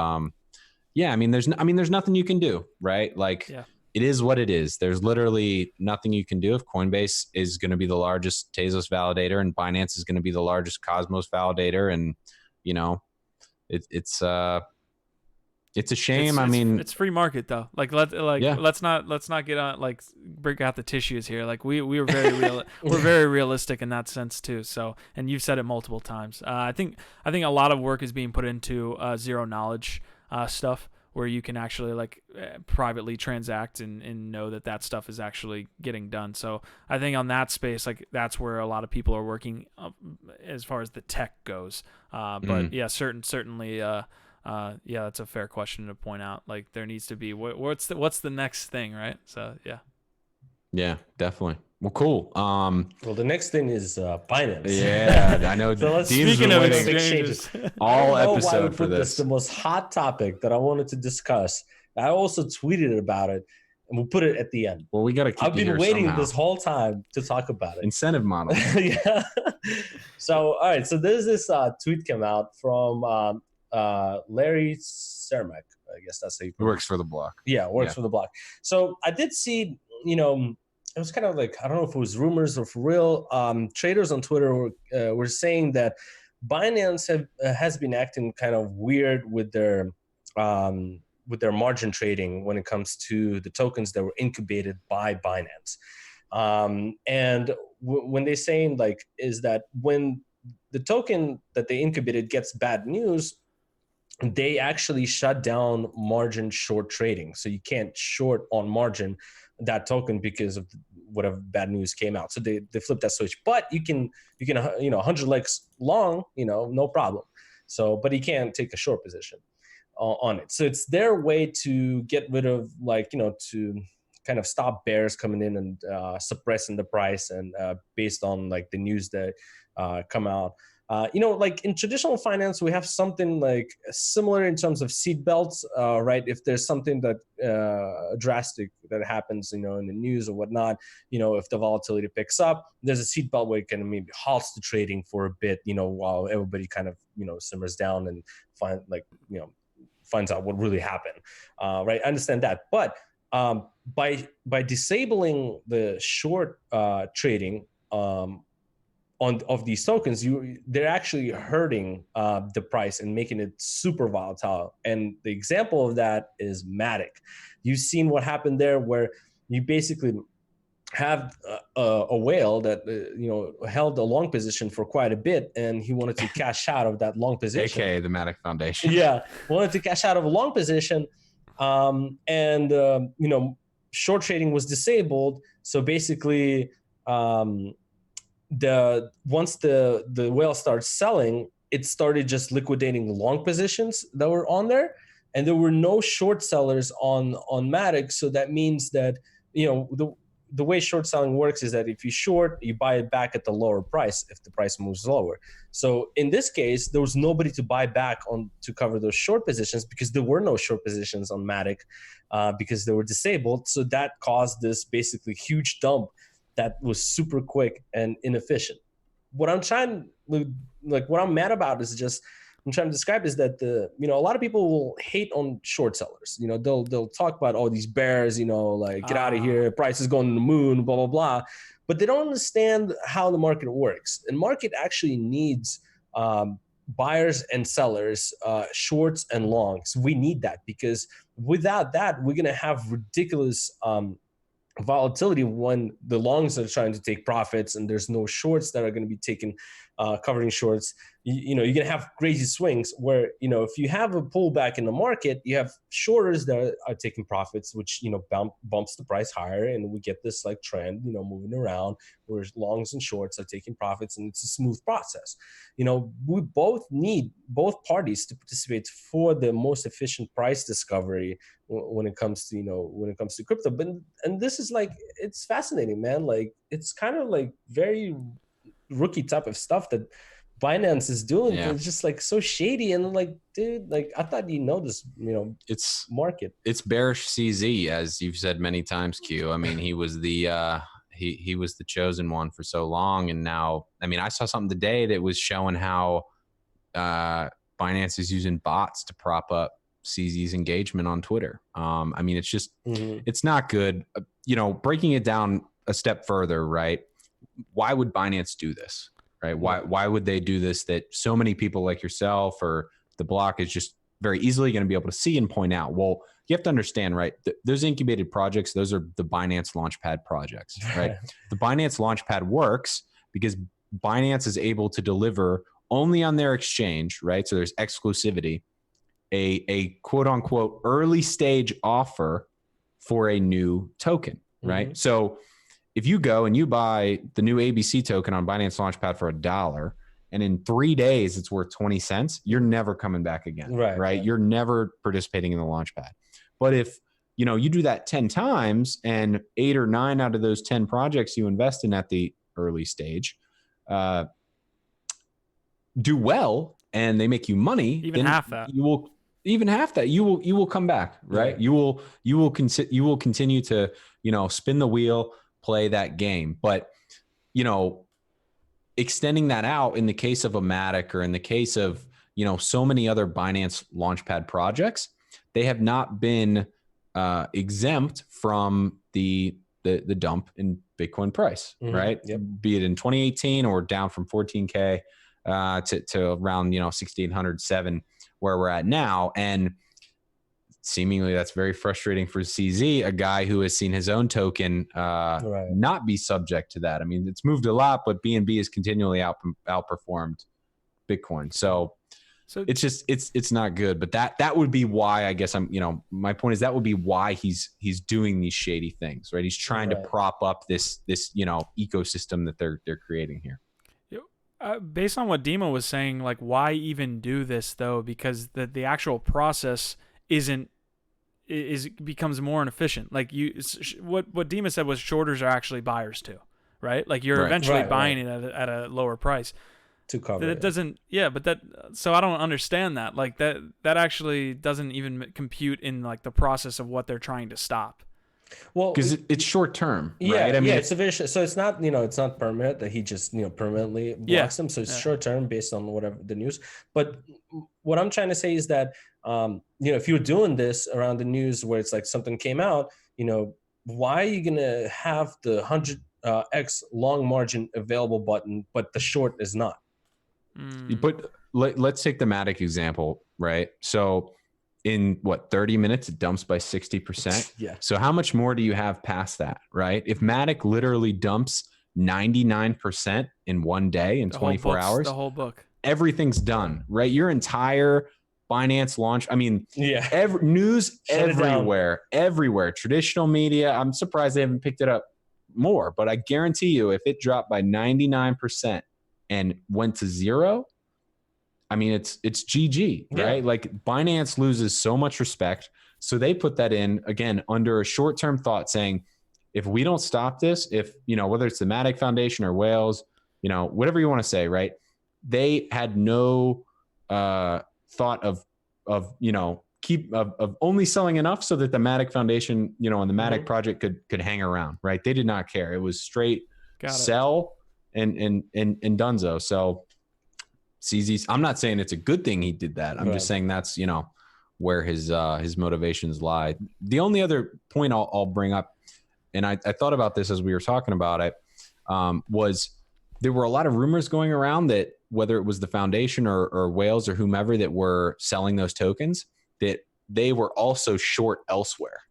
yeah, I mean, there's nothing you can do, right? Like, it is what it is. There's literally nothing you can do. If Coinbase is going to be the largest Tezos validator and Binance is going to be the largest Cosmos validator, and you know, it's a shame. I mean, it's free market though. Like let's not get on like break out the tissues here. Like we were very we're very realistic in that sense too. So, and you've said it multiple times. I think a lot of work is being put into zero knowledge stuff, where you can actually like privately transact and know that stuff is actually getting done. So I think on that space, like that's where a lot of people are working as far as the tech goes. But yeah, certainly. Yeah, that's a fair question to point out. Like there needs to be what's the next thing, right? So yeah, definitely. Well, cool. Well, the next thing is Binance. Yeah, I know. So speaking of exchanges, all episode for this. The most hot topic that I wanted to discuss. I also tweeted about it, and we'll put it at the end. Well, we got to keep. I've been waiting this whole time to talk about it. Incentive model. Yeah. So all right. So there's this tweet come out from Larry Cermak. I guess that's how you works for the block. Yeah, works for the block. So I did see, you know, it was kind of like, I don't know if it was rumors or for real. Traders on Twitter were saying that Binance has been acting kind of weird with their margin trading when it comes to the tokens that were incubated by Binance. And when they're saying like, is that when the token that they incubated gets bad news, they actually shut down margin short trading. So you can't short on margin that token because of whatever bad news came out. So they flipped that switch, but you can, 100x long, no problem. So, but you can't take a short position on it. So it's their way to get rid of to kind of stop bears coming in and suppressing the price and based on like the news that come out. Like in traditional finance, we have something like similar in terms of seat belts, right? If there's something that drastic that happens, in the news or whatnot, if the volatility picks up, there's a seat belt where it can maybe halts the trading for a bit, while everybody kind of, simmers down and finds out what really happened, right? I understand that, but by disabling the short trading, of these tokens, they're actually hurting the price and making it super volatile. And the example of that is Matic. You've seen what happened there, where you basically have a whale that held a long position for quite a bit, and he wanted to cash out of that long position. AKA the Matic Foundation. Yeah, wanted to cash out of a long position, and short trading was disabled. So basically, once the whale starts selling, it started just liquidating long positions that were on there, and there were no short sellers on Matic. So that means that the way short selling works is that if you short, you buy it back at the lower price if the price moves lower. So in this case, there was nobody to buy back on to cover those short positions because there were no short positions on Matic because they were disabled. So that caused this basically huge dump that was super quick and inefficient. What I'm mad about is just, I'm trying to describe is that a lot of people will hate on short sellers. They'll talk about all these bears, get out of here, price is going to the moon, blah, blah, blah. But they don't understand how the market works. And market actually needs buyers and sellers, shorts and longs. We need that because without that, we're going to have ridiculous volatility when the longs are trying to take profits and there's no shorts that are going to be taken covering shorts. You're going to have crazy swings where if you have a pullback in the market, you have shorters that are taking profits, which bumps the price higher, and we get this like trend moving around where longs and shorts are taking profits, and it's a smooth process. We both need both parties to participate for the most efficient price discovery when it comes to crypto. And this is like, it's fascinating, man. Like it's kind of like very rookie type of stuff that Binance is doing. It's just like so shady, and like, dude, like I thought this, it's market. It's bearish CZ, as you've said many times, Q. I mean, he was the he was the chosen one for so long, and now, I mean, I saw something today that was showing how Binance is using bots to prop up CZ's engagement on Twitter. I mean, it's just it's not good. Breaking it down a step further, right? Why would Binance do this? Right? Why would they do this that so many people like yourself or the block is just very easily going to be able to see and point out? Well, you have to understand, right? Those incubated projects, those are the Binance Launchpad projects, right? The Binance Launchpad works because Binance is able to deliver only on their exchange, right? So there's exclusivity, a quote unquote early stage offer for a new token, right? So if you go and you buy the new ABC token on Binance Launchpad for $1, and in 3 days it's worth 20 cents, you're never coming back again, right? You're never participating in the Launchpad. But if you do that 10 times and 8 or 9 out of those 10 projects you invest in at the early stage do well and they make you money, even half that, you will come back, right? You will continue to spin the wheel, play that game. But extending that out in the case of a Matic or in the case of so many other Binance Launchpad projects, they have not been exempt from the dump in Bitcoin price, right? Yep. Be it in 2018 or down from 14K to around 6,807 where we're at now. And seemingly that's very frustrating for CZ, a guy who has seen his own token not be subject to that. I mean, it's moved a lot, but BNB has continually outperformed Bitcoin. So it's just it's not good. But that would be why, I guess, my point is that would be why he's doing these shady things, right? He's trying to prop up this ecosystem that they're creating here. Based on what Dima was saying, like, why even do this though? Because the actual process becomes more inefficient. Like what Dima said was shorters are actually buyers too, right? Like you're eventually buying it at a lower price to cover it. Doesn't, so I don't understand that. Like that actually doesn't even compute in like the process of what they're trying to stop. Well, because it's short term, right? I mean, it's a vicious. So it's not, it's not permanent that he just, permanently blocks them. So it's short term based on whatever the news. But what I'm trying to say is that, if you're doing this around the news where it's like something came out, why are you gonna have the 100x long margin available button, but the short is not? But let's take the Matic example, right? So in 30 minutes, it dumps by 60%. Yeah. So how much more do you have past that, right? If Matic literally dumps 99% in one day in 24 hours, the whole book, everything's done, right? Your entire Binance launch. I mean, news everywhere. Traditional media. I'm surprised they haven't picked it up more, but I guarantee you, if it dropped by 99% and went to zero, I mean, it's GG, right? Like Binance loses so much respect. So they put that in again under a short-term thought saying, if we don't stop this, if, whether it's the Matic Foundation or Whales, whatever you want to say, right? They had no thought of only selling enough so that the Matic Foundation, and the Matic project could hang around, right? They did not care. It was straight sell and dunzo. So CZ's, I'm not saying it's a good thing he did that. I'm just saying that's, where his motivations lie. The only other point I'll bring up, and I thought about this as we were talking about it, was there were a lot of rumors going around that whether it was the foundation or Whales or whomever that were selling those tokens, that they were also short elsewhere.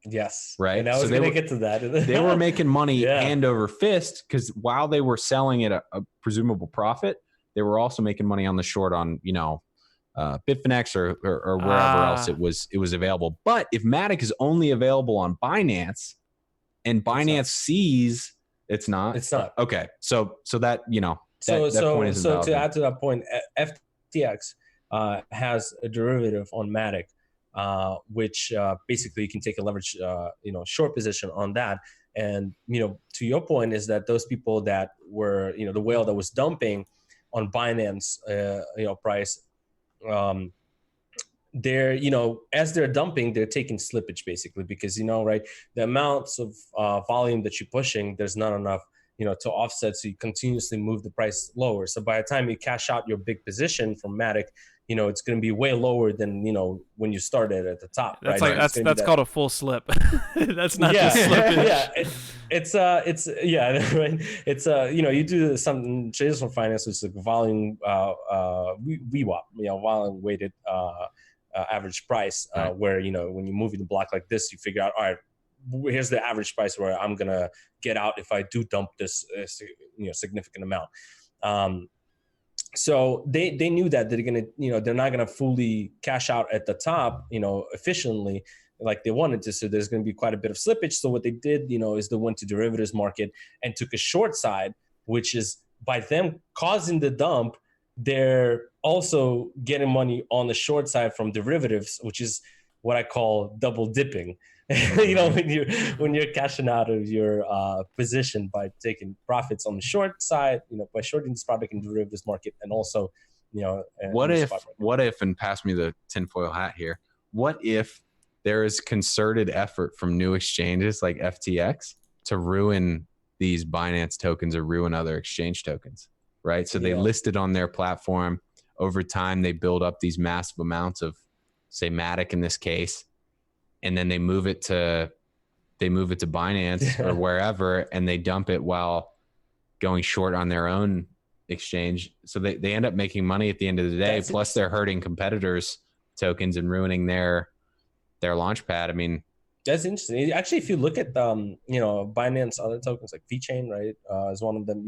Yes. Right. And I was going to get to that. They were making money hand over fist because while they were selling at a presumable profit, they were also making money on the short on, Bitfinex or wherever else it was available. But if Matic is only available on Binance and Binance sees it's not. Okay. So that, that point isn't valid. To add to that point, FTX has a derivative on Matic, which basically you can take a leverage, short position on that. And, to your point is that those people that were, the whale that was dumping, on Binance, price. They're, as they're dumping, they're taking slippage basically, because, right, the amounts of volume that you're pushing, there's not enough, to offset. So you continuously move the price lower. So by the time you cash out your big position from Matic, it's going to be way lower than, when you started at the top. That's right? That's called a full slip. That's not just slippage. Right. It's you do some traditional finance, which is like volume VWAP, volume weighted average price, where when you're moving the block like this, you figure out, all right, here's the average price where I'm gonna get out if I do dump this significant amount. So they knew that they're gonna, they're not gonna fully cash out at the top, efficiently like they wanted to. So there's gonna be quite a bit of slippage. So what they did, is they went to derivatives market and took a short side, which is by them causing the dump, they're also getting money on the short side from derivatives, which is what I call double dipping. When you're cashing out of your position by taking profits on the short side, by shorting this product in derivatives market, and also, what if, and pass me the tinfoil hat here, what if there is concerted effort from new exchanges like FTX to ruin these Binance tokens or ruin other exchange tokens, right? So they listed on their platform. Over time, they build up these massive amounts of, say, Matic in this case, and then they move it to Binance or wherever, and they dump it while going short on their own exchange. So they end up making money at the end of the day. Plus, they're hurting competitors' tokens and ruining their launchpad. I mean, that's interesting. Actually, if you look at Binance other tokens like VeChain, right, is one of them.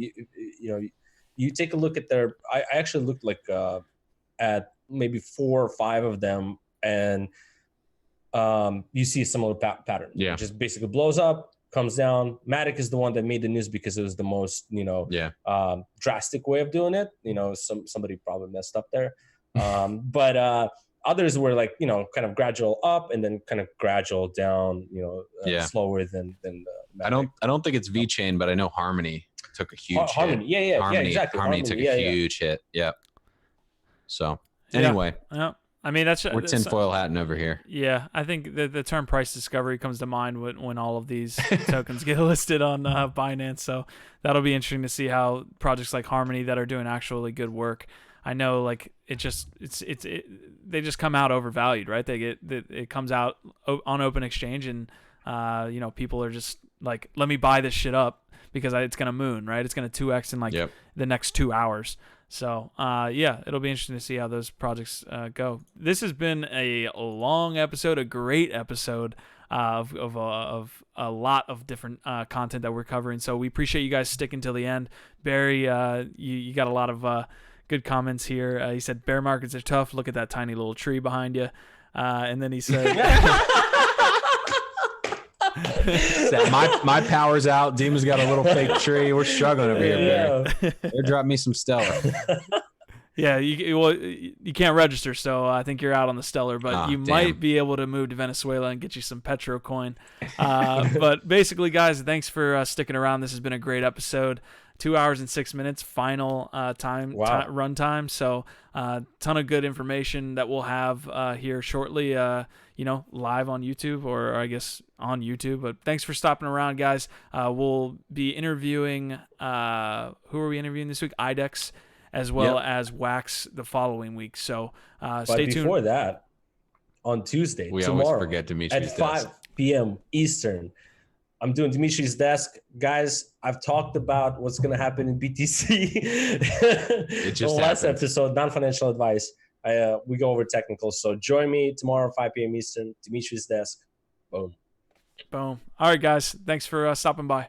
You take a look at their. I actually looked at maybe 4 or 5 of them, and you see a similar pattern. Yeah, it just basically blows up, comes down. Matic is the one that made the news because it was the most drastic way of doing it. Somebody probably messed up there, but others were kind of gradual up and then kind of gradual down. Slower than the Matic. I don't think it's VeChain, but I know Harmony took a huge Harmony. hit. Harmony, exactly. Harmony took a huge hit. Yeah. So anyway. Yeah. I mean, we're tinfoil hatting over here. Yeah, I think the term price discovery comes to mind when all of these tokens get listed on Binance. So that'll be interesting to see how projects like Harmony that are doing actually good work. I know, they just come out overvalued, right? It comes out on open exchange, and people are just like, let me buy this shit up because it's gonna moon, right? It's gonna 2x in the next 2 hours. So, it'll be interesting to see how those projects go. This has been a long episode, a great episode of a lot of different content that we're covering. So we appreciate you guys sticking till the end. Barry, you got a lot of good comments here. He said, bear markets are tough. Look at that tiny little tree behind you. And then he said... my power's out. Demon's got a little fake tree. We're struggling over here, Barry. Airdrop me some Stellar. Yeah, you can't register, so I think you're out on the Stellar, but you might be able to move to Venezuela and get you some Petro coin. But basically, guys, thanks for sticking around. This has been a great episode. 2 hours and 6 minutes final run time. So ton of good information that we'll have here shortly, live on YouTube, or I guess on YouTube. But thanks for stopping around, guys. We'll be interviewing, who are we interviewing this week? IDEX, as well as Wax the following week. So stay tuned. Before that, on Tuesday, we tomorrow, always forget Dimitri's at 5 p.m. Eastern, I'm doing Dimitri's desk. Guys, I've talked about what's going to happen in BTC. It just last episode, non-financial advice. We go over technicals. So join me tomorrow, 5 p.m. Eastern, Dimitri's desk. Boom. All right, guys. Thanks for stopping by.